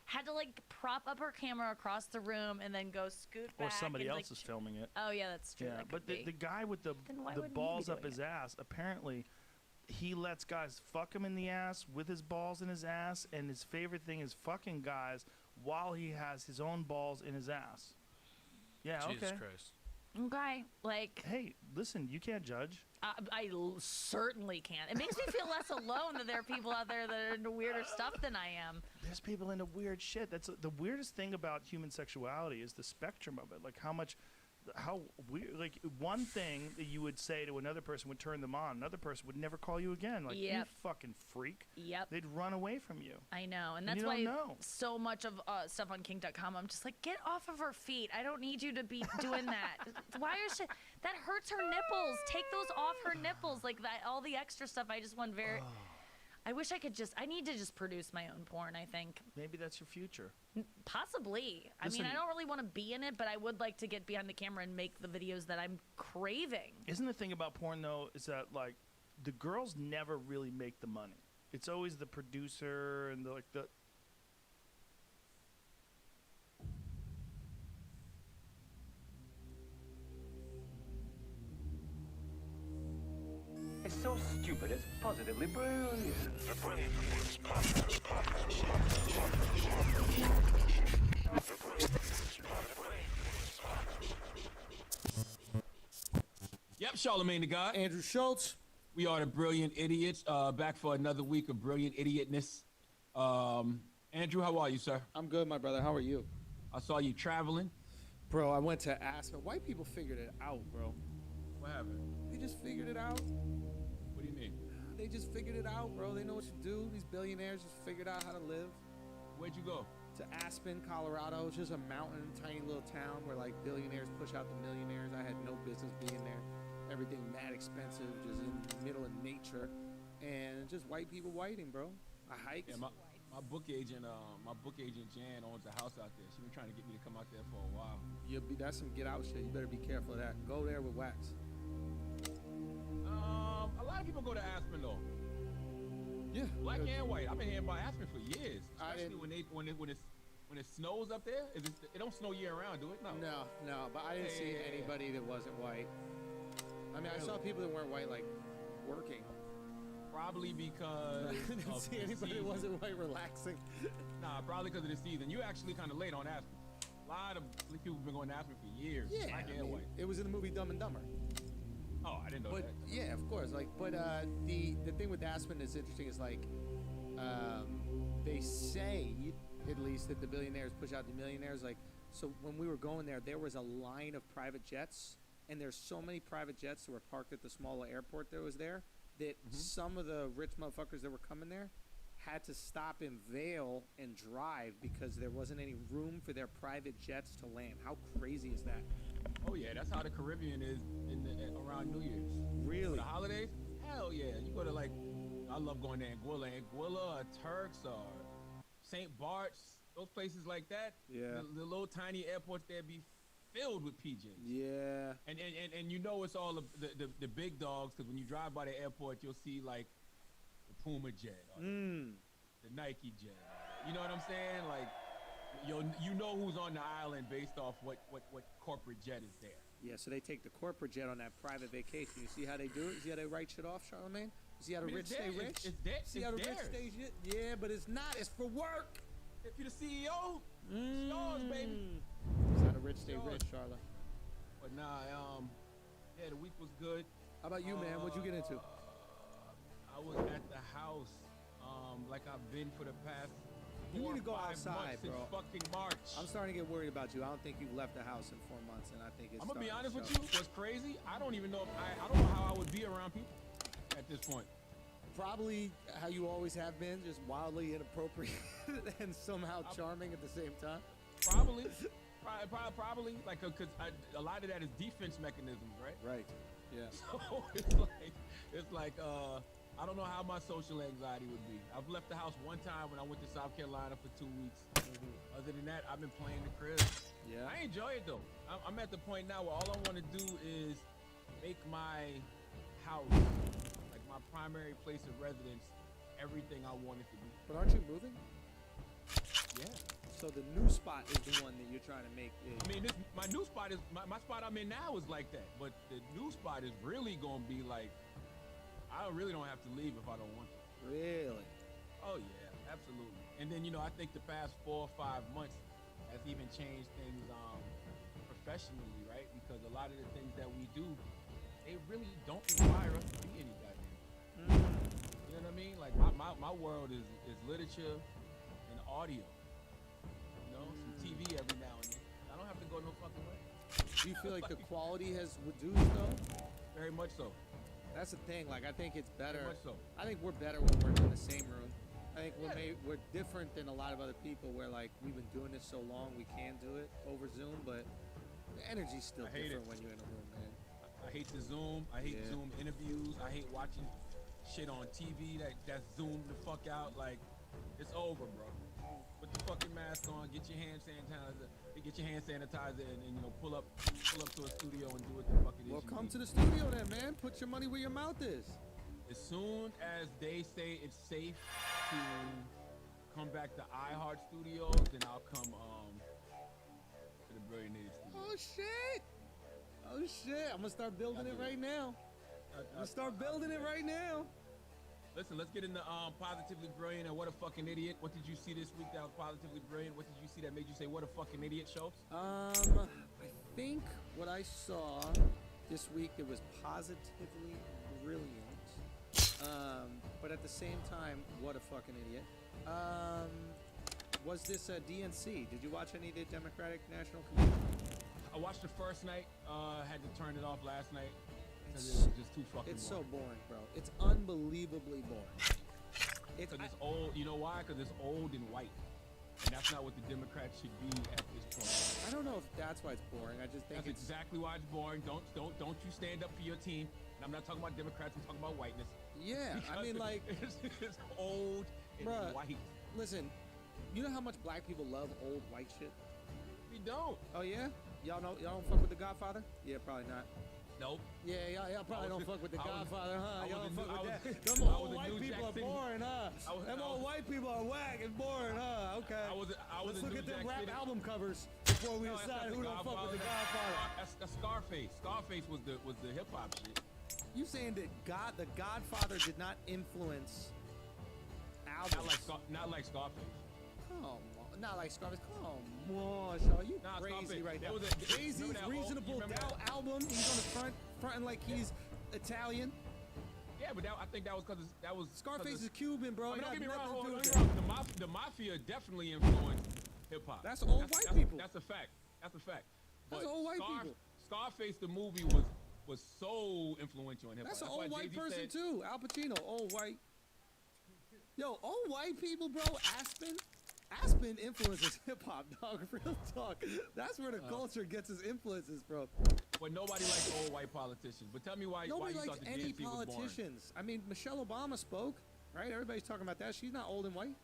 had to like prop up her camera across the room and then go scoot back. Or somebody and, else like, is filming it. Oh yeah, that's true. Yeah, that but could the be. guy with the Then why wouldn't he be balls up doing his it? ass, apparently, he lets guys fuck him in the ass with his balls in his ass, and his favorite thing is fucking guys while he has his own balls in his ass. Yeah, Jesus okay. Christ. Okay, like Hey, listen, you can't judge. certainly can't. It makes me feel less alone that there are people out there that are into weirder stuff than I am. There's people into weird shit. That's the weirdest thing about human sexuality is the spectrum of it. Like how weird. Like one thing that you would say to another person would turn them on. Another person would never call you again. Like you Yep. fucking freak. Yep. They'd run away from you. I know, and And that's you why don't know. so much of stuff on kink.com, I'm just like, get off of her feet. I don't need you to be doing that. Why is she? That hurts her nipples. Take those off her nipples. Like that, all the extra stuff. I just want very. I wish I could just. I need to just produce my own porn. I think Maybe that's your future. possibly. I mean, Listen- I don't really want to be in it, but I would like to get behind the camera and make the videos that I'm craving. Isn't the thing about porn though is that like the girls never really make the money. It's always the producer and the It's so stupid, it's positively brilliant. Yep, Charlemagne the God. Andrew Schultz. We are the Brilliant Idiots, back for another week of brilliant idiotness. Andrew, how are you, sir? I'm good, my brother. How are you? I saw you traveling. Bro, I went to Aspen. White people figured it out, bro. What happened? They just figured it out. What do you mean? They just figured it out, bro. They know what to do. These billionaires just figured out how to live. Where'd you go? To Aspen, Colorado. It's just a mountain, tiny little town where like billionaires push out the millionaires. I had no business being there. Everything mad expensive, just in the middle of nature, and just white people whiting, bro. I hiked. Yeah, my book agent Jan owns a house out there. She's been trying to get me to come out there for a while. That's some get out shit. You better be careful of that. Go there with wax. A lot of people go to Aspen though. Yeah. Black and white. I've been hearing about Aspen for years. I Especially didn't- when it snows up there. It don't snow year round, do it? No. No, but I didn't see Yeah. anybody that wasn't white. I mean, I saw people that weren't white, like, working. Probably because I didn't of see the anybody that season. wasn't white relaxing. Nah, probably because of the season. You're actually kind of late on Aspen. A lot of people have been going to Aspen for years. Yeah, Black I and mean, white. it was in the movie Dumb and Dumber. Oh, I didn't know But that. yeah, of course. Like, but the thing with Aspen that's interesting is like, they say at least that the billionaires push out the millionaires. Like, so when we were going there was a line of private jets, and there's so many private jets that were parked at the smaller airport that was there that some of the rich motherfuckers that were coming there had to stop in Vail and drive because there wasn't any room for their private jets to land. How crazy is that? Oh yeah, that's how the Caribbean is around New Year's. For Really? the holidays? Hell yeah. You go to like, I love going to Anguilla or Turks or St. Bart's, those places like that. Yeah. The little tiny airports there be filled with PJs. Yeah. And you know it's all the big dogs, because when you drive by the airport, you'll see like the Puma jet or the Nike jet. You know what I'm saying? Like you know who's on the island based off what corporate jet is there. Yeah, so they take the corporate jet on that private vacation. You see how they do it? You see how they write shit off, Charlamagne? You see how the rich stay rich? See how the rich stay shit? Yeah, but it's not. It's for work. If you're the CEO, it's yours, baby. That's how the rich stay rich, Charla. But nah, yeah, the week was good. How about you, man? What'd you get into? I was at the house, like I've been for the past You 4 need to go or 5 outside, months since bro. fucking March. I'm starting to get worried about you. I don't think you've left the house in 4 months, and I think it's. I'm gonna be starting honest to with show. you. What's crazy? I don't even know if I don't know how I would be around people at this point. Probably how you always have been, just wildly inappropriate and somehow charming at the same time. Probably, like, cause a lot of that is defense mechanisms, right? Right. Yeah. So it's like I don't know how my social anxiety would be. I've left the house one time when I went to South Carolina for 2 weeks. Other than that, I've been playing the crib. Yeah. I enjoy it though. I'm at the point now where all I want to do is make my house, like my primary place of residence, everything I want it to be. But aren't you moving? Yeah. So the new spot is the one that you're trying to make. I mean, my new spot is my spot I'm in now is like that, but the new spot is really gonna be like, I really don't have to leave if I don't want to. Really? Oh yeah, absolutely. And then I think the past 4 or 5 months has even changed things professionally, right? Because a lot of the things that we do, they really don't require us to be any goddamn. You know what I mean? Like my world is literature and audio. Some TV every now and then. I don't have to go no fucking way. Do you feel like the quality has reduced though? Very much so. That's the thing. Like I think it's better. Very much so. I think we're better when we're in the same room. I think we're different than a lot of other people where like we've been doing this so long we can do it over Zoom, but the energy's still different when you're in a room, man. I hate the Zoom. I hate Zoom interviews. I hate watching shit on TV that's zoomed the fuck out. Like, it's over, bro. Put the fucking mask on. Get your hand sanitizer. And pull up to a studio and do what the fuck it is. Well, you come need. to the studio then, man. Put your money where your mouth is. As soon as they say it's safe to come back to iHeart Studios, then I'll come to the Brilliant Idiot Studios. Oh shit! I'm gonna start building it right now. Listen, let's get into Positively Brilliant and What a Fucking Idiot. What did you see this week that was positively brilliant? What did you see that made you say what a fucking idiot, Schultz? I think what I saw this week that was positively brilliant, but at the same time, what a fucking idiot, was this DNC. Did you watch any of the Democratic National Convention? I watched the first night, had to turn it off last night. Because it was just too fucking It's boring. so boring, bro. It's unbelievably boring. Because it's old. You know why? Because it's old and white. And that's not what the Democrats should be at this point. I don't know if that's why it's boring. I just think That's exactly why it's boring. Don't you stand up for your team. And I'm not talking about Democrats, I'm talking about whiteness. yeah. I mean, like, it's old and Bruh. white. listen. You know how much black people love old white shit? We don't. Oh yeah. Y'all don't fuck with The Godfather? Yeah, probably not. Nope. Yeah, y'all probably don't fuck with The Godfather, huh? Y'all don't fuck with that. Them I was old a white New people Jack are City. boring, huh? Them old white people are whack and boring, huh? Okay. I was Let's a look New at them Jack rap City. album covers before we No, that's not decide The who don't fuck with The Godfather. Godfather. That's Scarface. Scarface was the hip hop shit. You saying that The Godfather did not influence albums? Not like Scarface. Come on, not like Scarface. Come on, Shaw, you Nah, crazy Scarface. right now. There was a- Jay-Z's remember that old- Reasonable you remember Doubt album. He's on the fronting like he's Italian. Yeah, but I think that was because that was Scarface is Cuban, bro. I mean, It don't got get me nothing wrong. to do Don't with get that. me wrong. The mafia definitely influenced hip hop. That's old white people. That's a fact. That's a fact. That's But old white people. Scarface, the movie, was so influential in hip hop. That's an why old white Jay-Z person said- too. Al Pacino, old white. Yo, old white people, bro. Aspen influences hip hop, dog. Real talk. That's where the culture gets its influences, bro. But nobody likes old white politicians. But tell me why Nobody you likes thought the any DNC was boring. politicians. I mean, Michelle Obama spoke, right? Everybody's talking about that. She's not old and white.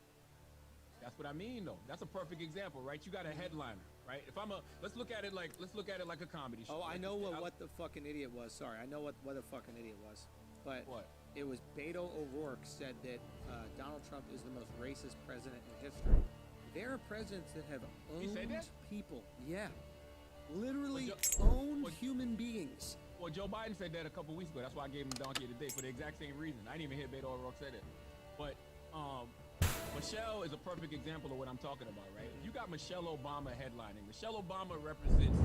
That's what I mean, though. That's a perfect example, right? You got a headliner, right? Let's look at it like a comedy show. Oh, I Like, know what the fucking idiot was. Sorry, I know what the fucking idiot was. But What? it was Beto O'Rourke said that Donald Trump is the most racist president in history. There are presidents that have He said owned that? people. Yeah. Literally Well, owned well- human beings. Well, Joe Biden said that a couple weeks ago. That's why I gave him Donkey of the Day for the exact same reason. I didn't even hear Beto O'Rourke say that. But Michelle is a perfect example of what I'm talking about, right? You got Michelle Obama headlining. Michelle Obama represents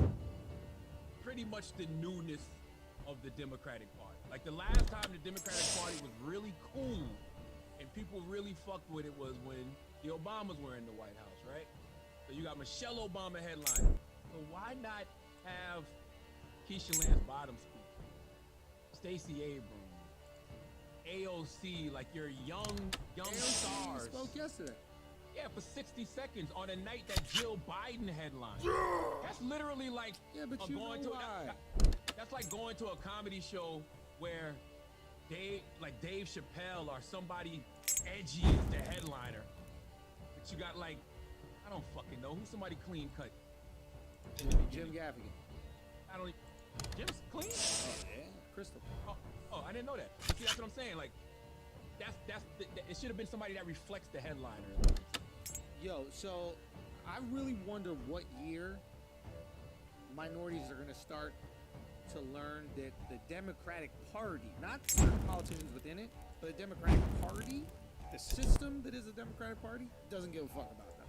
pretty much the newness of the Democratic Party. Like the last time the Democratic Party was really cool and people really fucked with it was when the Obamas were in the White House, right? So you got Michelle Obama headlining. So why not have Keisha Lance Bottoms speak, Stacey Abrams, AOC, like your young AOC stars. spoke yesterday. Yeah, for 60 seconds on a night that Jill Biden headlined. That's literally like Yeah, but you know why. That's like going to a comedy show where Dave Chappelle or somebody edgy is the headliner. But you got like, I don't fucking know, who's somebody clean cut? in the Jim beginning? Gaffigan. I don't. Jim's clean. Oh yeah, Crystal. Oh, I didn't know that. But see, that's what I'm saying. Like, it should have been somebody that reflects the headliner. Yo, so I really wonder what year minorities are going to start to learn that the Democratic Party, not certain politicians within it, but the Democratic Party, the system that is the Democratic Party, doesn't give a fuck about them.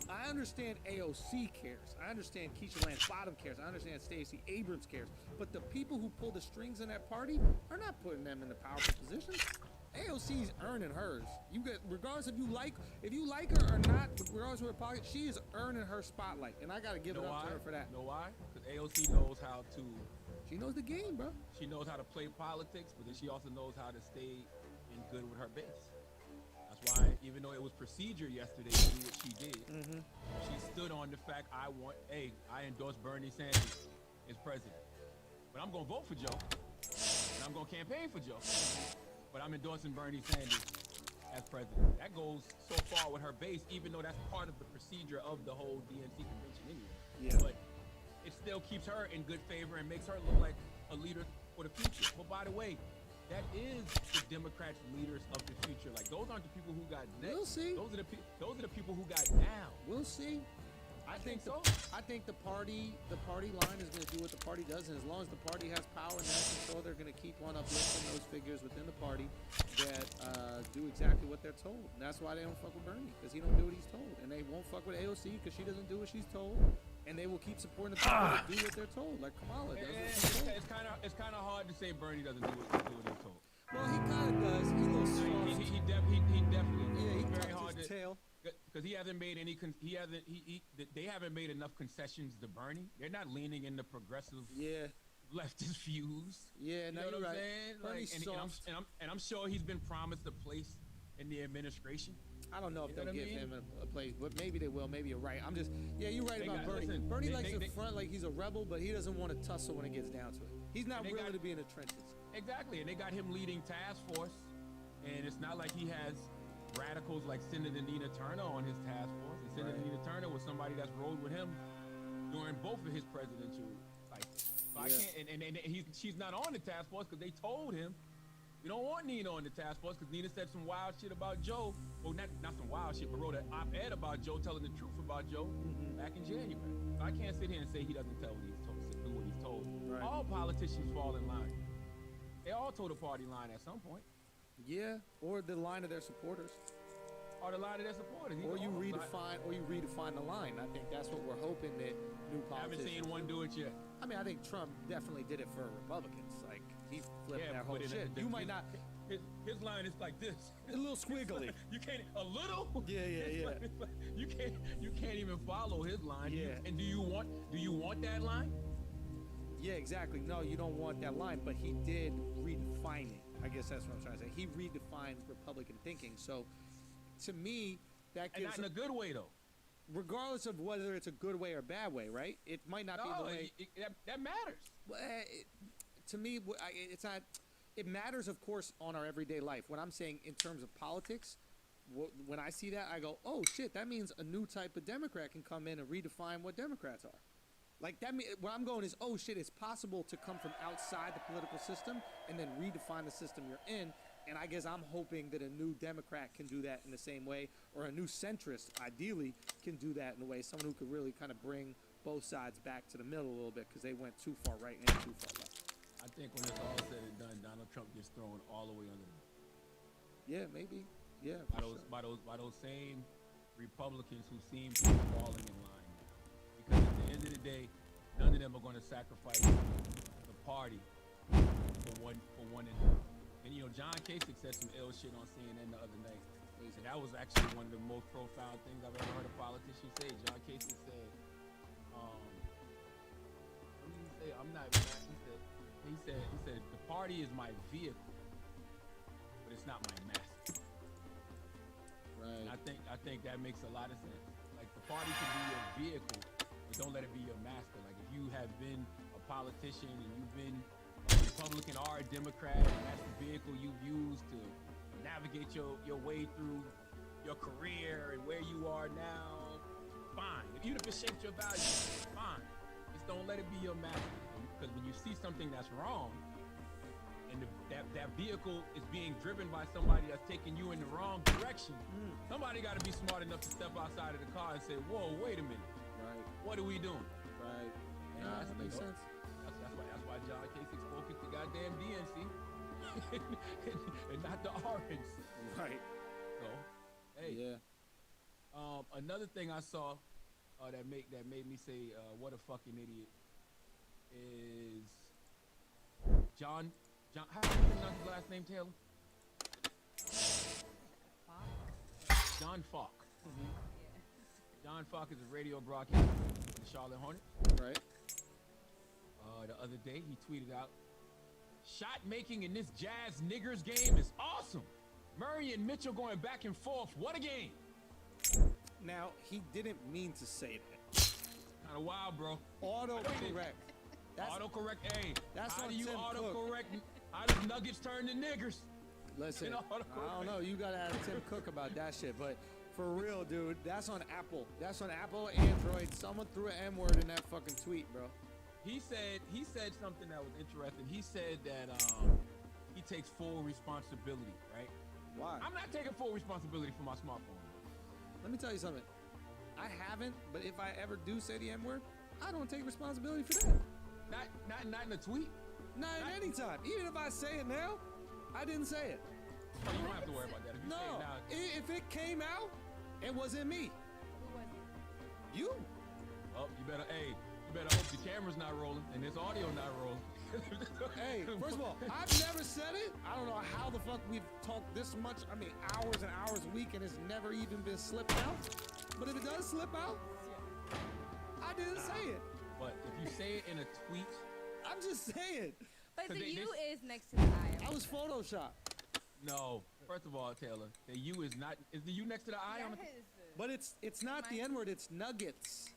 I understand AOC cares. I understand Keisha Lance Bottom cares. I understand Stacey Abrams cares. But the people who pull the strings in that party are not putting them in the powerful positions. AOC's earning hers. You get, regardless if you like her or not, regardless of her pocket, she is earning her spotlight, and I gotta give it up to her for that. Know why? Because AOC knows how to. She knows the game, bro. She knows how to play politics, but then she also knows how to stay in good with her base. That's why, even though it was procedure yesterday to do what she did, she stood on the fact I endorse Bernie Sanders as president. But I'm gonna vote for Joe, and I'm gonna campaign for Joe. But I'm endorsing Bernie Sanders as president. That goes so far with her base, even though that's part of the procedure of the whole DNC convention anyway. Yeah. But it still keeps her in good favor and makes her look like a leader for the future. But by the way, that is the Democrats' leaders of the future. Like, those aren't the people who got next. We'll see. Those are the people who got now. We'll see. I think so. I think the party line is going to do what the party does, and as long as the party has power and has control, they're going to keep on uplifting those figures within the party that do exactly what they're told. And that's why they don't fuck with Bernie, because he don't do what he's told, and they won't fuck with AOC because she doesn't do what she's told, and they will keep supporting the people that do what they're told, like Kamala does what she's told. It's kind of hard to say Bernie doesn't do what he's told. Well, he kind of does. He's a little soft. He definitely. Yeah, he it's very tucks hard his to. tail. Because he hasn't made any, they haven't made enough concessions to Bernie. They're not leaning in the progressive Yeah. leftist views. Yeah, You no, know what you're I'm right. saying? Bernie's soft. And I'm sure he's been promised a place in the administration. I don't know if You know they'll what I give mean? him a place, but maybe they will. Maybe you're right. You're right They about got- Bernie. listen, Bernie they- likes they- to front like he's a rebel, but he doesn't want to tussle when it gets down to it. He's not And they willing got- to be in the trenches. Exactly, and they got him leading task force, and it's not like he has radicals like Senator Nina Turner on his task force. And Senator Right. Nina Turner was somebody that's rode with him during both of his presidential life. So I Yeah. can't, and she's not on the task force because they told him we don't want Nina on the task force because Nina said some wild shit about Joe. Well, not some wild shit, but wrote an op-ed about Joe, telling the truth about Joe back in January. So I can't sit here and say he doesn't tell what he's told, do what he's told. Right. All politicians fall in line. They all told a party line at some point. Yeah, or the line of their supporters, Or the line of their supporters. or you redefine the line. I think that's what we're hoping that new I haven't politicians. seen one do it yet. I mean, I think Trump definitely did it for Republicans. Like he flipped that whole but shit. You might not. His line is like this. A little squiggly. You can't a little. Yeah. It's like, you can't even follow his line. Yeah. And do you want that line? Yeah, exactly. No, you don't want that line, but he did redefine it. I guess that's what I'm trying to say. He redefined Republican thinking. So, to me, that And gives, not in a good way though. regardless of whether it's a good way or bad way, right? It might not be No, the way. that matters. Well, to me, it's not. It matters, of course, on our everyday life. What I'm saying in terms of politics, when I see that, I go, oh shit, that means a new type of Democrat can come in and redefine what Democrats are. Like that, where I'm going is, oh shit, it's possible to come from outside the political system and then redefine the system you're in. And I guess I'm hoping that a new Democrat can do that in the same way, or a new centrist, ideally, can do that in a way. Someone who could really kind of bring both sides back to the middle a little bit, because they went too far right and too far left. I think when it's all said and done, Donald Trump gets thrown all the way under the bus. Yeah, maybe. Yeah. By for those sure. by those same Republicans who seem to be falling in line now. Because at the end of the day, none of them are going to sacrifice the party for one individual. And you know, John Kasich said some ill shit on CNN the other night. And that was actually one of the most profound things I've ever heard a politician say. John Kasich said, what did he say? He said the party is my vehicle, but it's not my master. Right. And I think that makes a lot of sense. Like, the party can be your vehicle, but don't let it be your master. Like, if you have been a politician and you've been a Republican or a Democrat, and that's the vehicle you've used to navigate your way through your career and where you are now, fine. Even if it shaped your values, fine. Just don't let it be your master. Because when you see something that's wrong, and that vehicle is being driven by somebody that's taking you in the wrong direction, somebody got to be smart enough to step outside of the car and say, whoa, wait a minute. Right. What are we doing? Right. And Nah, that's that makes sense. That's why John Kasich spoke at the goddamn DNC and not the RNC. Right. So, hey. Yeah. Another thing I saw that made me say, what a fucking idiot, is John, how do you pronounce his last name, Taylor? John Falk. John Falk is a radio broadcaster for the Charlotte Hornets. Right. The other day, he tweeted out, "Shot making in this Jazz Niggers game is awesome. Murray and Mitchell going back and forth. What a game." Now, he didn't mean to say that. Kind of wild, bro. Autocorrect. Autocorrect. Hey, that's how on do you Tim Cook. autocorrect? How does Nuggets turn to niggers? Listen, You know, I don't know. You gotta ask Tim Cook about that shit. But for real, dude, that's on Apple. That's on Apple, Android. Someone threw an M-word in that fucking tweet, bro. He said something that was interesting. He said that he takes full responsibility, right? Why? I'm not taking full responsibility for my smartphone. Let me tell you something. I haven't, but if I ever do say the M-word, I don't take responsibility for that. Not in a tweet. Not at any time. Even if I say it now, I didn't say it. Oh, you don't have to worry about that. If you say No. it now, If it came out, it wasn't me. Who was it? You. oh, you better hope the camera's not rolling and this audio not rolling. Hey, first of all, I've never said it. I don't know how the fuck we've talked this much. I mean, hours and hours a week, and it's never even been slipped out. But if it does slip out, I didn't say it. But if you say it in a tweet, I'm just saying. But So the they- U is next to the I. I was Photoshop. no. First of all, Taylor, the U is not. Is the U next to the I on the? But it's not the N-word, it's nuggets.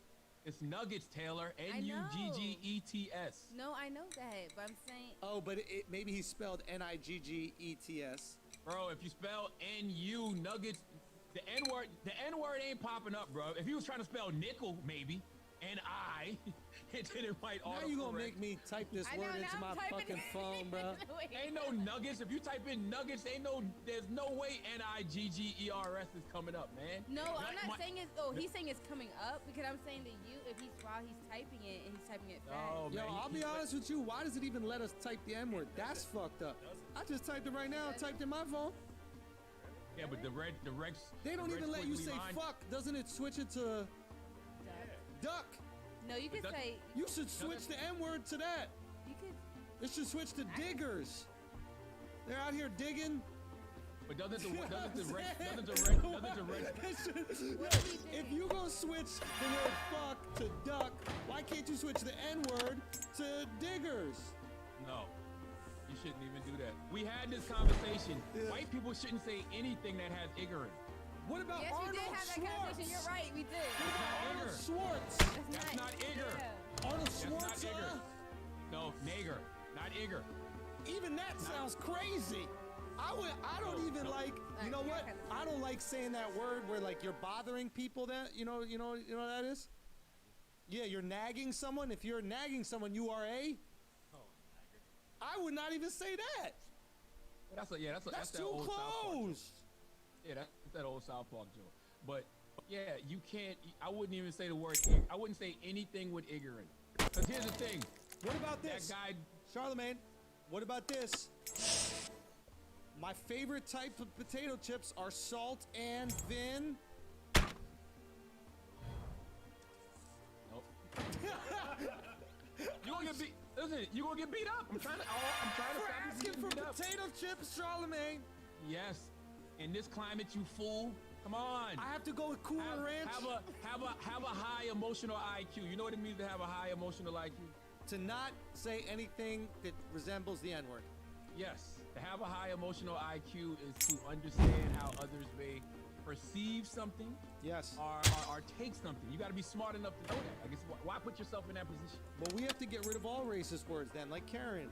It's Nuggets, Taylor. I know. Nuggets. No, I know that, but I'm saying. Oh, but maybe he spelled Niggets. Bro, if you spell N-U, Nuggets, the N-word ain't popping up, bro. If he was trying to spell nickel, maybe, N-I, and then it might Now you gonna make me type this I know, word now into my I'm typing fucking it. phone, bro. Wait. Ain't no Nuggets. If you type in Nuggets, there's no way Niggers is coming up, man. No, I'm Like not saying it's. Oh, he's saying it's coming up because I'm saying the U. If while he's typing it and he's typing it fast. No, Yo, man, I'll be honest with you. Why does it even let us type the M-word? That's fucked up. I just typed it right now. I typed in my phone. Yeah, but the regs. They don't the even red let you squiggly say line- fuck. Doesn't it switch it to duck? No, you could But that- say. You should switch the M-word to that. You could. It should switch to diggers. They're out here digging. But doesn't the red? If you gonna switch the word fuck to duck, why can't you switch the N-word to diggers? No, you shouldn't even do that. We had this conversation. Yeah. White people shouldn't say anything that has ignorant. What about Yes, Arnold we did have that Schwartz? conversation. You're right. We did. Arnold Igor. Schwartz. That's not Igor. Yeah. Arnold That's not Schwartz. Igor. No, Nager, not Igor. Even that sounds crazy. I don't even like. You know what? I don't like saying that word where like you're bothering people. That you know what that is. Yeah, you're nagging someone. If you're nagging someone, you are a. I would not even say that. That's That's that too old South Park joke. close. Yeah, that's that old South Park joke. But yeah, you can't. I wouldn't even say the word. I wouldn't say anything with ignorant. Because here's the thing. What about this? That guy. Charlemagne, what about this? My favorite type of potato chips are salt and vin. Nope. You gonna get beat. Listen, you gonna get beat up. I'm trying to For stop you asking from for getting beat up. potato chips, Charlemagne. Yes. In this climate, you fool. Come on. I have to go with Cooler Ranch. Have a high emotional IQ. You know what it means to have a high emotional IQ? To not say anything that resembles the N-word. Yes. To have a high emotional IQ is to understand how others may perceive something Yes. or take something. You got to be smart enough to know that. I guess why put yourself in that position? But we have to get rid of all racist words then, like Karen.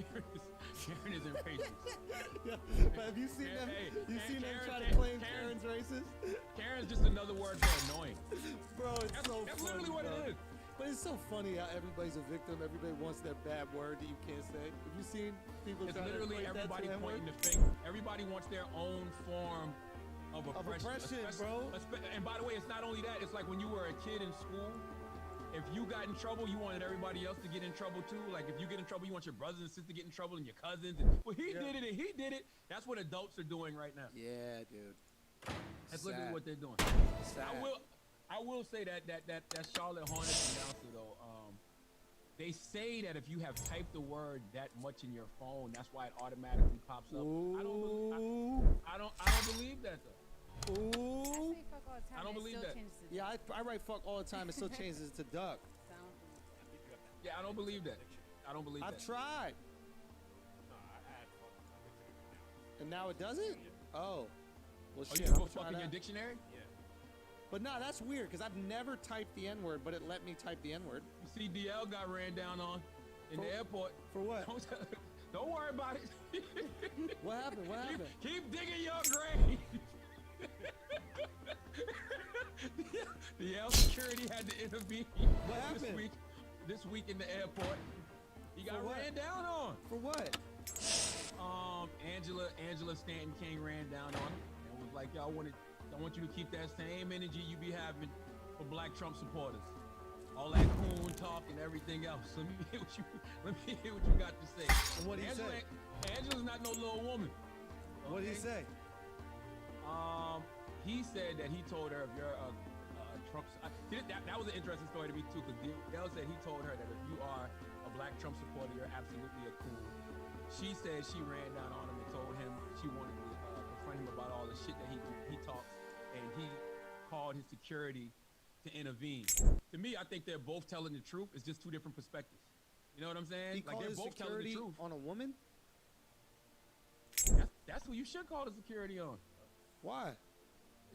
Karen isn't racist. Yeah, but have you seen them? Hey, You seen them Karen- try to claim Karen- Karen's racist? Karen's just another word for annoying. Bro, it's That's so that's funny, literally what bro. it is. But it's so funny how everybody's a victim. Everybody wants that bad word that you can't say. Have you seen people It's trying to literally equate that to everybody the N-word? pointing the finger. Everybody wants their own form of oppression. oppression, bro. And by the way, it's not only that. It's like when you were a kid in school. If you got in trouble, you wanted everybody else to get in trouble too. Like if you get in trouble, you want your brothers and sisters to get in trouble and your cousins. And, well, he Yeah. did it and he did it. That's what adults are doing right now. Yeah, dude. That's literally what they're doing. Sad. I will say that Charlotte Hornets announcer though, they say that if you have typed the word that much in your phone, that's why it automatically pops up. I don't believe that though. I Ooh. say fuck all the time. I don't and it believe still that. changes to Yeah, I write fuck all the time. It still changes it to duck. sound. Yeah, I don't believe that. I don't believe I've that. tried. And now it doesn't? Oh. Well, Oh, shit. you I'm put gonna try fuck in your that. dictionary? But nah, that's weird because I've never typed the N-word, but it let me type the N-word. You see DL got ran down on in the airport. For what? Don't worry about it. What happened? What happened? Keep digging your grave. DL security had to intervene. What happened? This week in the airport. He got For what? ran down on. For what? Angela Stanton King ran down on him and was like, "Yo, I want you to keep that same energy you be having for Black Trump supporters. All that coon talk and everything else. Let me hear what you got to say." And what'd he say? Angela's not no little woman. What did he Okay? say? He said that he told her if you're a Trump, that was an interesting story to me too, because Dale said he told her that if you are a Black Trump supporter, you're absolutely a coon. She said she ran down on him and told him she wanted to confront him about all the shit that he talks, and he called his security to intervene. To me, I think they're both telling the truth. It's just two different perspectives. You know what I'm saying? He called they're his both telling the security truth. on a woman? That's who you should call the security on. Why?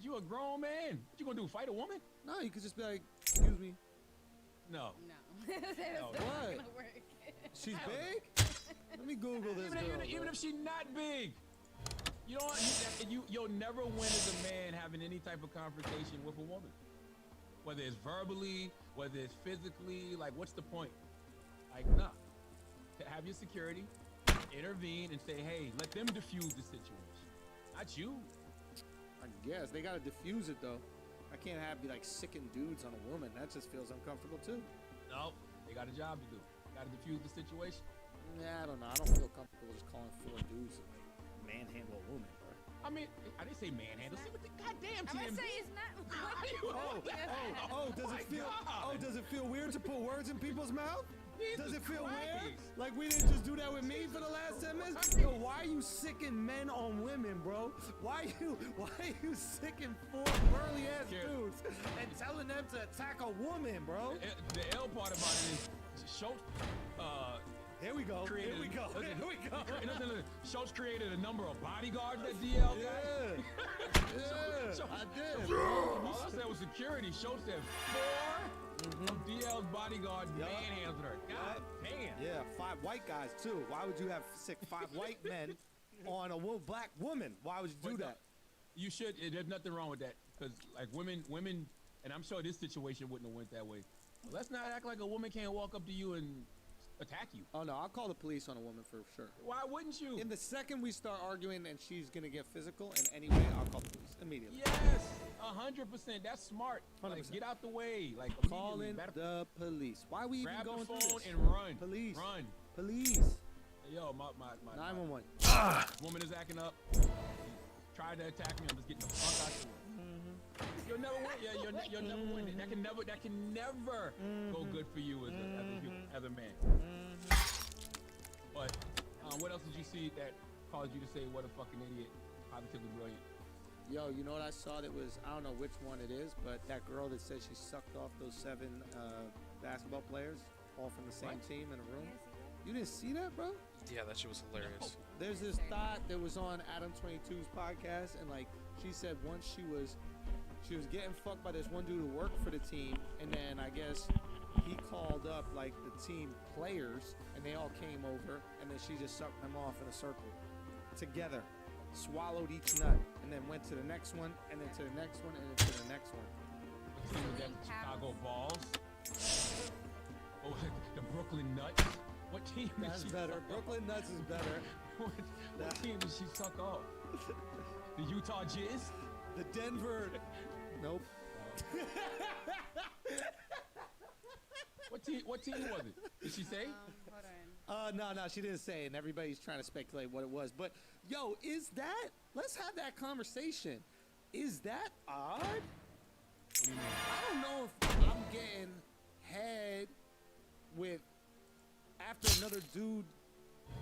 You a grown man. What you gonna do? Fight a woman? No, you could just be like, excuse me. No. No. That's not What? gonna work. She's big? Let me Google this girl. Even if she's not big, you'll never win as a man having any type of confrontation with a woman. Whether it's verbally, whether it's physically, like what's the point? Like, nah. To have your security intervene and say, hey, let them diffuse the situation. Not you. I guess they gotta diffuse it though. I can't be like sicking dudes on a woman. That just feels uncomfortable too. No, they got a job to do. Got to diffuse the situation. Yeah, I don't know. I don't feel comfortable just calling 4 dudes and like manhandle a woman, bro. I mean, I didn't say manhandle. See what the goddamn I'm gonna TMZ. say it's not. Does it feel weird to put words in people's mouth? Does it feel weird? Christ. Like we didn't just do that with me for the last 10 minutes? Yo, why are you sicking men on women, bro? Why are you sicking 4 burly ass dudes and telling them to attack a woman, bro? The L part about it is Schultz. Here we go. Created, Here we go. listen, Here we go. listen, Schultz created a number of bodyguards that DL got. Yeah. Yeah, I did. All I said was security. Schultz said 4 Some DL's bodyguard Yup. manhandled her. God damn. Yeah, 5 white guys too. Why would you have 5 white men on a black woman? Why would you do But no, that? You should. There's nothing wrong with that because like women, and I'm sure this situation wouldn't have went that way. But let's not act like a woman can't walk up to you and attack you. Oh no, I'll call the police on a woman for sure. Why wouldn't you? In the second we start arguing and she's gonna get physical in any way, I'll call the police immediately. Yes, 100%. That's smart. Like, 100%. get out the way. Like Calling immediately. the police. Why are we even Grab going the through phone this? and run. Police. Run. Police. Yo, my 911. woman is acting up. Tried to attack me. I'm just getting the fuck out the way. You'll never win. Yeah, you'll never win. That can never go good for you as a man. But what else did you see that caused you to say what a fucking idiot? Positively brilliant. Yo, you know what I saw that was, I don't know which one it is, but that girl that said she sucked off those 7 basketball players, all from the same What? team in a room. You didn't see that, bro? Yeah, that shit was hilarious. There's this thought that was on Adam 22's podcast, and like she said once she was getting fucked by this one dude who worked for the team, and then I guess he called up like the team players, and they all came over, and then she just sucked them off in a circle together, swallowed each nut, and then went to the next one, and then to the next one, and then to the next one. What team was that? The Chicago Balls? Oh, the Brooklyn Nuts? What team did That's she better. suck Brooklyn Nuts is better. off? What team did she suck off? The Utah Jizz? The Denver. Nope. What team was it? Did she say? Hold on. No, she didn't say, and everybody's trying to speculate what it was. But yo, let's have that conversation. Is that odd? What do you mean? I don't know if I'm getting head with after another dude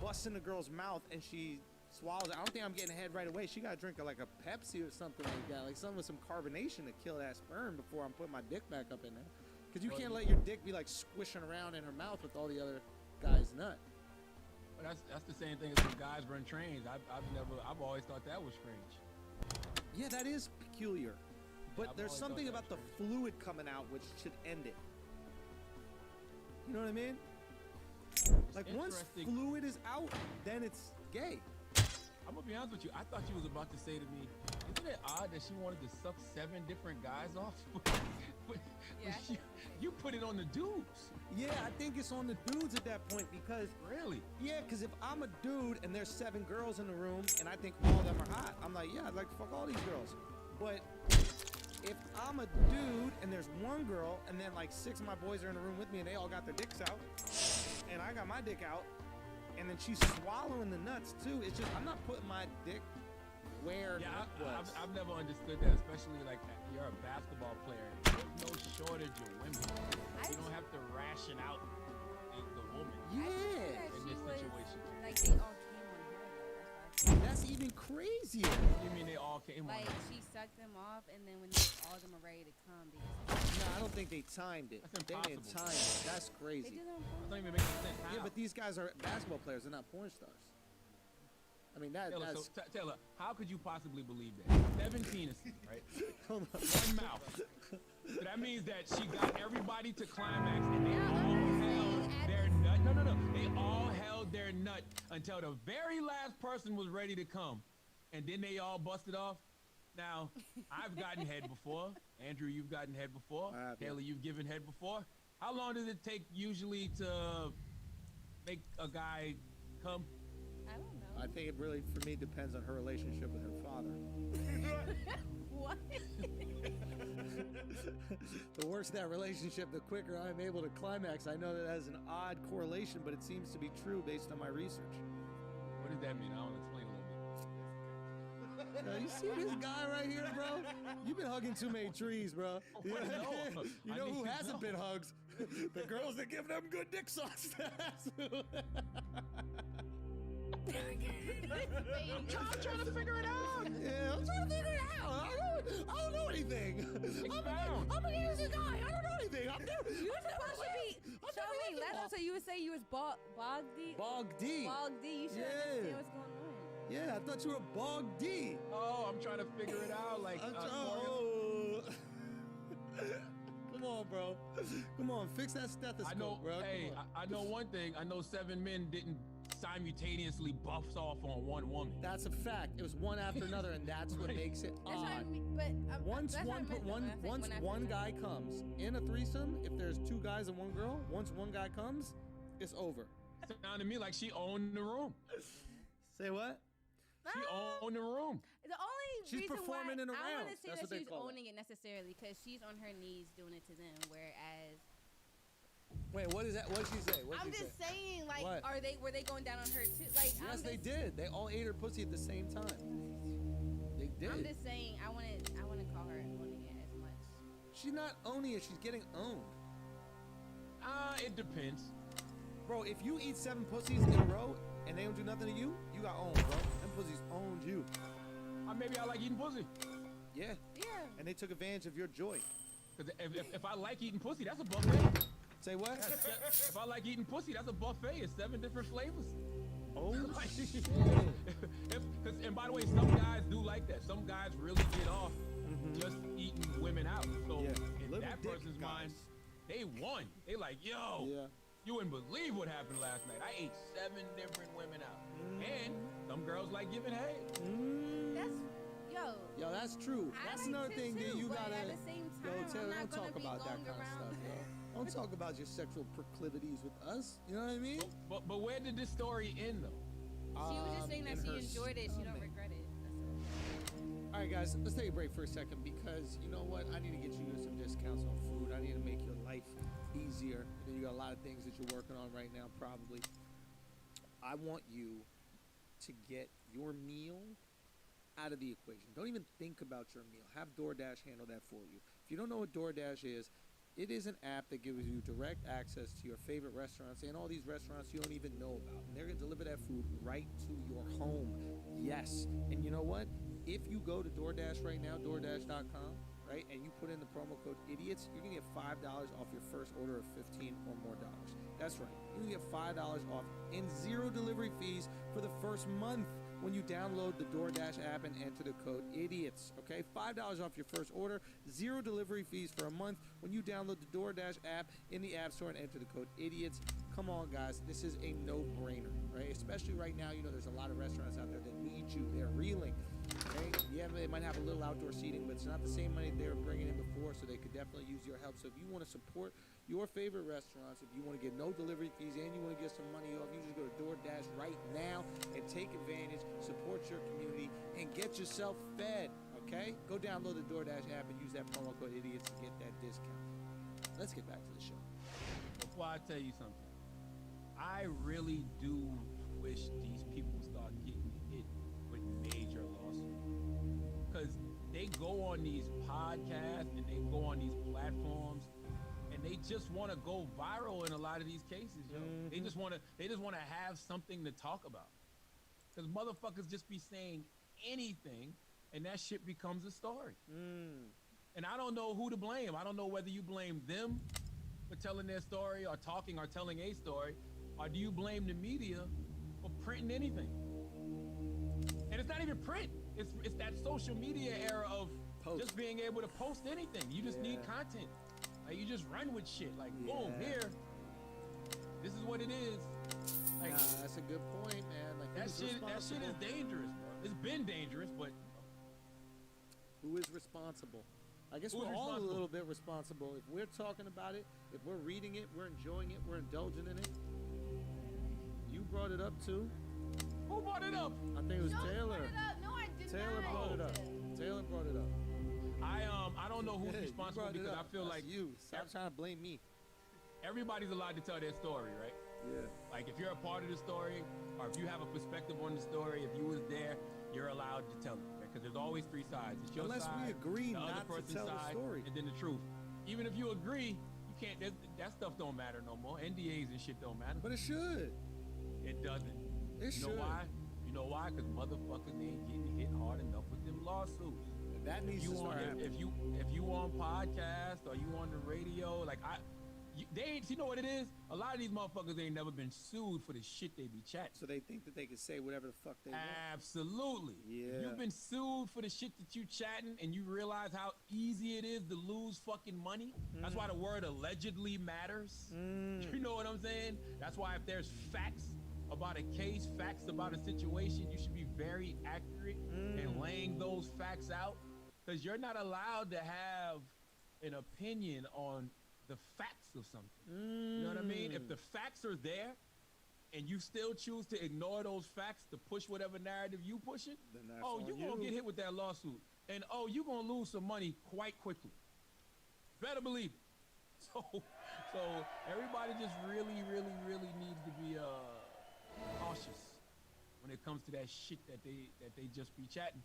busts in the girl's mouth and she swallows it. I don't think I'm getting head right away. She gotta drink like a Pepsi or something like that, like something with some carbonation to kill that sperm before I'm putting my dick back up in there. Because you Well, can't let your dick be like squishing around in her mouth with all the other guys' nut. But that's the same thing as when guys run trains. I've always thought that was strange. Yeah, that is peculiar. But I've there's always something thought about the that was fluid coming out which should end it. You know what I mean? Like once interesting. fluid is out, then it's gay. I'm gonna be honest with you. I thought you was about to say to me, "Isn't it odd that she wanted to suck 7 different guys off?" but Yeah. you put it on the dudes. Yeah, I think it's on the dudes at that point because Really? because if I'm a dude and there's 7 girls in the room and I think all of them are hot, I'm like, yeah, I'd like to fuck all these girls. But if I'm a dude and there's 1 girl and then like 6 of my boys are in the room with me and they all got their dicks out and I got my dick out and then she's swallowing the nuts too, it's just I'm not putting my dick where Yeah, nut was. I've never understood that, especially like you're a basketball player. There's no shortage of women. You don't have to ration out the woman Yeah, in this situation. Like they all came on her. That's why I that's even crazier. You mean they all came like on? she sucked them off, and then when all of them are ready to come, they No, I don't think they timed it. That's They didn't impossible. time it. That's they crazy. do that on That purpose. don't even make sense. How? Yeah, but these guys are basketball players. They're not porn stars. I mean, Taylor, that's. so, Taylor, how could you possibly believe that? 7 penises, right? Hold on. 1 mouth. So that means that she got everybody to climax and they all held their nut. No. They all held their nut until the very last person was ready to come. And then they all busted off. Now, I've gotten head before. Andrew, you've gotten head before. I have, yeah. Taylor, you've given head before. How long does it take usually to make a guy come? I don't know. I think it really, for me, depends on her relationship with her father. What? The worse that relationship, the quicker I'm able to climax. I know that has an odd correlation, but it seems to be true based on my research. What does that mean? I want to explain a little bit. You see this guy right here, bro? You've been hugging too many trees, bro. You I know. You I know need who to hasn't know. been hugged? The girls that give them good dick sauce. I'm trying to figure it out. Yeah, I'm trying to figure it out. I don't know anything. Expound. I'm an innocent guy. I don't know anything. I'm never. You were supposed to be. Show me. Last time, so you would say you was Bogdy. Bogdy. Bogdy. You should Yeah. understand what's going on. Yeah, I thought you were Bogdy. Oh, I'm trying to figure it out. Like, I'm Mario- oh. Come on, on, bro. Come on, fix that stethoscope, I know. bro. Come Hey, on. I know one thing. I know 7 men didn't simultaneously buff off on one woman. That's a fact. It was one after another, and that's what Right. makes it That's what I odd. mean, but Once that's what I one meant, though, when I said once after one another. guy comes in a threesome, if there's 2 guys and 1 girl, once one guy comes, it's over. Sounded to me like she owned the room. Say what? She owned the room. The only She's reason performing why in a I round. want to say That's that what they she's call it. owning it necessarily because she's on her knees doing it to them, whereas Wait, what is that? What'd she say? What'd I'm she just say? saying, like, What? were they going down on her too? Like, Yes, they did. They all ate her pussy at the same time. They did. I'm just saying, I want to call her owning it as much. She's not owning it. She's getting owned. It depends. Bro, if you eat 7 pussies in a row and they don't do nothing to you, you got owned, bro. Them pussies owned you. Maybe I like eating pussy. Yeah. Yeah. And they took advantage of your joy. Cause if I like eating pussy, that's a buffet. Say what? If I like eating pussy, that's a buffet. It's 7 different flavors. Oh, shit. And by the way, some guys do like that. Some guys really get off just eating women out. So Yeah. in Little that dick person's guys. mind, they won. They like, yo, Yeah. you wouldn't believe what happened last night. I ate 7 different women out. And some girls like giving head. That's Yo, that's true. I That's like another to thing that too, you but gotta. at the same Yo, time, Taylor, I'm don't not gonna talk be about that going kind of around. stuff, yo. Don't talk about your sexual proclivities with us. You know what I mean? But where did this story end though? She was just saying that in she her enjoyed it. She don't stomach. regret it. That's all. All right, guys, let's take a break for a second because you know what? I need to get you some discounts on food. I need to make your life easier. You know, you got a lot of things that you're working on right now, probably. I want you to get your meal out of the equation. Don't even think about your meal. Have DoorDash handle that for you. If you don't know what DoorDash is, it is an app that gives you direct access to your favorite restaurants and all these restaurants you don't even know about. And they're going to deliver that food right to your home. Yes. And you know what? If you go to DoorDash right now, DoorDash.com, right, and you put in the promo code IDIOTS, you're going to get $5 off your first order of $15 or more dollars. That's right. You can get $5 off and 0 delivery fees for the first month when you download the DoorDash app and enter the code IDIOTS, okay? $5 off your first order, 0 delivery fees for a month when you download the DoorDash app in the App Store and enter the code IDIOTS. Come on, guys. This is a no-brainer, right? Especially right now, you know, there's a lot of restaurants out there that need you. They're reeling, okay? Yeah, they might have a little outdoor seating, but it's not the same money they were bringing in before, so they could definitely use your help. So if you want to support your favorite restaurants, if you want to get no delivery fees and you want to get some money off, you just go to DoorDash right now and take advantage, support your community, and get yourself fed, okay? Go download the DoorDash app and use that promo code IDIOTS to get that discount. Let's get back to the show. Before I tell you something, I really do wish these people start getting hit with major lawsuits. Because they go on these podcasts and they go on these platforms and they just want to go viral in a lot of these cases, yo. They just want to have something to talk about. Because motherfuckers just be saying anything and that shit becomes a story. And I don't know who to blame. I don't know whether you blame them for telling their story or telling a story, or do you blame the media for printing anything? And it's not even print. It's that social media era of Post. just being able to post anything. You just need content. Like you just run with shit. Like boom, Yeah. here. This is what it is. Like Nah, that's a good point, man. Like, that who's shit is responsible? dangerous, bro. It's been dangerous, but Who is responsible? I guess Who's we're all a responsible? little bit responsible. If we're talking about it, if we're reading it, we're enjoying it, we're indulging in it. You brought it up too. who brought it up? I think it was No, you Taylor. brought it up. No, I did Taylor not. brought it up. Taylor brought it up. I don't know who's Yeah, you responsible brought it because I up. feel That's like you. Stop trying to blame me. everybody's allowed to tell their story, right? Yeah. Like if you're a part of the story, or if you have a perspective on the story, if you was there, you're allowed to tell it. Because there's always 3 sides. It's your Unless we side, agree the other not to person's tell the side, story. and then the truth. Even if you agree, you can't. That stuff don't matter no more. NDAs and shit don't matter. But it should. It doesn't. It You should. know why? You know why? Because motherfuckers ain't getting hit hard enough with them lawsuits. That needs to start happening. If you on podcast or you on the radio, like they ain't. You know what it is? A lot of these motherfuckers ain't never been sued for the shit they be chatting. So they think that they can say whatever the fuck they want. Absolutely. Yeah. If you've been sued for the shit that you chatting and you realize how easy it is to lose fucking money. That's why the word allegedly matters. You know what I'm saying? That's why if there's facts about a case, facts about a situation, you should be very accurate in laying those facts out, because you're not allowed to have an opinion on the facts of something. You know what I mean? If the facts are there and you still choose to ignore those facts to push whatever narrative you pushing, Then that's oh, on you're gonna you. get hit with that lawsuit. And oh, you're gonna lose some money quite quickly. Better believe it. So everybody just really needs to be cautious when it comes to that shit that they just be chatting.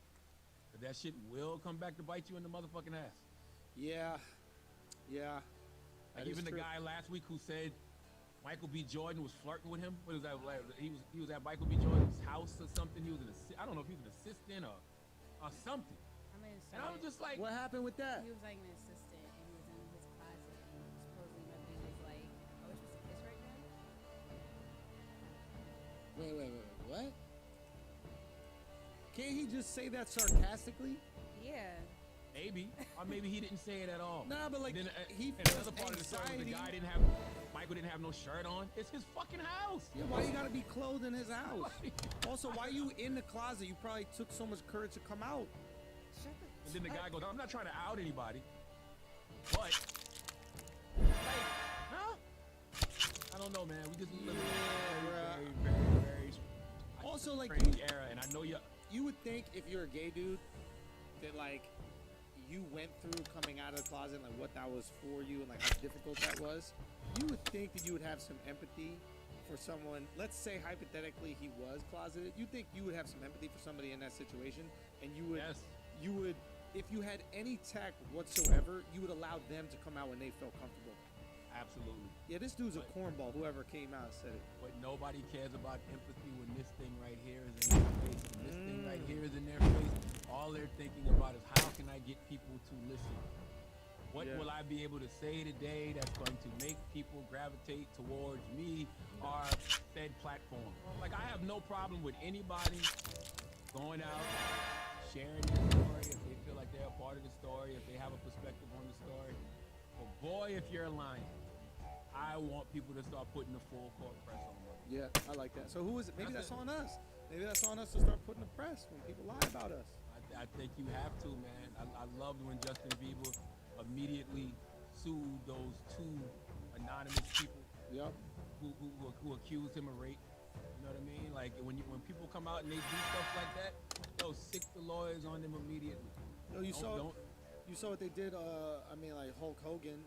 'Cause that shit will come back to bite you in the motherfucking ass. Yeah. Like That even is the true. guy last week who said Michael B. Jordan was flirting with him. What was that? Like, he was at Michael B. Jordan's house or something. He was I don't know if he was an assistant or something. I mean, And I was just like, What happened with that? he was like an assistant, and he was in his closet, and supposedly nothing was like, "Are we supposed to kiss right now?" Wait. What? Can't he just say that sarcastically? Yeah. maybe, or maybe he didn't say it at all. Nah, but like Then, he and feels another part of the story, was the anxiety. guy Michael didn't have no shirt on. It's his fucking house. Yeah, why you gotta be clothed in his house? Also, why you in the closet? You probably took so much courage to come out. Shut the. And then the guy goes, I'm not trying to out anybody, but, like, huh? I don't know, man. We just live in a very Also, like, strange era, and I know you would think if you're a gay dude that like you went through coming out of the closet, like what that was for you and like how difficult that was, you would think that you would have some empathy for someone. Let's say hypothetically he was closeted. You think you would have some empathy for somebody in that situation, and you would Yes. you would, if you had any tech whatsoever, you would allow them to come out when they felt comfortable. absolutely. Yeah, this dude's a cornball. Whoever came out and said it. But nobody cares about empathy when this thing right here is in their face, and this thing right here is in their face. All they're thinking about is how can I get people to listen? What Yeah. will I be able to say today that's going to make people gravitate towards me or said platform? Like, I have no problem with anybody going out, sharing their story if they feel like they're a part of the story, if they have a perspective on the story. But boy, if you're lying, I want people to start putting the full court press on them. Yeah, I like that. So who is it? Maybe That's that's it. on us. Maybe that's on us to start putting the press when people lie about us. I think you have to, man. I loved when Justin Bieber immediately sued those two anonymous people Yep. who accused him of rape. You know what I mean? Like when people come out and they do stuff like that, yo, sick the lawyers on them immediately. No, you saw. Don't. You saw what they did. I mean, like Hulk Hogan.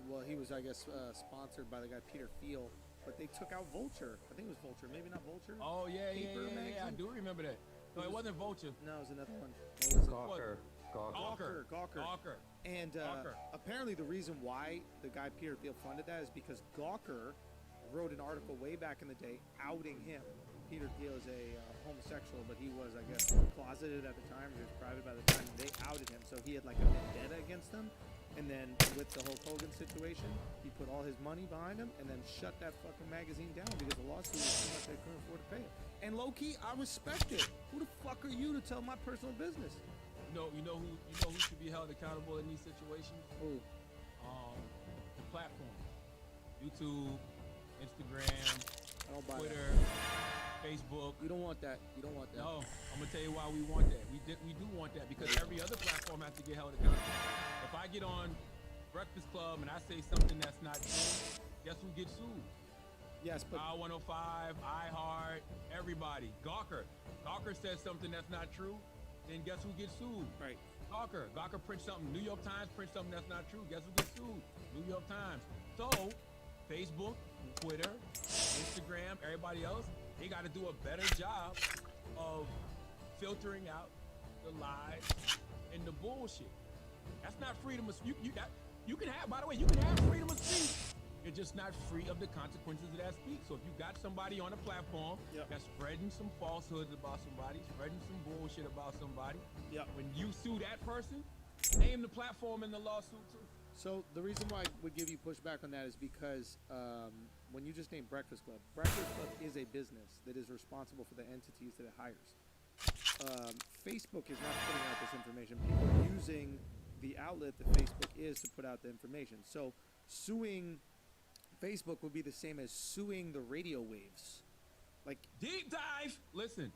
Well, he was, I guess, sponsored by the guy Peter Thiel, but they took out Vulture. I think it was Vulture. Maybe not Vulture. Oh yeah. Paper I magazine? do remember that. No, it wasn't Vulture. No, it was another one. What was it? Gawker. Gawker. And Gawker. apparently the reason why the guy Peter Thiel funded that is because Gawker wrote an article way back in the day outing him. Peter Thiel is a homosexual, but he was, I guess, closeted at the time. He was private by the time they outed him. So he had like a vendetta against them. And then with the Hulk Hogan situation, he put all his money behind him and then shut that fucking magazine down because the lawsuit was too much they couldn't afford to pay it. And low key, I respect it. Who the fuck are you to tell my personal business? You know who should be held accountable in these situations? Who? The platforms. YouTube, Instagram, I don't buy Twitter, Facebook. that. You don't want that. You don't want that. No, I'm gonna tell you why we want that. We do want that because every other platform has to get held accountable. If I get on Breakfast Club and I say something that's not true, guess who gets sued? Yes, but Power 105, iHeart, everybody. Gawker says something that's not true, then guess who gets sued? right. Gawker prints something. New York Times prints something that's not true. Guess who gets sued? New York Times. So, Facebook, Twitter, Instagram, everybody else, they got to do a better job of filtering out the lies and the bullshit. That's not freedom of speech. You can have, by the way, you can have freedom of speech. You're just not free of the consequences of that speech. So if you got somebody on a platform Yep. that's spreading some falsehoods about somebody, spreading some bullshit about somebody, Yep. when you sue that person, name the platform in the lawsuit too. So the reason why I would give you pushback on that is because when you just named Breakfast Club is a business that is responsible for the entities that it hires. Facebook is not putting out this information. People are using the outlet that Facebook is to put out the information. So suing Facebook would be the same as suing the radio waves. Like, Deep dive. Listen.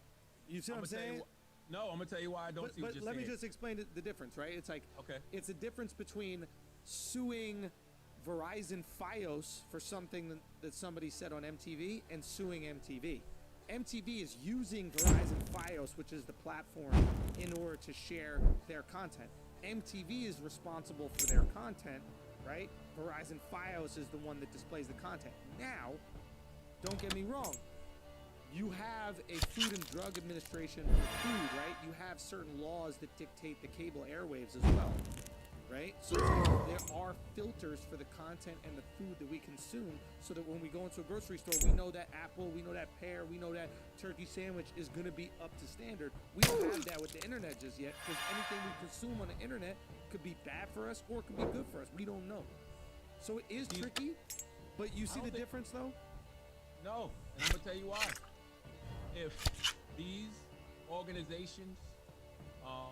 you see what I'm saying? No, I'm gonna tell you why I don't see what But you're let me saying. just explain the difference, right? It's like, Okay. it's a difference between suing Verizon Fios for something that somebody said on MTV and suing MTV. MTV is using Verizon Fios, which is the platform, in order to share their content. MTV is responsible for their content, right? Verizon Fios is the one that displays the content. Now, don't get me wrong. You have a Food and Drug Administration for food, right? You have certain laws that dictate the cable airwaves as well, right? So there are filters for the content and the food that we consume, so that when we go into a grocery store, we know that apple, we know that pear, we know that turkey sandwich is going to be up to standard. We don't have that with the internet just yet, because anything we consume on the internet could be bad for us or it could be good for us. We don't know. So it is tricky, but you see the difference though? No, and I'm gonna tell you why. If these organizations are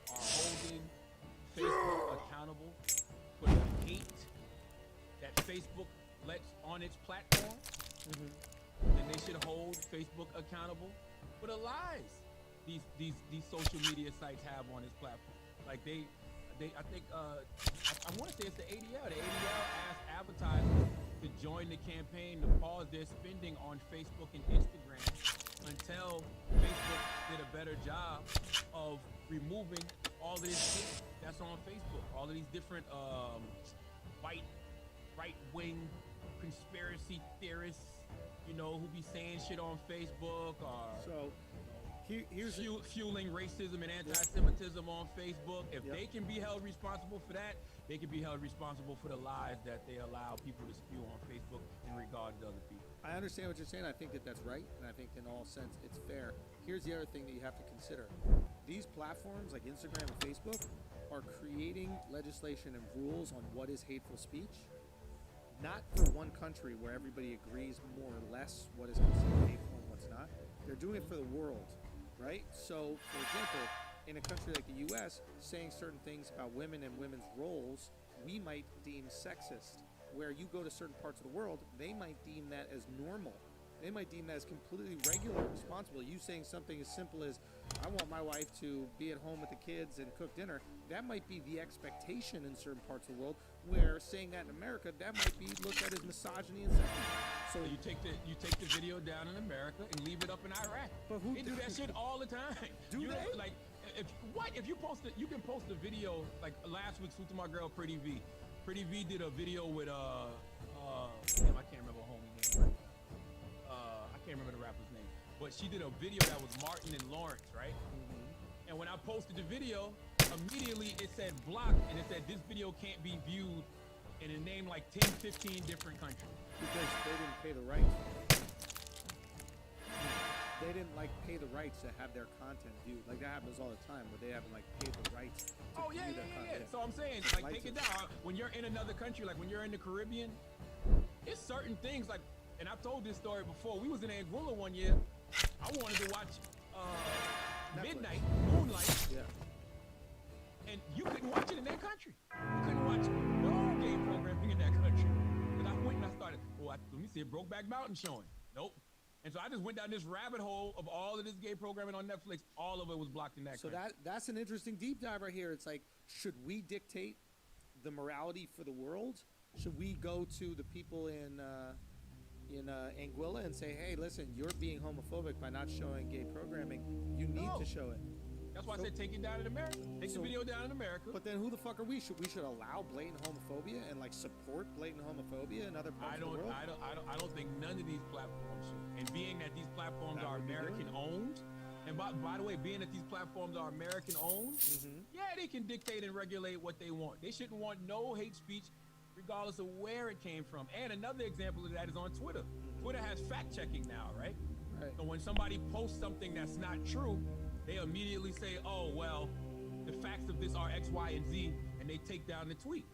holding Facebook accountable for the hate that Facebook lets on its platform, then they should hold Facebook accountable for the lies these social media sites have on its platform. Like I think I want to say it's the ADL. The ADL asked advertisers to join the campaign to pause their spending on Facebook and Instagram until Facebook did a better job of removing all of this shit that's on Facebook. All of these different right-wing conspiracy theorists, you know, who be saying shit on Facebook or So here's fueling racism and anti-Semitism on Facebook. If Yep. they can be held responsible for that, they can be held responsible for the lies that they allow people to spew on Facebook in regard to other people. I understand what you're saying. I think that that's right, and I think in all sense it's fair. Here's the other thing that you have to consider. These platforms like Instagram and Facebook are creating legislation and rules on what is hateful speech, not for one country where everybody agrees more or less what is considered hateful and what's not. They're doing it for the world, right? So, for example, in a country like the US, saying certain things about women and women's roles, we might deem sexist. Where you go to certain parts of the world, they might deem that as normal. They might deem that as completely regular and responsible. You saying something as simple as, I want my wife to be at home with the kids and cook dinner, that might be the expectation in certain parts of the world, where saying that in America, that might be looked at as misogyny and sexism. So you take the video down in America and leave it up in Iraq. But who they do that shit all the time? Do you know, they? like if you post it, you can post a video like last week. Salute to my girl Pretty V. Pretty V did a video with damn, I can't remember her homie name. I can't remember the rapper's name, but she did a video that was Martin and Lawrence, right? And when I posted the video, immediately it said blocked, and it said this video can't be viewed in a name like 10, 15 different countries. Because they didn't pay the rights. They didn't pay the rights to have their content viewed. Like that happens all the time, where they haven't paid the rights to Oh yeah, view yeah, their yeah, content. yeah. So I'm saying, It's take it down. When you're in another country, like when you're in the Caribbean, it's certain things like, and I've told this story before. We was in Anguilla one year. I wanted to watch Midnight Moonlight, Yeah. and you couldn't watch it in that country. You couldn't watch no gay programming in that country. And I went and I started. Let me see, Brokeback Mountain showing. Nope. And so I just went down this rabbit hole of all of this gay programming on Netflix. All of it was blocked in that So country. that's an interesting deep dive right here. It's like, should we dictate the morality for the world? Should we go to the people in Anguilla and say, hey, listen, you're being homophobic by not showing gay programming. You need No. to show it. That's why So- I said take it down in America. Take So- the video down in America. But then who the fuck are we? We should allow blatant homophobia and support blatant homophobia in other parts I of the don't, world? I don't think none of these platforms should. And being that these platforms That are would be good. American owned, and by the way, being that these platforms are American owned, yeah, they can dictate and regulate what they want. They shouldn't want no hate speech, regardless of where it came from. And another example of that is on Twitter. Twitter has fact checking now, right? Right. So when somebody posts something that's not true, they immediately say, oh, well, the facts of this are X, Y, and Z, and they take down the tweet.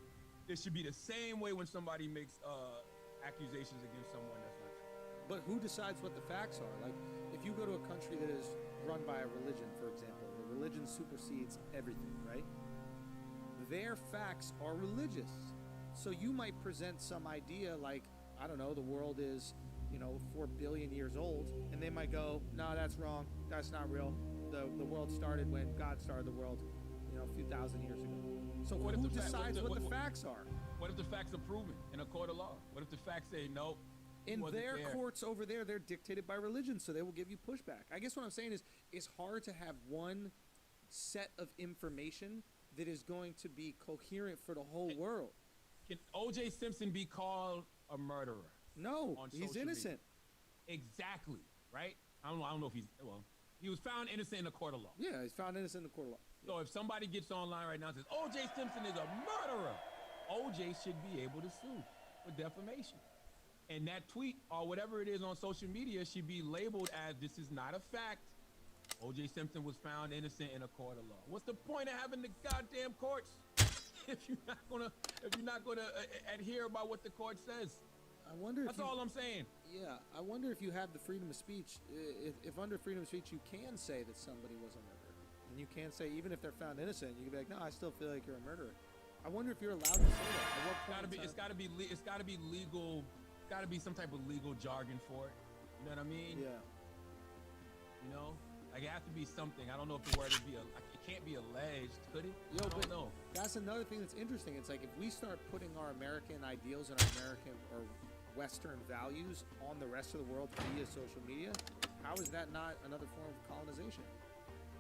It should be the same way when somebody makes accusations against someone that's not true. But who decides what the facts are? Like, if you go to a country that is run by a religion, for example, the religion supersedes everything, right? Their facts are religious. So you might present some idea like, I don't know, the world is, 4 billion years old, and they might go, no, that's wrong. That's not real. The world started when God started the world, a few thousand years ago. So What if who the fact- decides what the what- facts are? What if the facts are proven in a court of law? What if the facts say no? he In wasn't their there? courts over there, they're dictated by religion, so they will give you pushback. I guess what I'm saying is, it's hard to have one set of information that is going to be coherent for the whole world. Can O.J. Simpson be called a murderer? No, On he's social innocent. Exactly, right? I don't know if he was found innocent in a court of law. Yeah, he's found innocent in the court of law. So if somebody gets online right now and says O.J. Simpson is a murderer, O.J. should be able to sue for defamation. And that tweet or whatever it is on social media should be labeled as this is not a fact. O.J. Simpson was found innocent in a court of law. What's the point of having the goddamn courts if you're not gonna adhere by what the court says? I wonder That's all I'm saying. Yeah, I wonder if you have the freedom of speech. If under freedom of speech you can say that somebody was a murderer, and you can say even if they're found innocent, you can be like, no, I still feel like you're a murderer. I wonder if you're allowed to say that. At what point in It's time- gotta be legal. Gotta be some type of legal jargon for it. You know what I mean? Yeah. Like it has to be something. I don't know if the word would be. It can't be alleged, could it? Yo, I don't but know. that's another thing that's interesting. It's like if we start putting our American ideals and our American or Western values on the rest of the world via social media, how is that not another form of colonization?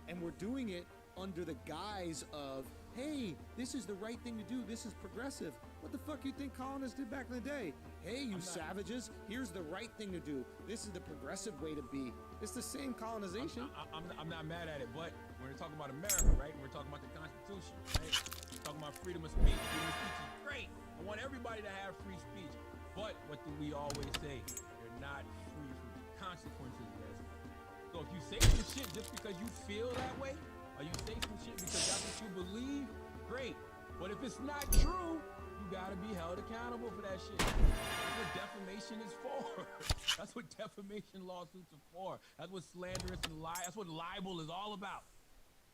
And we're doing it under the guise of, hey, this is the right thing to do. This is progressive. What the fuck you think colonists did back in the day? Hey, you savages, here's the right thing to do. This is the progressive way to be. It's the same colonization. I'm not mad at it, but when we're talking about America, right? We're talking about the Constitution, right? We're talking about freedom of speech. Freedom of speech is great. I want everybody to have free speech. But what do we always say? You're not free from the consequences of that. So if you say some shit just because you feel that way, or you say some shit because that's what you believe, great. But if it's not true, you gotta be held accountable for that shit. That's what defamation is for. That's what defamation lawsuits are for. That's what slanderous and that's what libel is all about.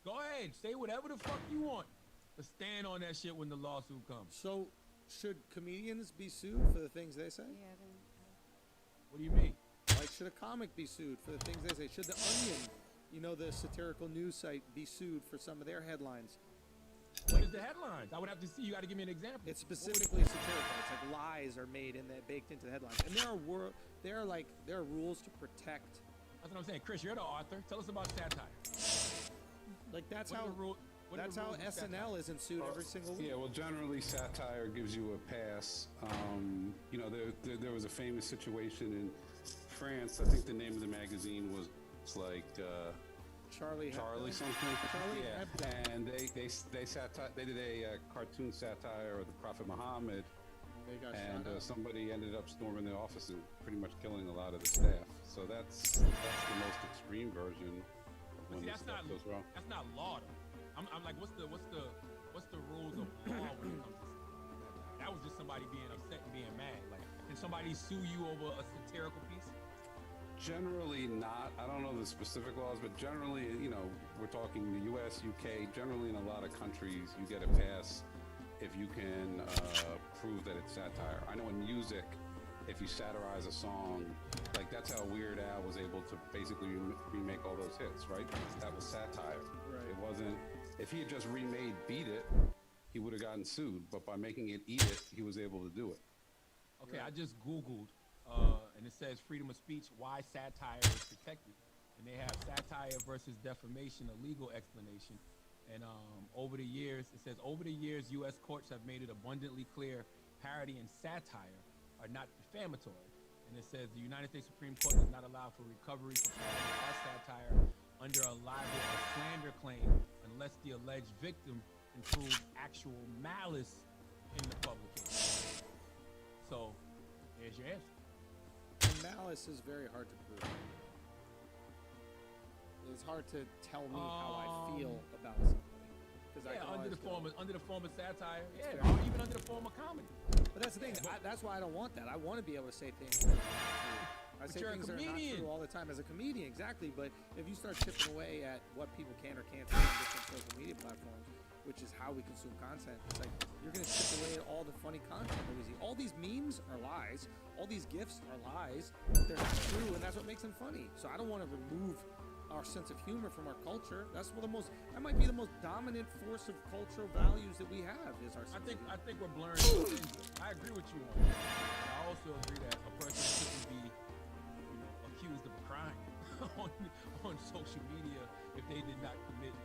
Go ahead, say whatever the fuck you want, but stand on that shit when the lawsuit comes. So, should comedians be sued for the things they say? Yeah, then. What do you mean? Like, should a comic be sued for the things they say? Should The Onion, the satirical news site, be sued for some of their headlines? What is the headlines? I would have to see. You got to give me an example. It's specifically satirical. It's like lies are made and they're baked into the headlines. And there are rules to protect. That's what I'm saying. Chris, you're the author. Tell us about satire. Like that's What how are the rule- what are that's the how rules of satire? SNL isn't sued every single week. Yeah, well, generally satire gives you a pass. There was a famous situation in France. I think the name of the magazine was like Charlie Charlie Hebdo. something. Charlie yeah, Hebdo. and they did a cartoon satire of the Prophet Muhammad, They got and shot up. somebody ended up storming the office and pretty much killing a lot of the staff. So that's the most extreme version of But when see, this stuff goes wrong. that's not law though. I'm like, what's the rules of law when it comes to satire? That was just somebody being upset and being mad. Like, can somebody sue you over a satirical piece? Generally not. I don't know the specific laws, but generally, we're talking the U.S., UK. Generally, in a lot of countries, you get a pass if you can prove that it's satire. I know in music, if you satirize a song, like that's how Weird Al was able to basically remake all those hits, right? That was satire. Right. It wasn't. If he had just remade "Beat It," he would have gotten sued. But by making it "Eat It," he was able to do it. Okay, I just Googled, and it says freedom of speech, why satire is protected. And they have satire versus defamation, a legal explanation. And over the years, it says, over the years, U.S. courts have made it abundantly clear parody and satire are not defamatory. And it says the United States Supreme Court does not allow for recovery for parody or satire under a libel or slander claim unless the alleged victim can prove actual malice in the publication. So, there's your answer. And malice is very hard to prove. It's hard to tell me how I feel about something because I can under the go. form of satire, yeah, fair. or even under the form of comedy. But that's the thing. That's why I don't want that. I want to be able to say things. I say you're a things that are not comedian. true all the time as a comedian, exactly. But if you start chipping away at what people can or can't say on different social media platforms, which is how we consume content, it's like you're going to chip away at all the funny content that we see. All these memes are lies. All these gifs are lies. They're not true, and that's what makes them funny. So I don't want to remove our sense of humor from our culture. That's one of the most. That might be the most dominant force of cultural values that we have. Is our. I sense think of humor. we're blurring those things. I agree with you on that. But I also agree that a person shouldn't be, accused of a crime on social media if they did not commit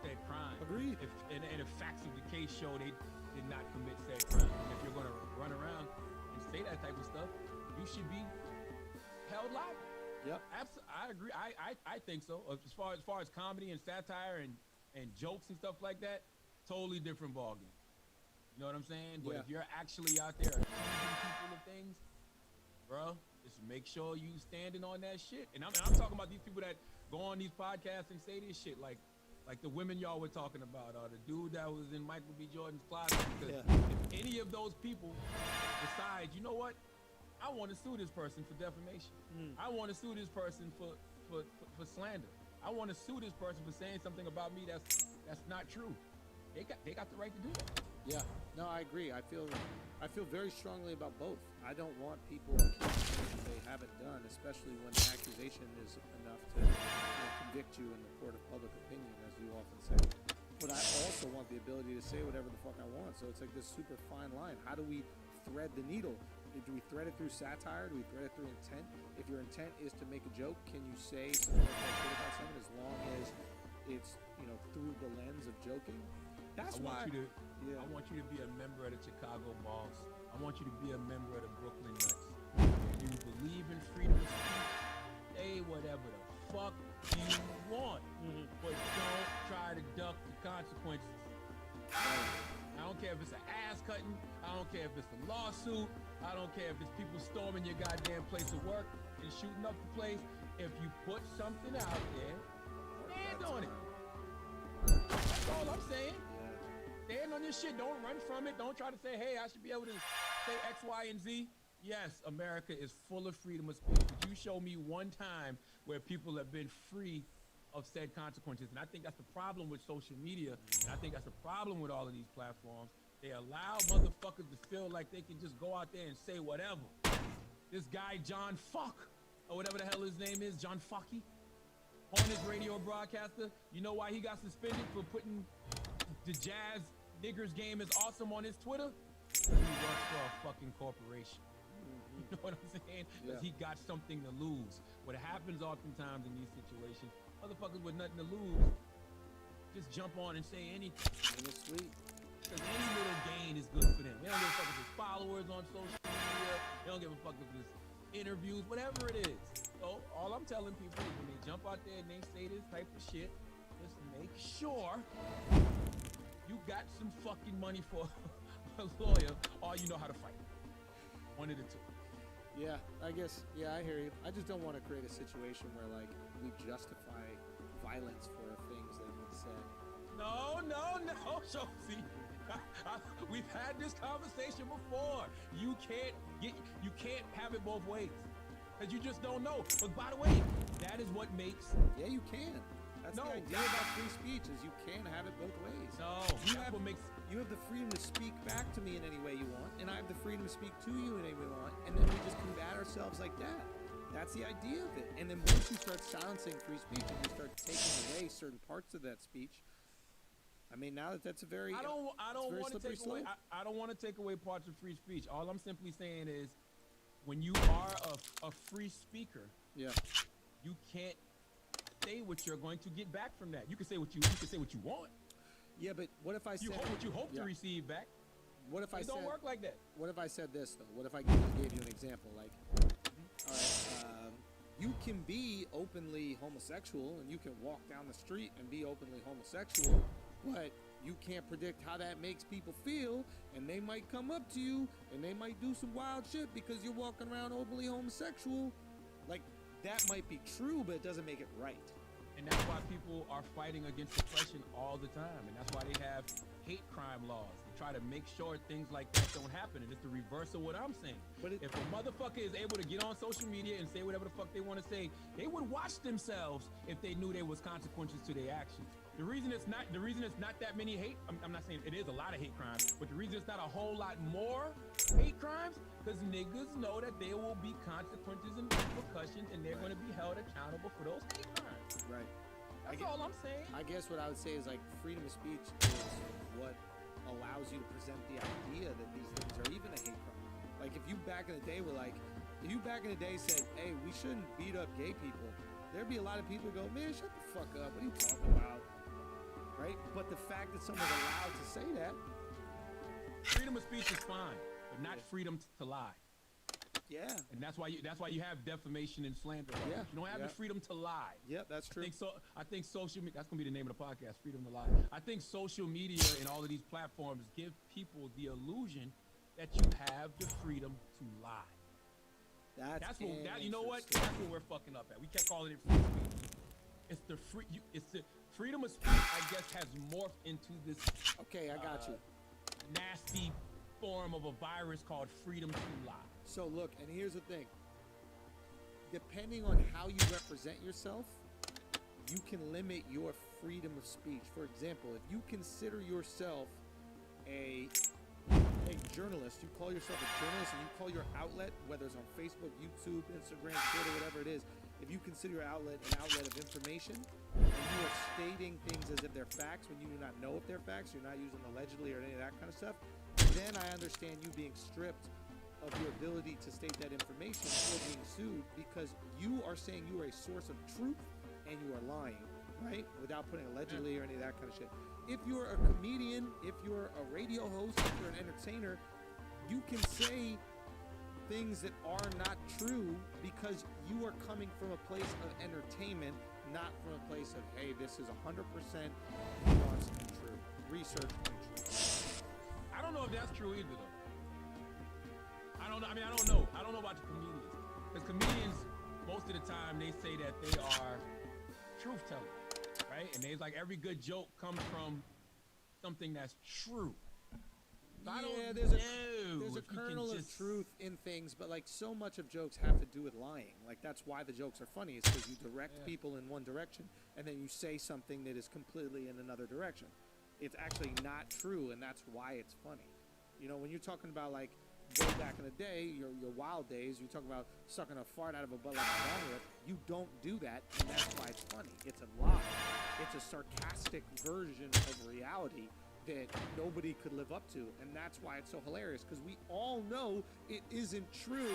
said crime. Agreed. And if facts of the case show they did not commit said crime, if you're going to run around and say that type of stuff, you should be held liable. Yep. I agree. I think so. As far as comedy and satire and jokes and stuff like that, totally different ballgame. You know what I'm saying? But Yeah. if you're actually out there accusing people of things, bro, just make sure you standing on that shit. And I'm talking about these people that go on these podcasts and say this shit, like the women y'all were talking about, or the dude that was in Michael B. Jordan's closet. Because if any of those people decide, you know what, I want to sue this person for defamation. I want to sue this person for slander. I want to sue this person for saying something about me that's not true. They got the right to do that. Yeah, no, I agree. I feel very strongly about both. I don't want people accused of things they haven't done, especially when the accusation is enough to convict you in the court of public opinion, as you often say. But I also want the ability to say whatever the fuck I want. So it's like this super fine line. How do we thread the needle? Do we thread it through satire? Do we thread it through intent? If your intent is to make a joke, can you say something like that about someone as long as it's through the lens of joking? That's why. I want you to be a member of the Chicago Bulls. I want you to be a member of the Brooklyn Nets. If you believe in freedom of speech, say whatever the fuck you want. But don't try to duck the consequences. I don't care if it's an ass cutting. I don't care if it's a lawsuit. I don't care if it's people storming your goddamn place of work and shooting up the place. If you put something out there, stand on it. That's all I'm saying. Stand on your shit. Don't run from it. Don't try to say, hey, I should be able to say X, Y, and Z. Yes, America is full of freedom of speech. But you show me one time where people have been free of said consequences. And I think that's the problem with social media. And I think that's the problem with all of these platforms. They allow motherfuckers to feel like they can just go out there and say whatever. This guy, John Fuck, or whatever the hell his name is, John Fucky, on his radio broadcaster, you know why he got suspended for putting the Jazz Niggers game is awesome on his Twitter? He works for a fucking corporation. You know what I'm saying? Because he got something to lose. What happens oftentimes in these situations, motherfuckers with nothing to lose just jump on and say anything. And it's sweet. Because any little gain is good for them. They don't give a fuck if it's followers on social media. They don't give a fuck if it's interviews, whatever it is. So all I'm telling people is when they jump out there and they say this type of shit, just make sure you got some fucking money for a lawyer or you know how to fight. One of the two. Yeah, I guess. Yeah, I hear you. I just don't want to create a situation where we justify violence for things that have been said. No, Josie. We've had this conversation before. You can't have it both ways. Because you just don't know. But by the way, that is what makes... Yeah, you can. That's the idea about free speech is you can have it both ways. No, you have the freedom to speak back to me in any way you want, and I have the freedom to speak to you in any way you want, and then we just combat ourselves like that. That's the idea of it. And then once you start silencing free speech and you start taking away certain parts of that speech, I mean, now that's a very I don't want to take away. slope. I don't want to take away parts of free speech. All I'm simply saying is, when you are a free speaker, yeah, you can't say what you're going to get back from that. You can say what you want. Yeah, but what if I said what you hope to receive back? What if It don't work like that. What if I said this though? What if I gave you an example? Like, all right, you can be openly homosexual and you can walk down the street and be openly homosexual, but you can't predict how that makes people feel, and they might come up to you and they might do some wild shit because you're walking around openly homosexual. Like, that might be true, but it doesn't make it right. And that's why people are fighting against oppression all the time. And that's why they have hate crime laws to try to make sure things like that don't happen. And it's the reverse of what I'm saying. But If a motherfucker is able to get on social media and say whatever the fuck they want to say, they would watch themselves if they knew there was consequences to their actions. The reason it's not that many hate, I'm not saying it is a lot of hate crimes, but the reason it's not a whole lot more hate crimes, because niggas know that there will be consequences and repercussions, and they're going to be held accountable for those hate crimes. Right. That's all I'm saying. I guess what I would say is like freedom of speech is what allows you to present the idea that these things are even a hate crime. Like if you back in the day were like, if you back in the day said, hey, we shouldn't beat up gay people, there'd be a lot of people who go, man, shut the fuck up. What are you talking about? Right? But the fact that someone's allowed to say that. Freedom of speech is fine, but not freedom to lie. Yeah. And that's why you have defamation and slander. Yeah, You don't have the freedom to lie. Yep, that's true. I think social media, that's gonna be the name of the podcast, Freedom to Lie. I think social media and all of these platforms give people the illusion that you have the freedom to lie. That's what you know what? That's what we're fucking up at. We kept calling it free speech. It's the freedom of speech, I guess, has morphed into this Okay, I got you. nasty form of a virus called freedom to lie. So look, and here's the thing. Depending on how you represent yourself, you can limit your freedom of speech. For example, if you consider yourself a journalist, you call yourself a journalist and you call your outlet, whether it's on Facebook, YouTube, Instagram, Twitter, whatever it is, if you consider your outlet an outlet of information, and you are stating things as if they're facts when you do not know if they're facts, you're not using allegedly or any of that kind of stuff, then I understand you being stripped of your ability to state that information or being sued because you are saying you are a source of truth and you are lying, right? Without putting allegedly or any of that kind of shit. If you're a comedian, if you're a radio host, if you're an entertainer, you can say things that are not true because you are coming from a place of entertainment, not from a place of, hey, this is 100% nuanced and true. Research and true. I don't know if that's true either, though. I don't know. I mean, I don't know. I don't know about the comedians. Because comedians, most of the time, they say that they are truth tellers, right? And it's like every good joke comes from something that's true. So I don't there's a know if you can kernel of just- truth in things, but like so much of jokes have to do with lying. Like that's why the jokes are funny, is because you direct people in one direction and then you say something that is completely in another direction. It's actually not true, and that's why it's funny. You know, when you're talking about like way back in the day, your wild days, you talk about sucking a fart out of a butt like a bong rip, you don't do that, and that's why it's funny. It's a lie. It's a sarcastic version of reality that nobody could live up to, and that's why it's so hilarious, because we all know it isn't true,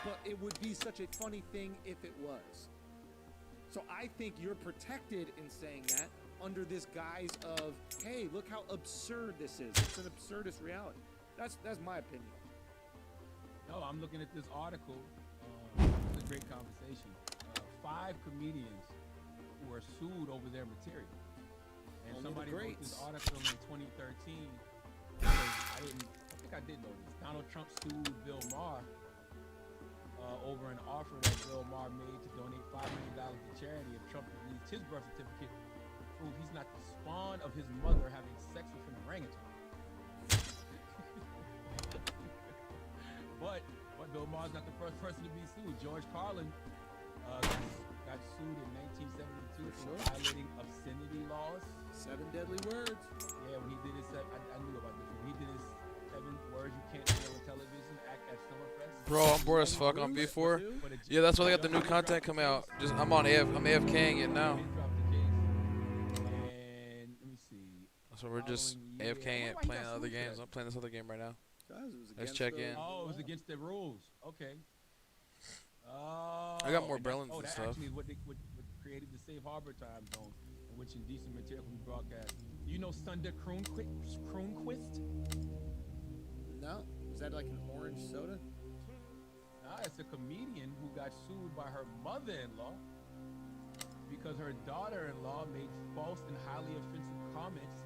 but it would be such a funny thing if it was. So I think you're protected in saying that under this guise of, hey, look how absurd this is. It's an absurdist reality. That's my opinion. No, I'm looking at this article. It's a great conversation. 5 comedians who are sued over their material. And Only the somebody wrote greats. this article in 2013. Because I think I did know this. Donald Trump sued Bill Maher over an offer that Bill Maher made to donate $5 million to charity if Trump released his birth certificate to prove he's not the spawn of his mother having sex with an orangutan. But Bill Maher's not the first person to be sued. George Carlin got sued in 1972 for violating obscenity laws. 7 deadly words. Yeah, when he did his, I knew about this. When he did his 7 words you can't say on television act at Summerfest. Bro, I'm bored as fuck on B4. For the Yeah, that's why they got the new content coming out. I'm AFKing it now. They dropped the case. And let me see. So we're just Following year- AFKing Why it, he playing got other sued for games. that? I'm playing this other game right now. Guys, it was Let's against check the- in. Oh, it was against the rules. Okay. I got more and Brelins and that stuff. actually is what created the safe harbor time zone in which indecent material can be broadcast. Do you know Sunder Kroonquist? No? Is that like an orange soda? Nah, it's a comedian who got sued by her mother-in-law because her daughter-in-law made false and highly offensive comments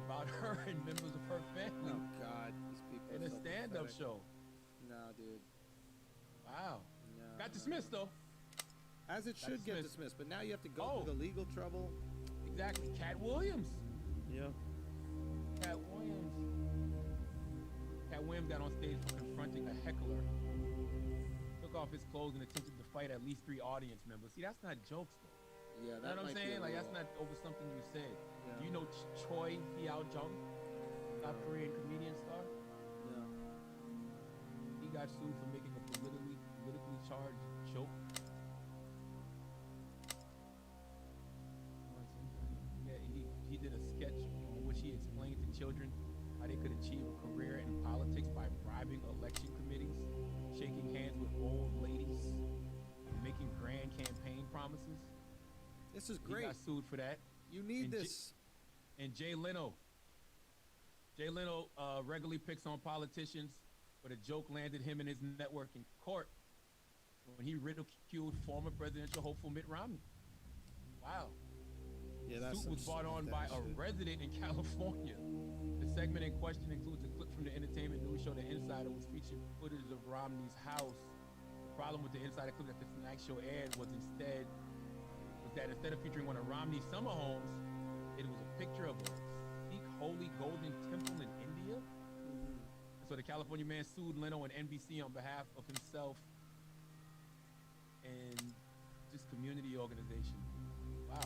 about her and members of her family Oh God, these people. in are a so stand-up pathetic. show. No, dude. Wow. No. Got dismissed though. As it should get dismissed. dismissed, but now you have to go Oh. through the legal trouble. Exactly. Cat Williams. Yeah. Cat Williams got on stage for confronting a heckler, took off his clothes and attempted to fight at least 3 audience members. See, that's not jokes, though. Yeah, You that know what I'm might be saying? a Like, that's little- not over something you said. Yeah. Do you know Choi Hyao-jung, South Korean comedian star? No. He got sued for making a politically charged joke. Yeah, he did a sketch on which he explained to children how they could achieve a career in politics by bribing election committees, shaking hands with old ladies, and making grand campaign promises. This is He great. got sued for that. You need And this. And Jay Leno regularly picks on politicians, but a joke landed him and his network in court when he ridiculed former presidential hopeful Mitt Romney. Wow. Yeah, The that's suit was some brought on that by a shit. resident in California. The segment in question includes a clip from the entertainment news show The Insider, which featured footage of Romney's house. The problem with the Insider clip that the Tonight Show aired was that instead of featuring one of Romney's summer homes, it was a picture of a Sikh holy golden temple in India. So the California man sued Leno and NBC on behalf of himself and just community organization. Wow.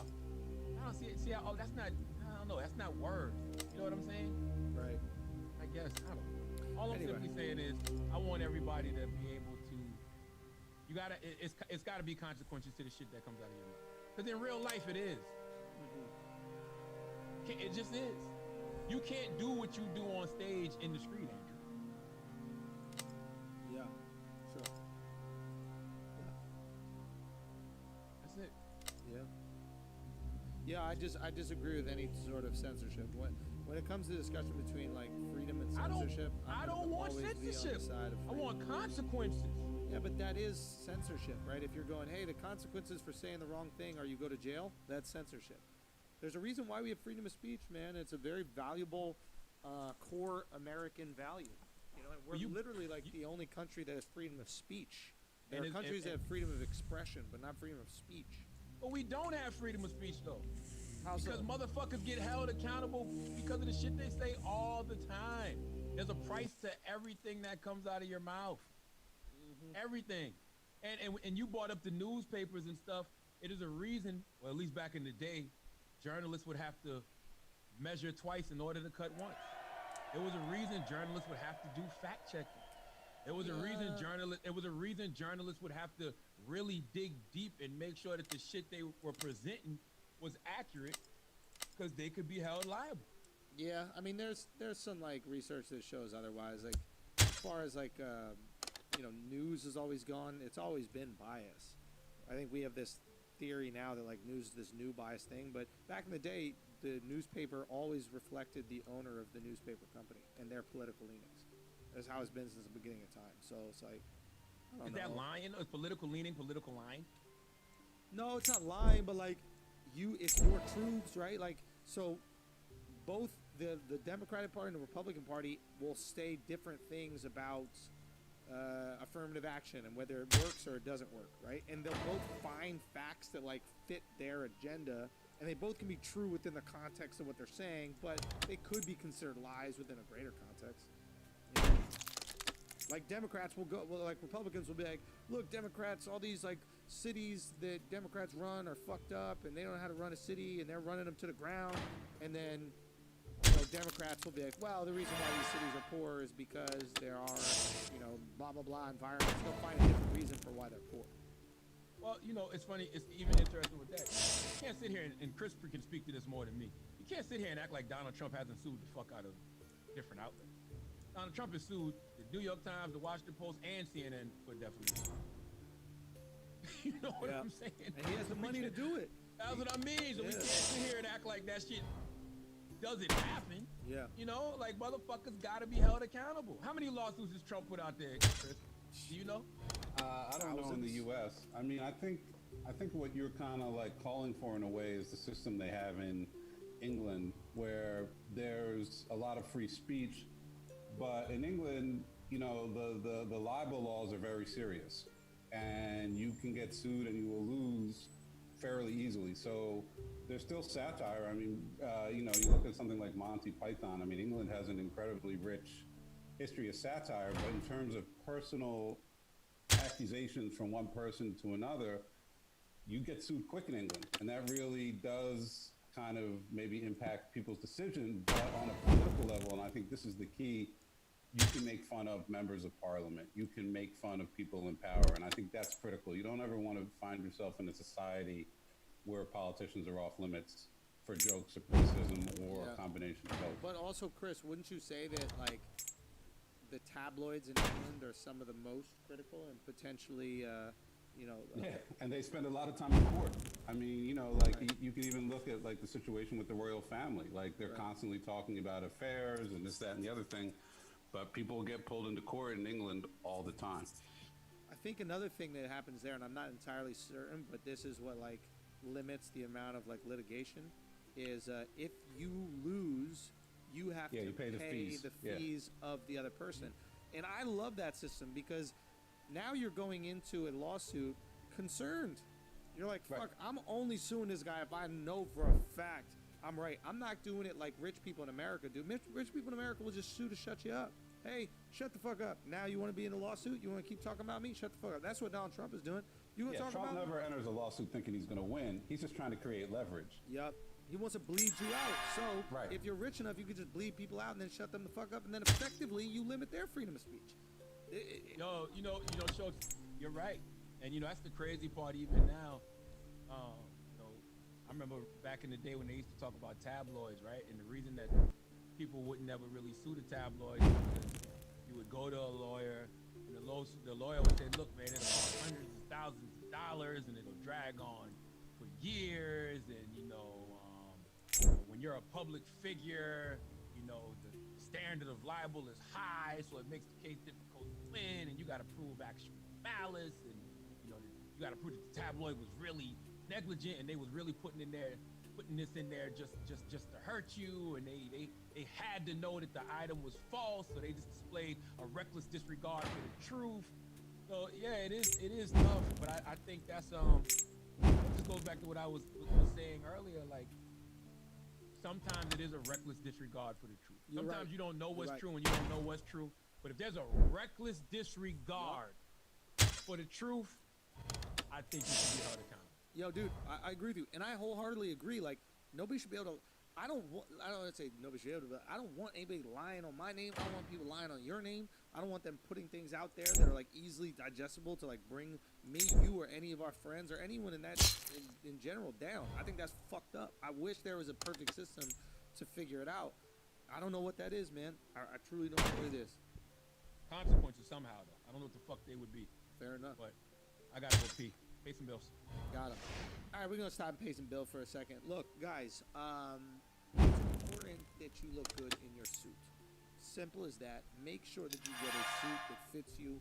I don't see how, that's not, I don't know, that's not words. You know what I'm saying? Right. I guess, I don't know. All I'm Anyway. simply saying is, I want everybody to be able to, it's gotta be consequences to the shit that comes out of your mouth. Because in real life, it is. It just is. You can't do what you do on stage in the street, Andrew. Yeah. Sure. That's it. Yeah. Yeah, I disagree with any sort of censorship. When it comes to discussion between like freedom and I censorship, don't want always be on the censorship. side of I freedom. want consequences. Yeah, but that is censorship, right? If you're going, hey, the consequences for saying the wrong thing are you go to jail, that's censorship. There's a reason why we have freedom of speech, man. It's a very valuable core American value. You know, and we're literally like the only country that has freedom of speech. There And are is- countries that and- have freedom of expression, but not freedom of speech. But we don't have freedom of speech, though. How so? Because motherfuckers get held accountable because of the shit they say all the time. There's a price to everything that comes out of your mouth. Everything. And you brought up the newspapers and stuff. It is a reason, well, at least back in the day, journalists would have to measure twice in order to cut once. There was a reason journalists would have to do fact checking. There was a reason journalists would have to really dig deep and make sure that the shit they were presenting was accurate, because they could be held liable. Yeah, I mean, there's some like research that shows otherwise. Like, as far as like news has always gone, it's always been biased. I think we have this theory now that like news is this new biased thing, but back in the day, the newspaper always reflected the owner of the newspaper company and their political leanings. That's how it's been since the beginning of time. So it's like, I don't Is know. that lying? Is political leaning political lying? No, it's not lying, but like it's your truths, right? Like, so both the Democratic Party and the Republican Party will say different things about affirmative action and whether it works or it doesn't work, right? And they'll both find facts that like fit their agenda, and they both can be true within the context of what they're saying, but they could be considered lies within a greater context. You know? Like Democrats will go, well, like Republicans will be like, look, Democrats, all these like cities that Democrats run are fucked up, and they don't know how to run a city, and they're running them to the ground. And then, Democrats will be like, well, the reason why these cities are poor is because there are, blah blah blah environments. They'll find a different reason for why they're poor. Well, it's funny. It's even interesting with that. You can't sit here and Chris can speak to this more than me. You can't sit here and act like Donald Trump hasn't sued the fuck out of different outlets. Donald Trump has sued the New York Times, the Washington Post, and CNN for defamation. You know what I'm saying? And he has the money to do it. That's what I mean. So we can't sit here and act like that shit doesn't happen. Yeah. Like motherfuckers gotta be held accountable. How many lawsuits has Trump put out there, Chris? Do you know? I don't know in the U.S. I mean, I think what you're kind of like calling for in a way is the system they have in England, where there's a lot of free speech, but in England, the libel laws are very serious, and you can get sued and you will lose fairly easily. So there's still satire. I mean, you look at something like Monty Python. I mean, England has an incredibly rich history of satire, but in terms of personal accusations from one person to another, you get sued quick in England, and that really does kind of maybe impact people's decision. But on a political level, and I think this is the key, you can make fun of members of parliament. You can make fun of people in power, and I think that's critical. You don't ever want to find yourself in a society where politicians are off limits for jokes or criticism or a combination of both. But also, Chris, wouldn't you say that, like, the tabloids in England are some of the most critical and potentially, Yeah, and they spend a lot of time in court. I mean, like you can even look at like the situation with the royal family. Like they're constantly talking about affairs and this, that, and the other thing, but people get pulled into court in England all the time. I think another thing that happens there, and I'm not entirely certain, but this is what like limits the amount of like litigation, is if you lose, you have to you pay the fees. Yeah. fees of the other person. And I love that system because now you're going into a lawsuit concerned. You're like, fuck, Right. I'm only suing this guy if I know for a fact I'm right. I'm not doing it like rich people in America do. Rich people in America will just sue to shut you up. Hey, shut the fuck up. Now you want to be in a lawsuit? You want to keep talking about me? Shut the fuck up. That's what Donald Trump is doing. You want to talk Trump about never enters a lawsuit thinking he's going to win. He's just trying to create leverage. Yup. He wants to bleed you out. So Right. if you're rich enough, you could just bleed people out and then shut them the fuck up, and then effectively you limit their freedom of speech. Yo, Schultz, you're right. And that's the crazy part even now. I remember back in the day when they used to talk about tabloids, right? And the reason that people would never really sue the tabloids is because you would go to a lawyer, and the lawyer would say, look, man, it'll cost hundreds of thousands of dollars, and it'll drag on for years. And, when you're a public figure, the standard of libel is high, so it makes the case difficult to win, and you got to prove actual malice, and you got to prove that the tabloid was really negligent, and they was really putting this in there just to hurt you, and they had to know that the item was false, so they just displayed a reckless disregard for the truth. So yeah, it is tough, but I think that's it just goes back to what I was saying earlier, like. Sometimes it is a reckless disregard for the truth. You're Sometimes right. you don't know what's You're right. true and you don't know what's true. But if there's a reckless disregard for the truth, I think you should be held accountable. Yo, dude, I agree with you, and I wholeheartedly agree. Like, nobody should be able to. I don't want to say nobody should be able to, but I don't want anybody lying on my name. I don't want people lying on your name. I don't want them putting things out there that are like easily digestible to like bring me, you, or any of our friends or anyone in that in general down. I think that's fucked up. I wish there was a perfect system to figure it out. I don't know what that is, man. I truly don't know what it is. Consequences somehow, though. I don't know what the fuck they would be. Fair enough. But I gotta go pee. Pay some bills. Got him. All right, we're gonna stop and pay some bill for a second. Look, guys, it's important that you look good in your suit. Simple as that. Make sure that you get a suit that fits you.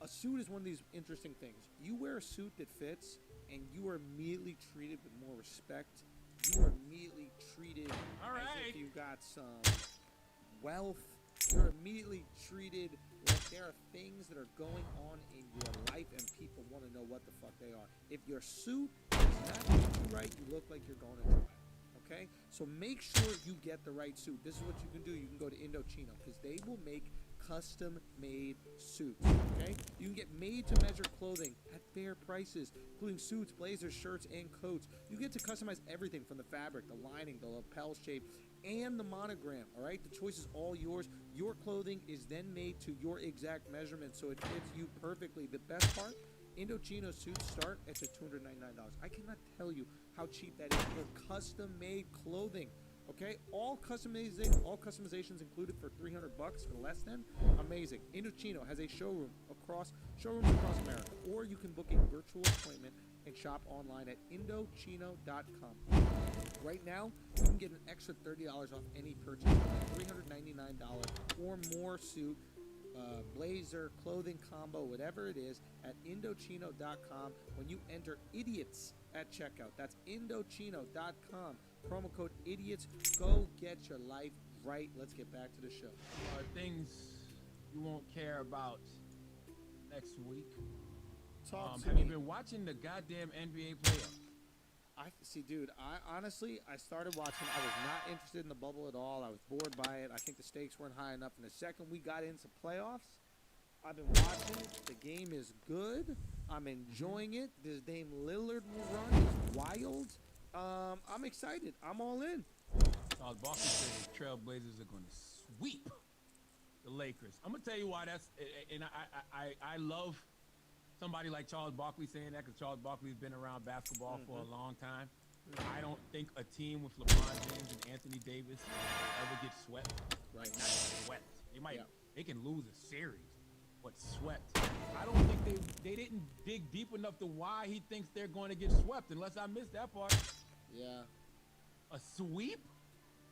A suit is one of these interesting things. You wear a suit that fits, and you are immediately treated with more respect. You are immediately treated as if you got some wealth. You're immediately treated like there are things that are going on in your life, and people want to know what the fuck they are. If your suit is not fitting you right, you look like you're going to try. Okay? So make sure you get the right suit. This is what you can do. You can go to Indochino because they will make custom-made suits. Okay? You can get made-to-measure clothing at fair prices, including suits, blazers, shirts, and coats. You get to customize everything from the fabric, the lining, the lapel shape, and the monogram. All right? The choice is all yours. Your clothing is then made to your exact measurement, so it fits you perfectly. The best part, Indochino suits start at just $299. I cannot tell you how cheap that is for custom-made clothing. Okay, all customizations included for $300 for less than. Amazing. Indochino has a showrooms across America, or you can book a virtual appointment and shop online at Indochino.com. Right now, you can get an extra $30 off any purchase of a $399 or more suit, blazer, clothing combo, whatever it is, at Indochino.com when you enter idiots at checkout. That's Indochino.com. Promo code idiots. Go get your life right. Let's get back to the show. Things you won't care about next week. Talk to Have me. you been watching the goddamn NBA playoffs? I see, dude. I honestly, I started watching. I was not interested in the bubble at all. I was bored by it. I think the stakes weren't high enough. And the second we got into playoffs, I've been watching it. The game is good. I'm enjoying it. This Dame Lillard run is wild. I'm excited. I'm all in. Charles Barkley said the Trailblazers are going to sweep the Lakers. I'm gonna tell you why that's, and I love somebody like Charles Barkley saying that, because Charles Barkley's been around basketball for a long time. I don't think a team with LeBron James and Anthony Davis will ever get swept. Right. Not swept. They might. Yeah. They can lose a series, but swept. I don't think they didn't dig deep enough to why he thinks they're going to get swept. Unless I missed that part. Yeah. A sweep?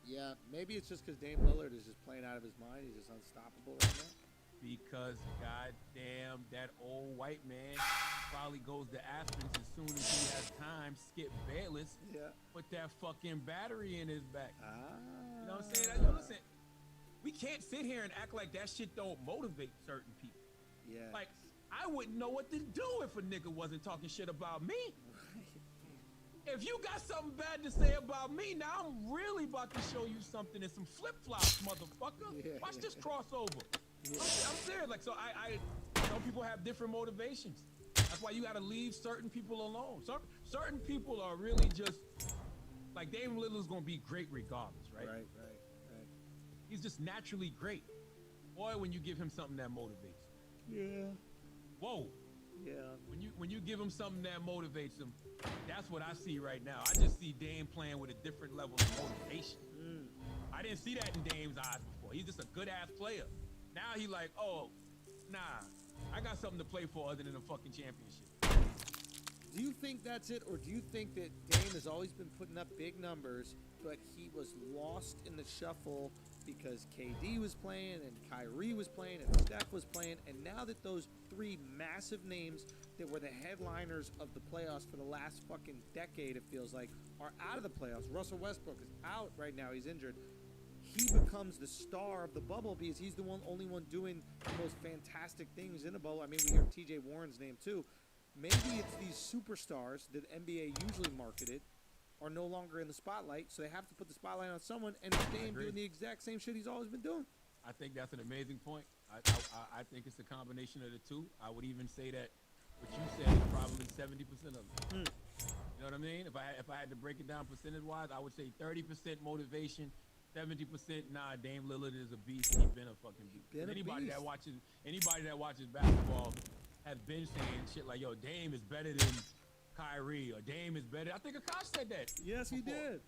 Yeah. Maybe it's just because Dame Lillard is just playing out of his mind. He's just unstoppable right now. Because, goddamn, that old white man probably goes to Athens as soon as he has time. Skip Bayless. Yeah. Put that fucking battery in his back. Ah. You know what I'm saying? Yo, listen, we can't sit here and act like that shit don't motivate certain people. Yeah. Like, I wouldn't know what to do if a nigga wasn't talking shit about me. If you got something bad to say about me, now I'm really about to show you something in some flip-flops, motherfucker. Yeah, Watch yeah. this crossover. Yeah. I'm serious. Like, so some people have different motivations. That's why you gotta leave certain people alone. Certain people are really just, like, Dame Lillard's gonna be great regardless, right? Right. He's just naturally great. Boy, when you give him something that motivates him. Yeah. Whoa. Yeah. When you give him something that motivates him, that's what I see right now. I just see Dame playing with a different level of motivation. I didn't see that in Dame's eyes before. He's just a good ass player. Now he like, oh, nah, I got something to play for other than a fucking championship. Do you think that's it, or do you think that Dame has always been putting up big numbers, but he was lost in the shuffle because KD was playing and Kyrie was playing and Steph was playing, and now that those three massive names that were the headliners of the playoffs for the last fucking decade, it feels like, are out of the playoffs. Russell Westbrook is out right now. He's injured. He becomes the star of the bubble because he's the only one doing the most fantastic things in the bubble. I mean, we hear TJ Warren's name too. Maybe it's these superstars that NBA usually marketed are no longer in the spotlight, so they have to put the spotlight on someone, and it's Dame doing the exact same shit he's always been doing. I think that's an amazing point. I think it's a combination of the two. I would even say that what you said is probably 70% of it. You know what I mean? If I had to break it down percentage-wise, I would say 30% motivation, 70% nah. Dame Lillard is a beast. He's been a fucking beast. Anybody that watches basketball has been saying shit like, yo, Dame is better than Kyrie, or Dame is better. I think Akash said that. Yes, he before. did.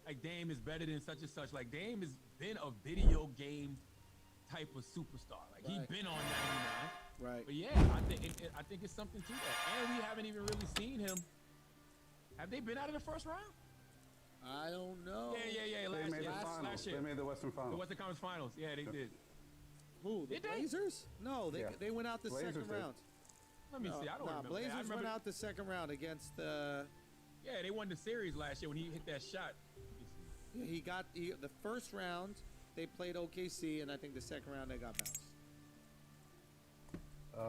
Like, Dame is better than such and such. Like, Dame has been a video game type of superstar. Like, he's been on 99. Right. But yeah, I think it's something to that. And we haven't even really seen him. Have they been out of the first round? I don't know. Yeah. They made the Last finals. year. They made the Western Finals. The Western Conference Finals. Yeah, they did. Who? The Did they? Blazers? No, Yeah. they went out the Blazers second did. round. Let me see. I don't remember. Blazers I remember, went out the second round against the. Yeah, they won the series last year when he hit that shot. He got the first round. They played OKC, and I think the second round they got bounced.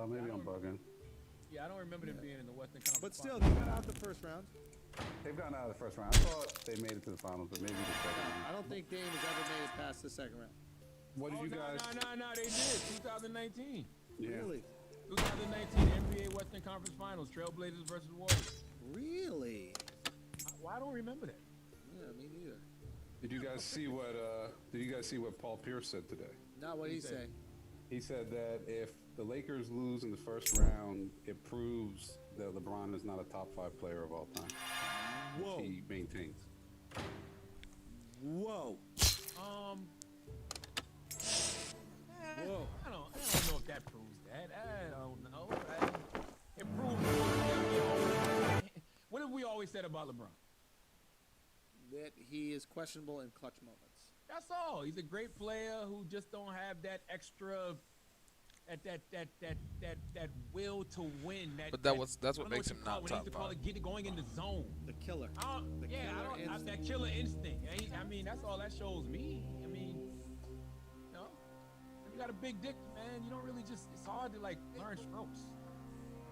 Maybe I I'm don't bugging. Yeah, I don't remember them being in the Western Conference. But still, Finals. they got out the first round. They've gotten out of the first round. I thought they made it to the finals, but maybe the second round. I don't think Dame has ever made it past the second round. What did you guys? No, they did. 2019. Yeah. Really? 2019 NBA Western Conference Finals. Trailblazers versus Warriors. Really? Why I don't remember that? Yeah, me neither. Did you guys see what? Did you guys see what Paul Pierce said today? Not what he He said- say. He said that if the Lakers lose in the first round, it proves that LeBron is not a top 5 player of all time. Whoa. Which he maintains. Whoa. Whoa. Whoa. I don't know if that proves that. I don't know. It proves what have we always said about LeBron? That he is questionable in clutch moments. That's all. He's a great player who just don't have that extra, that will to win. But that's I what don't know makes you him call not it, when they used top to call 5. it going in the zone. The killer. The killer instinct. That killer instinct. I mean, that's all that shows me. I mean, you know, if you got a big dick, man, you don't really just. It's hard to like learn strokes.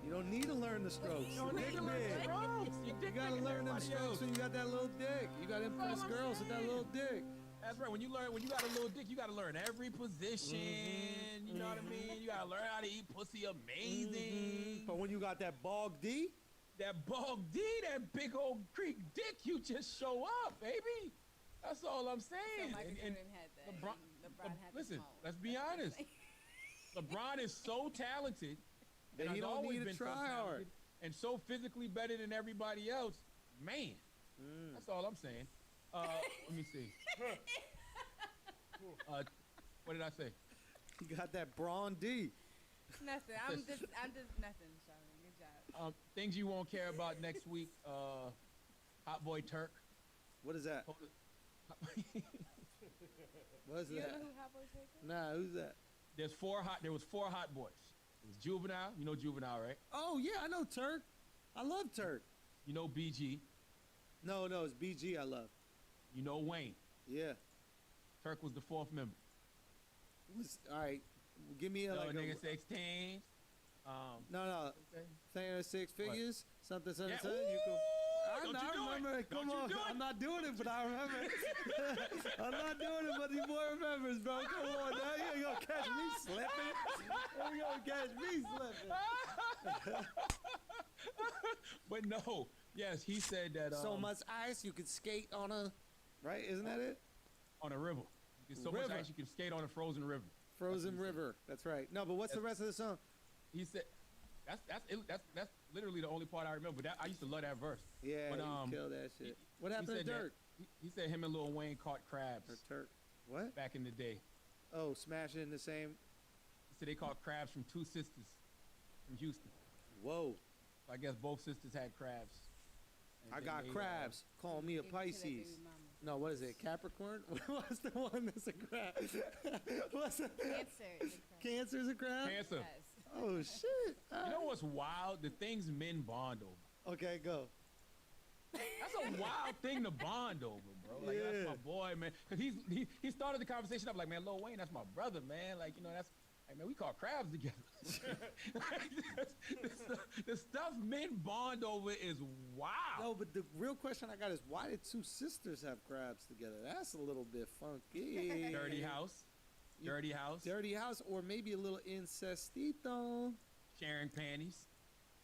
You don't need to learn the strokes. You don't Your need dick to learn the big. strokes. Your You dick gotta bigger than learn them everybody strokes else. when you got that little dick. You gotta impress I'm girls with that saying. little dick. That's right. When you got a little dick, you gotta learn every position. You know what I mean? You gotta learn how to eat pussy amazing. But when you got that bog D, That bog D, that big old Greek dick, you just show up, baby. That's all I'm So saying. Michael And Jordan had that. LeBron, and LeBron had the listen, small one. let's be honest. LeBron is so talented, Then and he has don't always need to been so try hard. talented, and so physically better than everybody else. Man, that's all I'm saying. Let me see. What did I say? he got that brawn D. Nothing. I'm just nothing, Charlie. Good job. Things you won't care about next week. Hot Boy Turk. What is that? What is You don't that? know who Hot Boy Turk is? Nah, who's that? There was four hot boys. It was Juvenile. You know Juvenile, right? Oh yeah, I know Turk. I love Turk. You know BG. No, it's BG I love. You know Wayne. Yeah. Turk was the fourth member. All right. Give me a, No, like nigga a, 16. no. Thing of 6 figures. Something. Yeah, You can. don't I you do it. remember it. Come Don't you on. do it. I'm not doing it, but I remember it. I'm not doing it, but the boy remembers, bro. Come on. Now you ain't gonna catch me slipping. You gonna catch me slipping. But no, yes, he said that So much ice you could skate on a. Right? Isn't that it? on a river. There's so much River. ice you can skate on a frozen river. Frozen River. That's right. No, but what's the rest of the song? He said that's literally the only part I remember. But I used to love that verse. Yeah, But, you kill that shit. he- What He happened to said that- Dirk? He said him and Lil Wayne caught crabs Or Turk? What? back in the day. Oh, smashing in the same. He said they caught crabs from two sisters from Houston. Whoa. So I guess both sisters had crabs. And I then got they, crabs. Call me a Give it to their Pisces. baby mama. No, what is it? Capricorn? What's the one that's a crab? What's a Cancer is a crab. Cancer's a crab? Cancer. Yes. Oh shit! You know what's wild? The things men bond over. Okay, go. That's a wild thing to bond over, bro. Like Yeah. that's my boy, man. Cause he started the conversation up like, man, Lil Wayne, that's my brother, man. Like, you know, that's like, man, we caught crabs together. the stuff men bond over is wild. No, but the real question I got is why did two sisters have crabs together? That's a little bit funky. Dirty house. You- Dirty house. Dirty house, or maybe a little incestito. Sharing panties.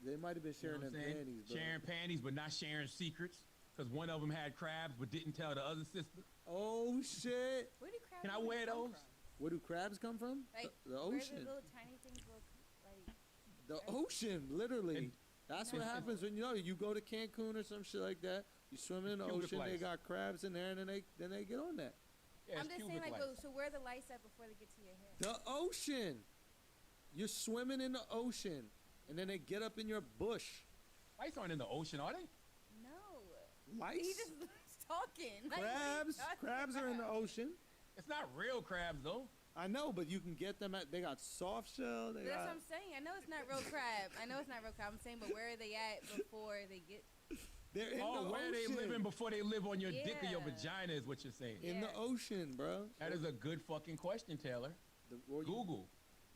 They might have been You know sharing what their I'm saying? panties, bro. Sharing panties, but not sharing secrets. Because one of them had crabs, but didn't tell the other sister. Oh shit! Where do crabs Can I even wear come those? from? Where do crabs come from? Like the where ocean. the little tiny things look like. The ocean, literally. And- That's what No. happens when you go to Cancun or some shit like that. You swim in the Cubic ocean. They lice. got crabs in there, and then they get on that. Yeah, I'm it's just saying, cubic like, lice. so where are the lice at before they get to your hair? The ocean. You're swimming in the ocean, and then they get up in your bush. Lice aren't in the ocean, are they? No. Lice. He just was talking. Like, what are you Crabs. talking Crabs are in the about? ocean. It's not real crabs, though. I know, but you can get them at. They got soft shell. They That's got. what I'm saying. I know it's not real crab. I know it's not real crab. I'm saying, but where are they at before they get? They're in Oh, the where ocean. they living before they live on your dick or your Yeah. vagina is what you're saying. In the Yeah. ocean, bro. That is a good fucking question, Taylor. Or you- Google.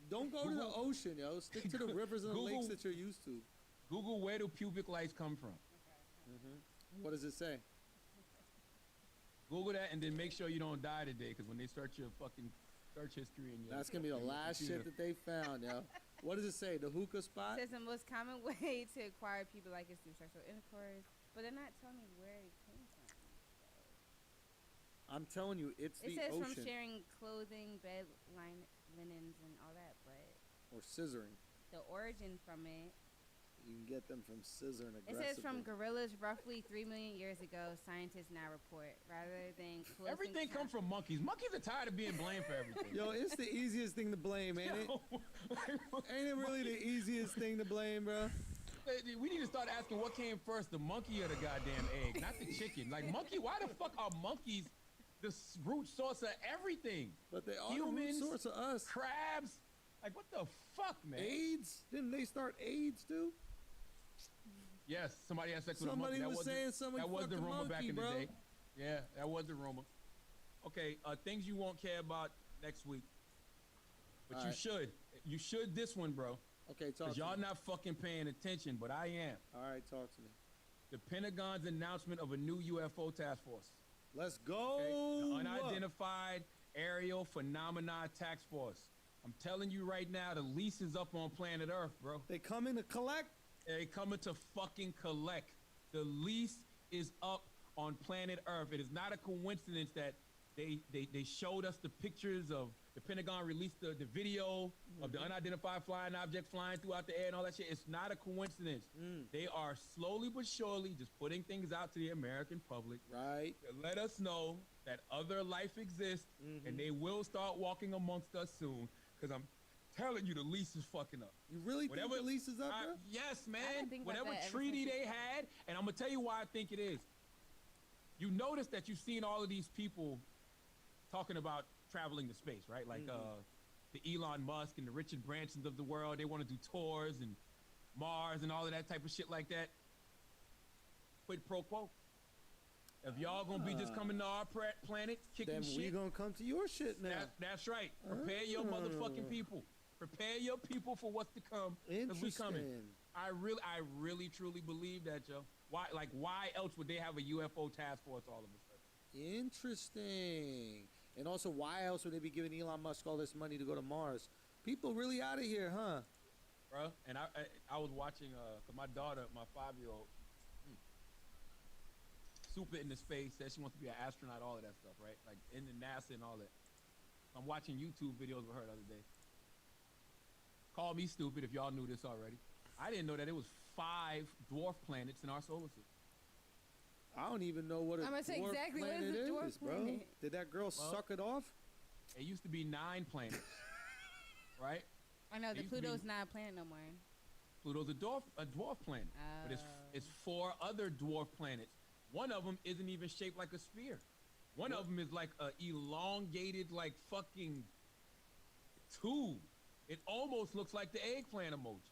Don't go to the Google- ocean, yo. Stick to the rivers and the lakes Google- that you're used to. Google, where do pubic lice come from? What does it say? Google that and then make sure you don't die today, because when they start your fucking search history and your That's gonna be the your last computer- shit that they found, yo. What does it say? The hookah spot? Says the most common way to acquire pubic lice is through sexual intercourse, but they're not telling me where it came from. I'm telling you, it's It the says ocean. from sharing clothing, bed linens, and all that, but Or scissoring. the origin from it. You can get them from scissoring It aggressively. says from gorillas roughly 3 million years ago, scientists now report, rather than close Everything comes from monkeys. Monkeys are tired of being blamed for everything. Yo, it's the easiest thing to blame, ain't it? Ain't it really the easiest thing to blame, bro? We need to start asking what came first, the monkey or the goddamn egg, not the chicken. Like, monkey, why the fuck are monkeys the root source of everything? But they are Humans, the root source of us. Crabs? Like, what the fuck, man? AIDS? Didn't they start AIDS too? Yes, somebody had sex with a Somebody monkey. was saying somebody That was fucked the a rumor back monkey, in the bro. day. Yeah, that was the rumor. Okay, things you won't care about next week. But All you right. should. You should this one, bro. Okay, talk Cause to y'all me. not fucking paying attention, but I am. All right, talk to me. The Pentagon's announcement of a new UFO task force. Let's Okay? go. The Unidentified Aerial Phenomena Task Force. I'm telling you right now, the lease is up on planet Earth, bro. They come in to collect. They coming to fucking collect. The lease is up on planet Earth. It is not a coincidence that they showed us the pictures of the Pentagon released the video of the unidentified flying object flying throughout the air and all that shit. It's not a coincidence. They are slowly but surely just putting things out to the American public Right. to let us know that other life exists and they will start walking amongst us soon. Because I'm telling you, the lease is fucking up. You really think the lease is up, bro? Yes, been man. thinking about Whatever that ever treaty since they had, and I'm gonna tell you why I think it is. You notice that you've seen all of these people talking about traveling to space, right? Like the Elon Musk and the Richard Bransons of the world. They want to do tours and Mars and all of that type of shit like that. Quid pro quo. If y'all gonna be just coming to our planet, kicking Then shit, we gonna come to your shit now. that's right. Prepare your motherfucking people. Prepare your people for what's to come. 'Cause we coming. Interesting. I really, truly believe that, Joe. Why else would they have a UFO task force all of a sudden? Interesting. And also, why else would they be giving Elon Musk all this money to go to Mars? People really out of here, huh? Bro, and I was watching, cause my daughter, my 5-year-old, super into space, says she wants to be an astronaut, all of that stuff, right? Like into NASA and all that. I'm watching YouTube videos with her the other day. Call me stupid if y'all knew this already. I didn't know that it was 5 dwarf planets in our solar system. I don't even know what a I'm gonna say dwarf exactly what planet is a dwarf bro. planet. Did that girl suck it off? It used to be 9 planets, right? I know It the used to be- Pluto's not a planet no more. Pluto's a dwarf planet, but it's 4 other dwarf planets. One of them isn't even shaped like a sphere. One of them is like a elongated, like fucking tube. It almost looks like the eggplant emoji.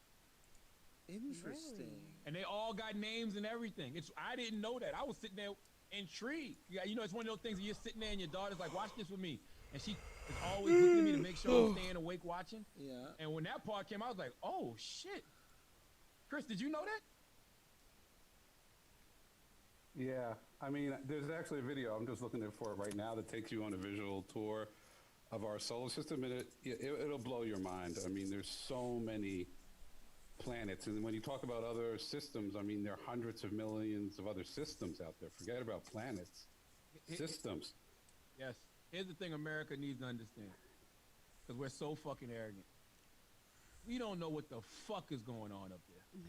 Interesting. And they all got names and everything. I didn't know that. I was sitting there intrigued. Yeah, you know, it's one of those things where you're sitting there and your daughter's like, watch this with me. And she is always looking at me to make sure I'm staying awake watching. Yeah. And when that part came out, I was like, oh shit. Chris, did you know that? Yeah, I mean, there's actually a video. I'm just looking for it right now that takes you on a visual tour of our solar system, and it'll blow your mind. I mean, there's so many planets, and when you talk about other systems, I mean, there are hundreds of millions of other systems out there. Forget about planets, systems. Yes. Here's the thing America needs to understand. Because we're so fucking arrogant. We don't know what the fuck is going on up there.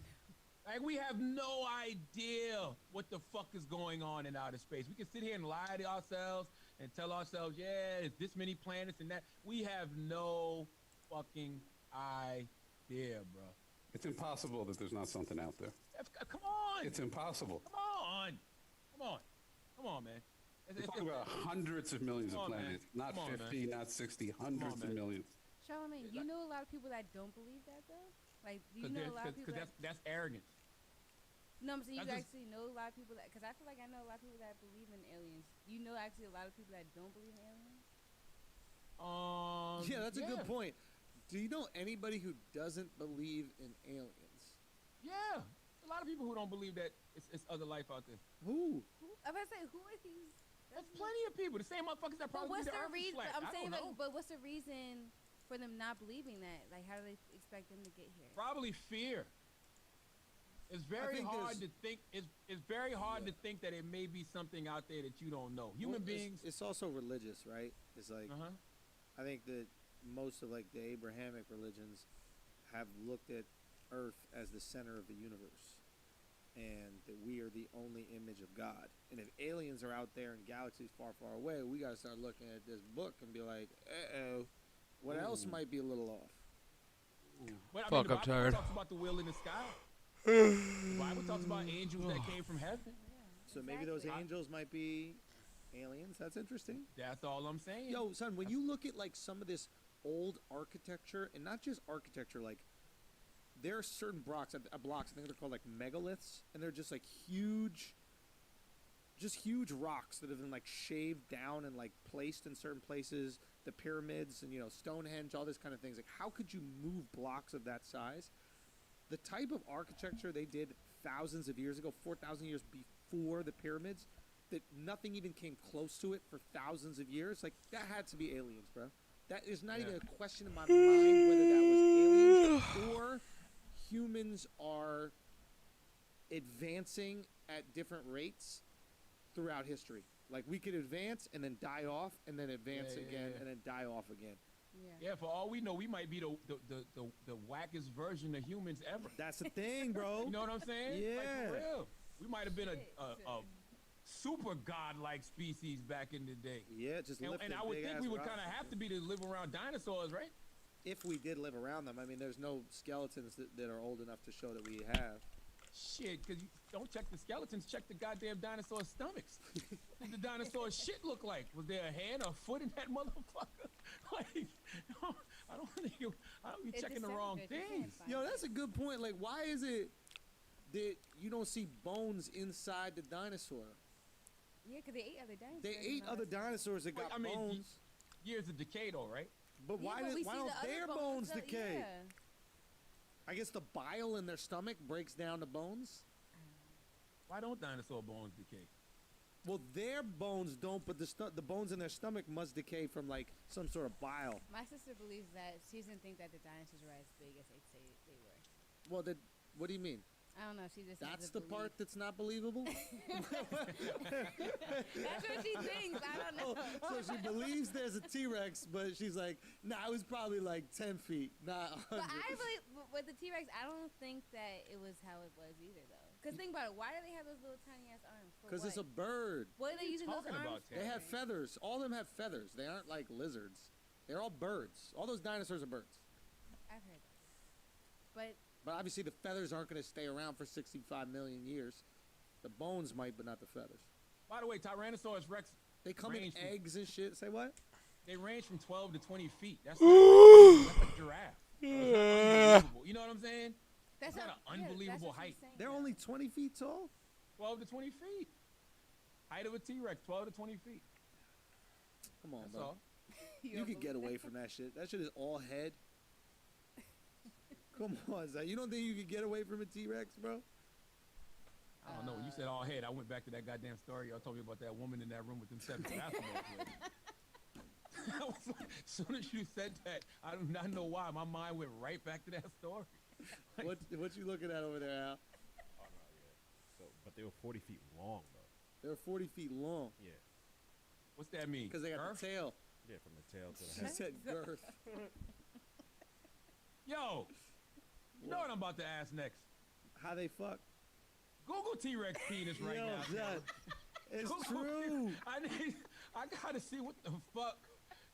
Like, we have no idea what the fuck is going on in outer space. We can sit here and lie to ourselves and tell ourselves, yeah, it's this many planets and that. We have no fucking idea, bro. It's impossible that there's not something out there. Come on. It's impossible. Come on, man. We're talking about hundreds of millions of Come on, man. planets, not Come on, 50, not 60, hundreds of man. millions. Charlamagne, you know a lot of people that don't believe that though. Like, do you know a lot of people Because that? that's arrogance. No, I'm saying you that's just- actually know a lot of people that. Because I feel like I know a lot of people that believe in aliens. You know, actually, a lot of people that don't believe in aliens. Yeah, that's a good point. Do you know anybody who doesn't believe in aliens? Yeah. A lot of people who don't believe that it's other life out there. Who? I'm about to say, who are these? There's plenty of people. The same motherfuckers that But probably what's believe the the earth is reason? flat. I'm I saying, don't like, know. but what's the reason for them not believing that? Like, how do they expect them to get here? Probably fear. It's very think hard there's- to think. It's very hard to think that it may be something out there that you don't know. Human Well, beings. It's also religious, right? It's like I think that most of like the Abrahamic religions have looked at Earth as the center of the universe, and that we are the only image of God. And if aliens are out there in galaxies far, far away, we got to start looking at this book and be like, what else might be a little off? But, I mean, Fuck, the I'm Bible tired. talks about the wheel in the sky. The Bible talks about angels that came from heaven. So maybe those Exactly. angels might be aliens. That's interesting. That's all I'm saying. Yo, son, when you look at like some of this old architecture, and not just architecture, like there are certain blocks, I think they're called like megaliths, and they're just like huge rocks that have been like shaved down and like placed in certain places the pyramids and Stonehenge, all this kind of things. Like, how could you move blocks of that size? The type of architecture they did thousands of years ago, 4,000 years before the pyramids, that nothing even came close to it for thousands of years. Like, that had to be aliens, bro. That is not even a question in my mind whether that was aliens or humans are advancing at different rates throughout history. Like, we could advance and then die off, and then advance again, and then die off again. Yeah, for all we know, we might be the wackest version of humans ever. That's the thing, bro. You know what I'm saying? Yeah. Like, for real. We might have been a super godlike species back in the day. Yeah, just and I would think we would kind of have to be to live around dinosaurs, right? If we did live around them. I mean, there's no skeletons that are old enough to show that we have. Shit, because you don't check the skeletons, check the goddamn dinosaur stomachs. What did the dinosaur shit look like? Was there a hand or a foot in that motherfucker? Like, I don't think I don't be checking the wrong things. Yo, that's a good point. Like, why is it that you don't see bones inside the dinosaur? Yeah, because they ate other dinosaurs. They ate other dinosaurs that got bones. Years of decay, though, right? But why don't their bones decay? Yeah. I guess the bile in their stomach breaks down the bones. Why don't dinosaur bones decay? Well, their bones don't, but the bones in their stomach must decay from like some sort of bile. My sister believes that she doesn't think that the dinosaurs were as big as they say they were. Well, what do you mean? I don't know. She just That's the part that's not believable. That's what she thinks. I don't know. So she believes there's a T-Rex, but she's like, nah, it was probably like 10 feet, not 100. But I believe with the T-Rex, I don't think that it was how it was either, though. Because think about it. Why do they have those little tiny ass arms? Because it's a bird. What are they using those arms for? They have feathers. All of them have feathers. They aren't like lizards. They're all birds. All those dinosaurs are birds. I've heard that. But obviously the feathers aren't going to stay around for 65 million years. The bones might, but not the feathers. By the way, Tyrannosaurus Rex. They come in eggs and shit. Say what? They range from 12 to 20 feet. That's like a giraffe. You know what I'm saying? That's not an unbelievable height. They're only 20 feet tall? 12 to 20 feet. Height of a T-Rex, 12 to 20 feet. Come on, That's bro. all. You could get away from that shit. That shit is all head. Come on, Zach. You don't think you could get away from a T-Rex, bro? I don't know. When you said all head, I went back to that goddamn story y'all told me about that woman in that room with them 7 basketball players. I was like, as soon as you said that, I do not know why. My mind went right back to that story. What you looking at over there, Al? Oh, no, yeah. So, but they were 40 feet long, though. They were 40 feet long. Yeah. What's that mean? Because they got the tail. Yeah, from the tail to the She head. said girth. Yo, you know what I'm about to ask next? How they fuck? Google T-Rex penis right now. Zach, it's Google true. I gotta see what the fuck.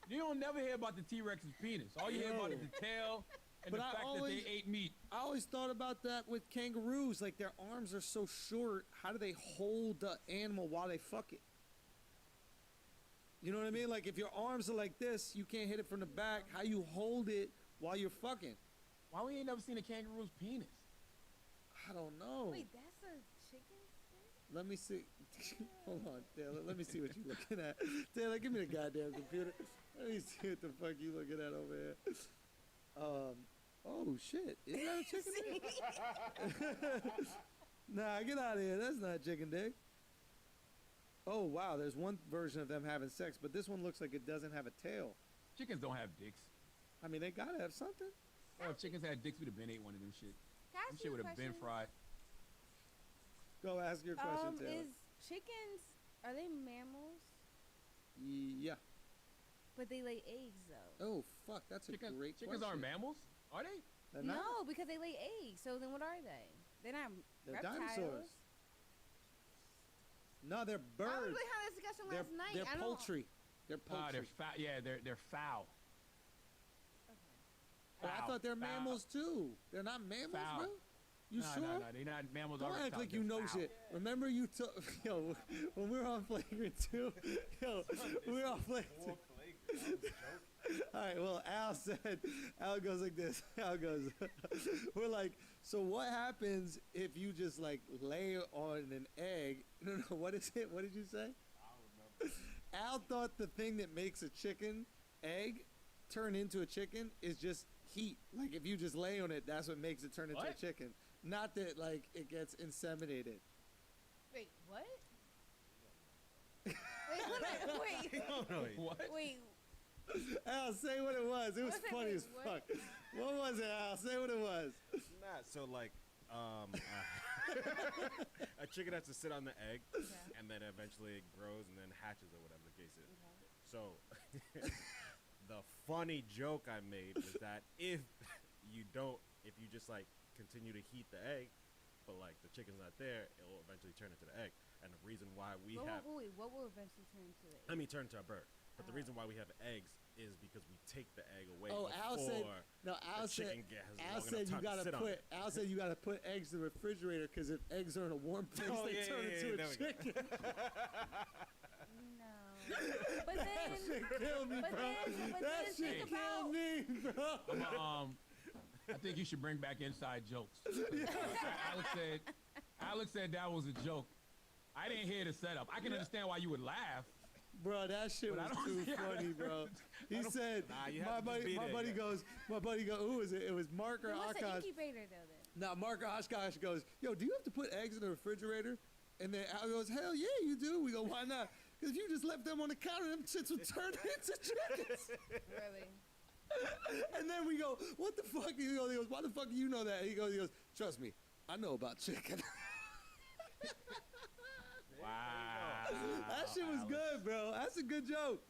You don't never hear about the T-Rex's penis. All you hear about is the tail and But the I fact that they ate meat. I always thought about that with kangaroos. Like, their arms are so short. How do they hold the animal while they fuck it? You know what I mean? Like, if your arms are like this, you can't hit it from the back. How you hold it while you're fucking? Why we ain't never seen a kangaroo's penis? I don't know. wait, that's a chicken thing? Let me see. Hold on, Taylor. Let me see what you're looking at. Taylor, give me the goddamn computer. Let me see what the fuck you looking at over here. Oh shit. Is that a chicken dick? Nah, get out of here. That's not chicken dick. Oh wow, there's one version of them having sex, but this one looks like it doesn't have a tail. Chickens don't have dicks. I mean, they gotta have something. Oh, if chickens had dicks, we'd have been ate one of them shit. Can I Them ask shit you a would have been question? fried. Go ask your question, Taylor. Is chickens, are they mammals? Yeah. But they lay eggs, though. Oh fuck, that's a great Chickens question. aren't mammals, are they? They're not. No, because they lay eggs. So then what are they? They're not They're reptiles. dinosaurs. No, they're I birds. was having this discussion They're, last night. they're I don't- poultry. They're poultry. They're foul. Yeah, they're foul. Oh, I Foul, thought they're foul. mammals too. They're not mammals, Foul. bro. You no, sure? No, they're not mammals. Don't or act reptiles, like you they're know foul. shit. Remember you took yo when we were on Flagrant 2. Yo, we were on Flagrant 2. All right, well, Al goes like this. Al goes, we're like, so what happens if you just like lay on an egg? No, what is it? What did you say? I don't remember. Al thought the thing that makes a chicken egg turn into a chicken is just heat. Like if you just lay on it, that's what makes it turn into a What? chicken. Not that like it gets inseminated. Wait, what? Wait, hold on. Wait. What? Wait. Al, say what it was. It was What's that funny mean? as What? fuck. What was it, Al? Say what it was. Nah, so like, a chicken has to sit on the egg, and then eventually it grows and then hatches or whatever the case is. So, the funny joke I made was that if you just like continue to heat the egg, but like the chicken's not there, it will eventually turn into the egg. And the reason why we have, Wait, what will eventually turn into it? turn to a bird. But the reason why we have eggs is because we take the egg away Oh, Al said. before No, Al the said. chicken has Al long said enough you time to gotta sit on put. it. Al said you gotta put eggs in the refrigerator because if eggs are in a warm place, Oh, they yeah, turn yeah, into yeah, a there we go. chicken. No. But then, Shit killed me, but bro. then, but That then shit think about. killed me, bro. I think you should bring back inside jokes. Alex said that was a joke. I didn't hear the setup. I can understand why you would laugh. Bro, that shit But I was don't- too funny, bro. He said, Nah, you my have to just buddy, be my there, buddy yeah. goes, who was it? It was Mark or Then what's the Akash. incubator though? Then. Now, Mark or Oshkosh goes, yo, do you have to put eggs in the refrigerator? And then Al goes, hell yeah, you do. We go, why not? Because if you just left them on the counter, them shits would turn into chickens. Really? And then we go, what the fuck? He goes, why the fuck do you know that? He goes, trust me, I know about chicken. Wow. That shit was good, bro. That's a good joke.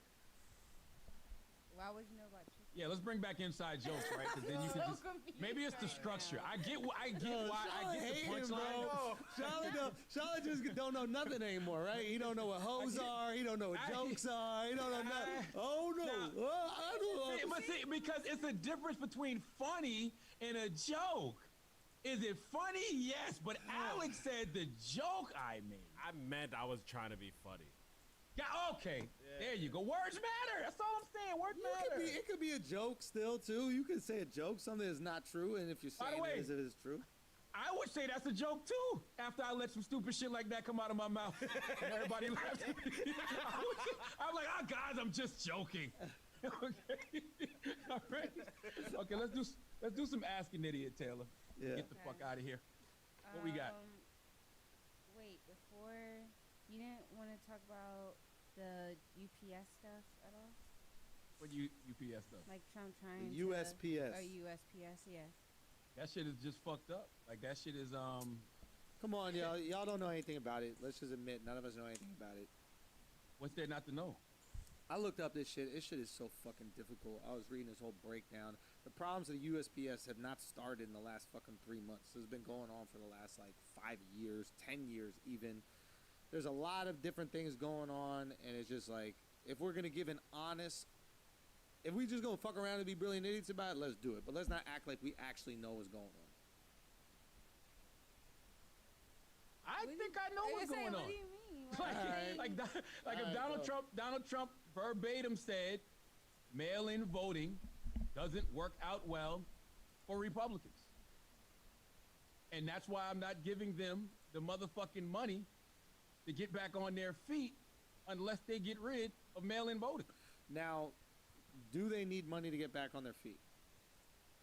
Why would you know about chicken? Yeah, let's bring back inside jokes, right? Because then you can So just confused maybe it's the right structure. now. I get Yo, why I Charlotte get the hate him, punchline. bro. Charlotte don't know nothing anymore, right? He don't know what hoes are. He don't know what jokes are. He don't know nothing. Oh no! Nah. I don't know. But see, because it's a difference between funny and a joke. Is it funny? Yes, but Alex said the joke I made. I meant I was trying to be funny. Yeah, okay. There you go. Words matter. That's all I'm saying. Words matter. It could be a joke still too. You could say a joke, something that's not true, and if you're By the saying way- it as if it's true. I would say that's a joke too. After I let some stupid shit like that come out of my mouth, and everybody laughed. I'm like, oh guys, I'm just joking. Okay. All right. Okay, let's do some Ask an Idiot, Taylor. Yeah. Get the fuck out of here. What we got? Wait, before you didn't want to talk about the UPS stuff at all? What UPS stuff? Like Trump trying The to USPS. or USPS, yeah. That shit is just fucked up. Like that shit is Come on, y'all. Y'all don't know anything about it. Let's just admit, none of us know anything about it. what's there not to know? I looked up this shit. This shit is so fucking difficult. I was reading this whole breakdown. The problems of the USPS have not started in the last fucking 3 months. This has been going on for the last like 5 years, 10 years even. There's a lot of different things going on, and it's just like, if we're gonna give an honest, if we just gonna fuck around and be brilliant idiots about it, let's do it. But let's not act like we actually know what's going on. I think I know what's going on. What do you mean? Like if Alright, Donald Trump verbatim said, mail-in voting doesn't work out well for Republicans, and that's why I'm not giving them the motherfucking money to get back on their feet unless they get rid of mail-in voting. Now, do they need money to get back on their feet?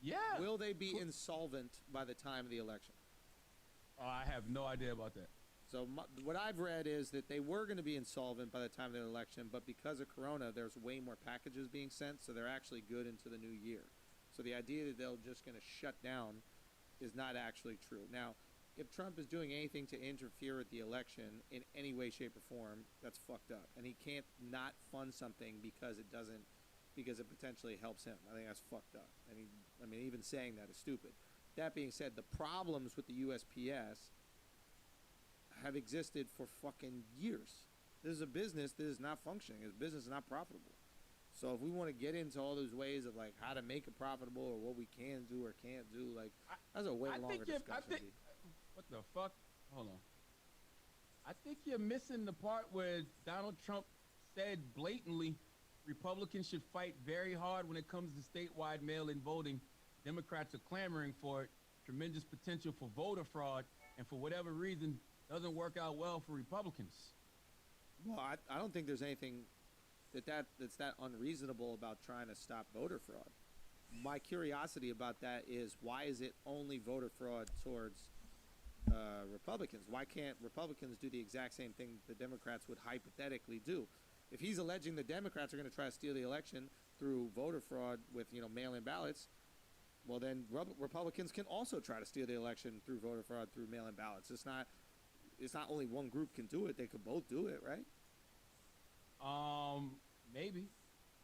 Yeah. Will they be insolvent by the time of the election? Oh, I have no idea about that. So what I've read is that they were going to be insolvent by the time of the election, but because of Corona, there's way more packages being sent, so they're actually good into the new year. So the idea that they're just going to shut down is not actually true. Now, if Trump is doing anything to interfere with the election in any way, shape, or form, that's fucked up. And he can't not fund something because it doesn't, because it potentially helps him. I think that's fucked up. I mean, even saying that is stupid. That being said, the problems with the USPS have existed for fucking years. This is a business that is not functioning. This business is not profitable. So if we want to get into all those ways of like how to make it profitable or what we can do or can't do, like that's a way longer discussion. What the fuck? Hold on. I think you're missing the part where Donald Trump said blatantly Republicans should fight very hard when it comes to statewide mail-in voting. Democrats are clamoring for it. Tremendous potential for voter fraud, and for whatever reason, doesn't work out well for Republicans. Well, I don't think there's anything that's that unreasonable about trying to stop voter fraud. My curiosity about that is, why is it only voter fraud towards Republicans? Why can't Republicans do the exact same thing the Democrats would hypothetically do? If he's alleging the Democrats are going to try to steal the election through voter fraud with, mail-in ballots, well, then Republicans can also try to steal the election through voter fraud through mail-in ballots. It's not only one group can do it; they could both do it, right? Maybe,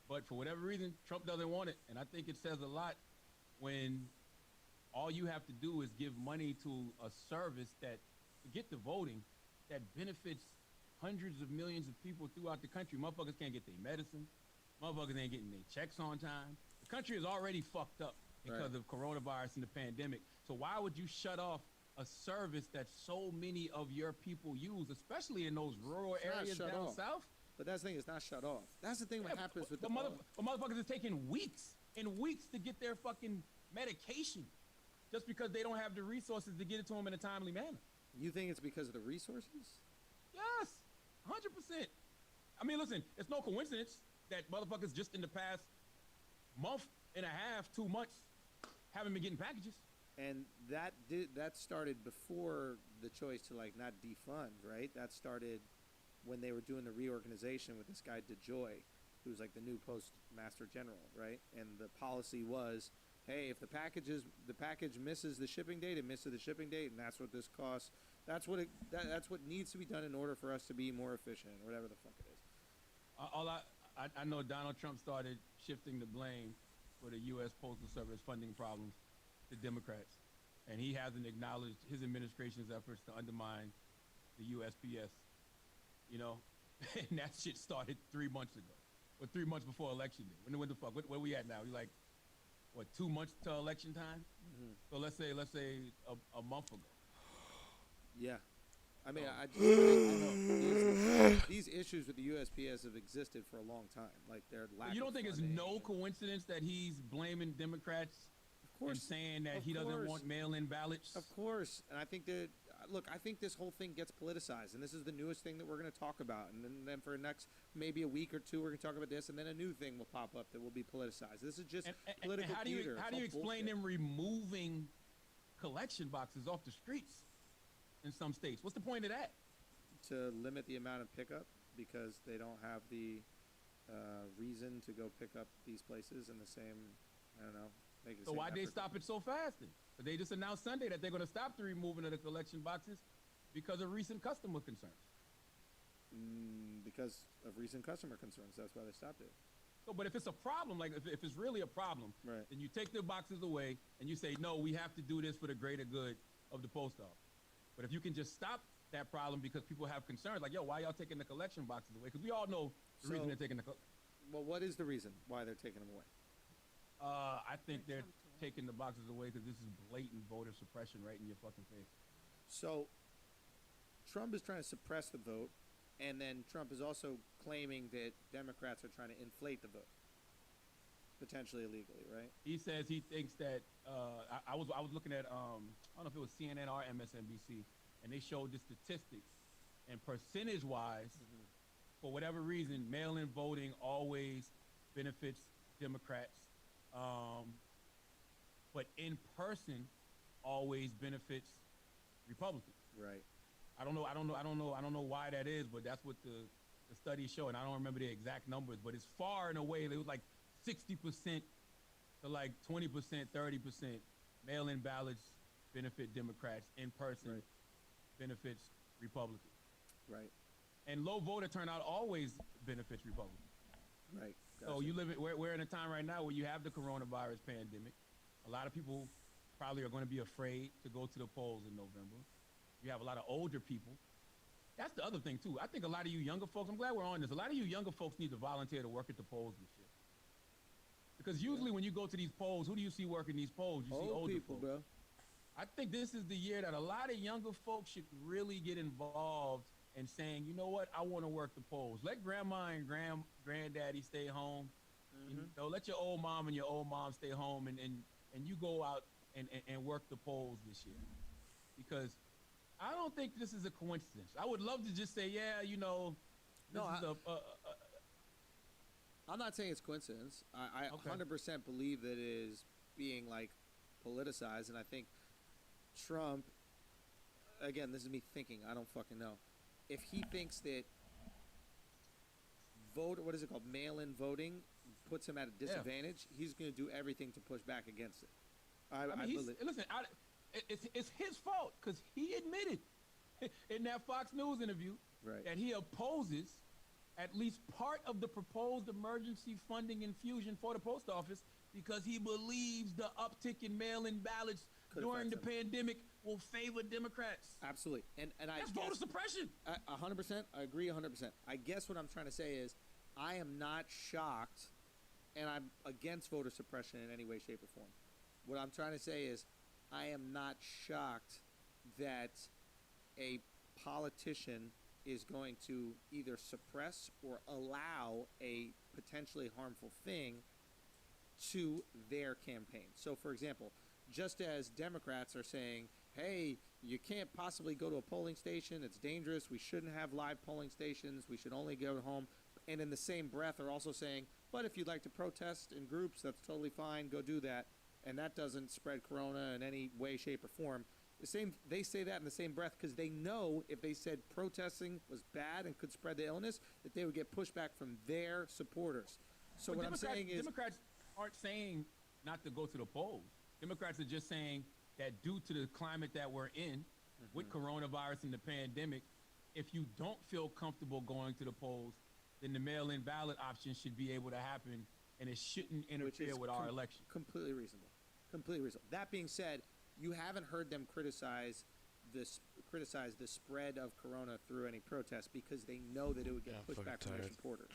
but for whatever reason, Trump doesn't want it, and I think it says a lot when all you have to do is give money to a service that, forget the voting, that benefits hundreds of millions of people throughout the country. Motherfuckers can't get their medicine. Motherfuckers ain't getting their checks on time. The country is already fucked up because of coronavirus and the pandemic. So why would you shut off a service that so many of your people use, especially in those rural areas down south? But that's the thing, it's not shut off. That's the thing what happens with but motherfuckers is taking weeks and weeks to get their fucking medication just because they don't have the resources to get it to them in a timely manner. You think it's because of the resources? Yes, 100%. I mean, listen, it's no coincidence that motherfuckers just in the past month and a half, 2 months, haven't been getting packages. And that started before the choice to not defund, right? That started when they were doing the reorganization with this guy DeJoy, who's the new postmaster general, right? And the policy was, hey, if the package misses the shipping date, it misses the shipping date, and that's what this costs. That's what needs to be done in order for us to be more efficient, or whatever the fuck it is. I know Donald Trump started shifting the blame for the U.S. Postal Service funding problems to Democrats, and he hasn't acknowledged his administration's efforts to undermine the USPS. And that shit started 3 months ago, or 3 months before election day. When the fuck? Where we at now? We 2 months till election time? Mm-hmm. So let's say a month ago. Yeah. I mean, I know these issues with the USPS have existed for a long time. Their lack. You don't think it's no and coincidence that he's blaming Democrats, of course, and saying that he doesn't want mail-in ballots? Of course, and I think that I think this whole thing gets politicized, and this is the newest thing that we're going to talk about. And then for the next maybe a week or two, we're going to talk about this, and then a new thing will pop up that will be politicized. This is just political theater. How do you explain them removing collection boxes off the streets in some states? What's the point of that? To limit the amount of pickup, because they don't have the reason to go pick up these places in the same, I don't know. So why'd they stop it so fast then? But they just announced Sunday that they're going to stop the removing of the collection boxes because of recent customer concerns. Because of recent customer concerns, that's why they stopped it. So, but if it's a problem, if it's really a problem, right, then you take the boxes away and you say, no, we have to do this for the greater good of the post office. But if you can just stop that problem because people have concerns, why y'all taking the collection boxes away? Because we all know the reason they're taking well, what is the reason why they're taking them away? I think they're taking the boxes away because this is blatant voter suppression right in your fucking face. So Trump is trying to suppress the vote, and then Trump is also claiming that Democrats are trying to inflate the vote, potentially illegally, right? He says he thinks that I was looking at I don't know if it was CNN or MSNBC, and they showed the statistics, and percentage-wise, for whatever reason, mail-in voting always benefits Democrats. But in person always benefits Republicans. Right. I don't know why that is, but that's what the studies show, and I don't remember the exact numbers, but it's far and away. It was 60% to 20%, 30%. Mail-in ballots benefit Democrats. In person benefits Republicans. Right. And low voter turnout always benefits Republicans. Right. Gotcha. So we're in a time right now where you have the coronavirus pandemic. A lot of people probably are going to be afraid to go to the polls in November. You have a lot of older people. That's the other thing too. I think a lot of you younger folks, I'm glad we're on this. A lot of you younger folks need to volunteer to work at the polls this year. Because usually when you go to these polls, who do you see working these polls? You see older people, folks. Bro. I think this is the year that a lot of younger folks should really get involved and saying, you know what, I want to work the polls. Let grandma and granddaddy stay home. Let your old mom and your old mom stay home, and you go out and work the polls this year. Because I don't think this is a coincidence. I would love to just say, yeah, I'm not saying it's coincidence. I Okay. 100% believe that it is being like politicized, and I think Trump. Again, this is me thinking. I don't fucking know. If he thinks that what is it called, mail-in voting, puts him at a disadvantage, he's going to do everything to push back against it. I mean, believe. listen, it's his fault because he admitted in that Fox News interview Right. that he opposes at least part of the proposed emergency funding infusion for the post office because he believes the uptick in mail-in ballots Could during the affect him. pandemic will favor Democrats. Absolutely, and I That's guess, voter suppression. 100%. I agree 100%. I guess what I'm trying to say is, I am not shocked, and I'm against voter suppression in any way, shape, or form. What I'm trying to say is, I am not shocked that a politician is going to either suppress or allow a potentially harmful thing to their campaign. So, for example, just as Democrats are saying, hey, you can't possibly go to a polling station, it's dangerous, we shouldn't have live polling stations, we should only go home, and in the same breath are also saying, but if you'd like to protest in groups, that's totally fine, go do that, and that doesn't spread corona in any way, shape, or form. They say that in the same breath because they know if they said protesting was bad and could spread the illness, that they would get pushback from their supporters. So But what I'm saying is, Democrats aren't saying not to go to the polls. Democrats are just saying that due to the climate that we're in with coronavirus and the pandemic, if you don't feel comfortable going to the polls, then the mail-in ballot option should be able to happen, and it shouldn't which interfere is with our election. completely reasonable. Completely reasonable. That being said, you haven't heard them criticize the spread of corona through any protests because they know that it would get Yeah, I'm pushback fucking from their tired. supporters.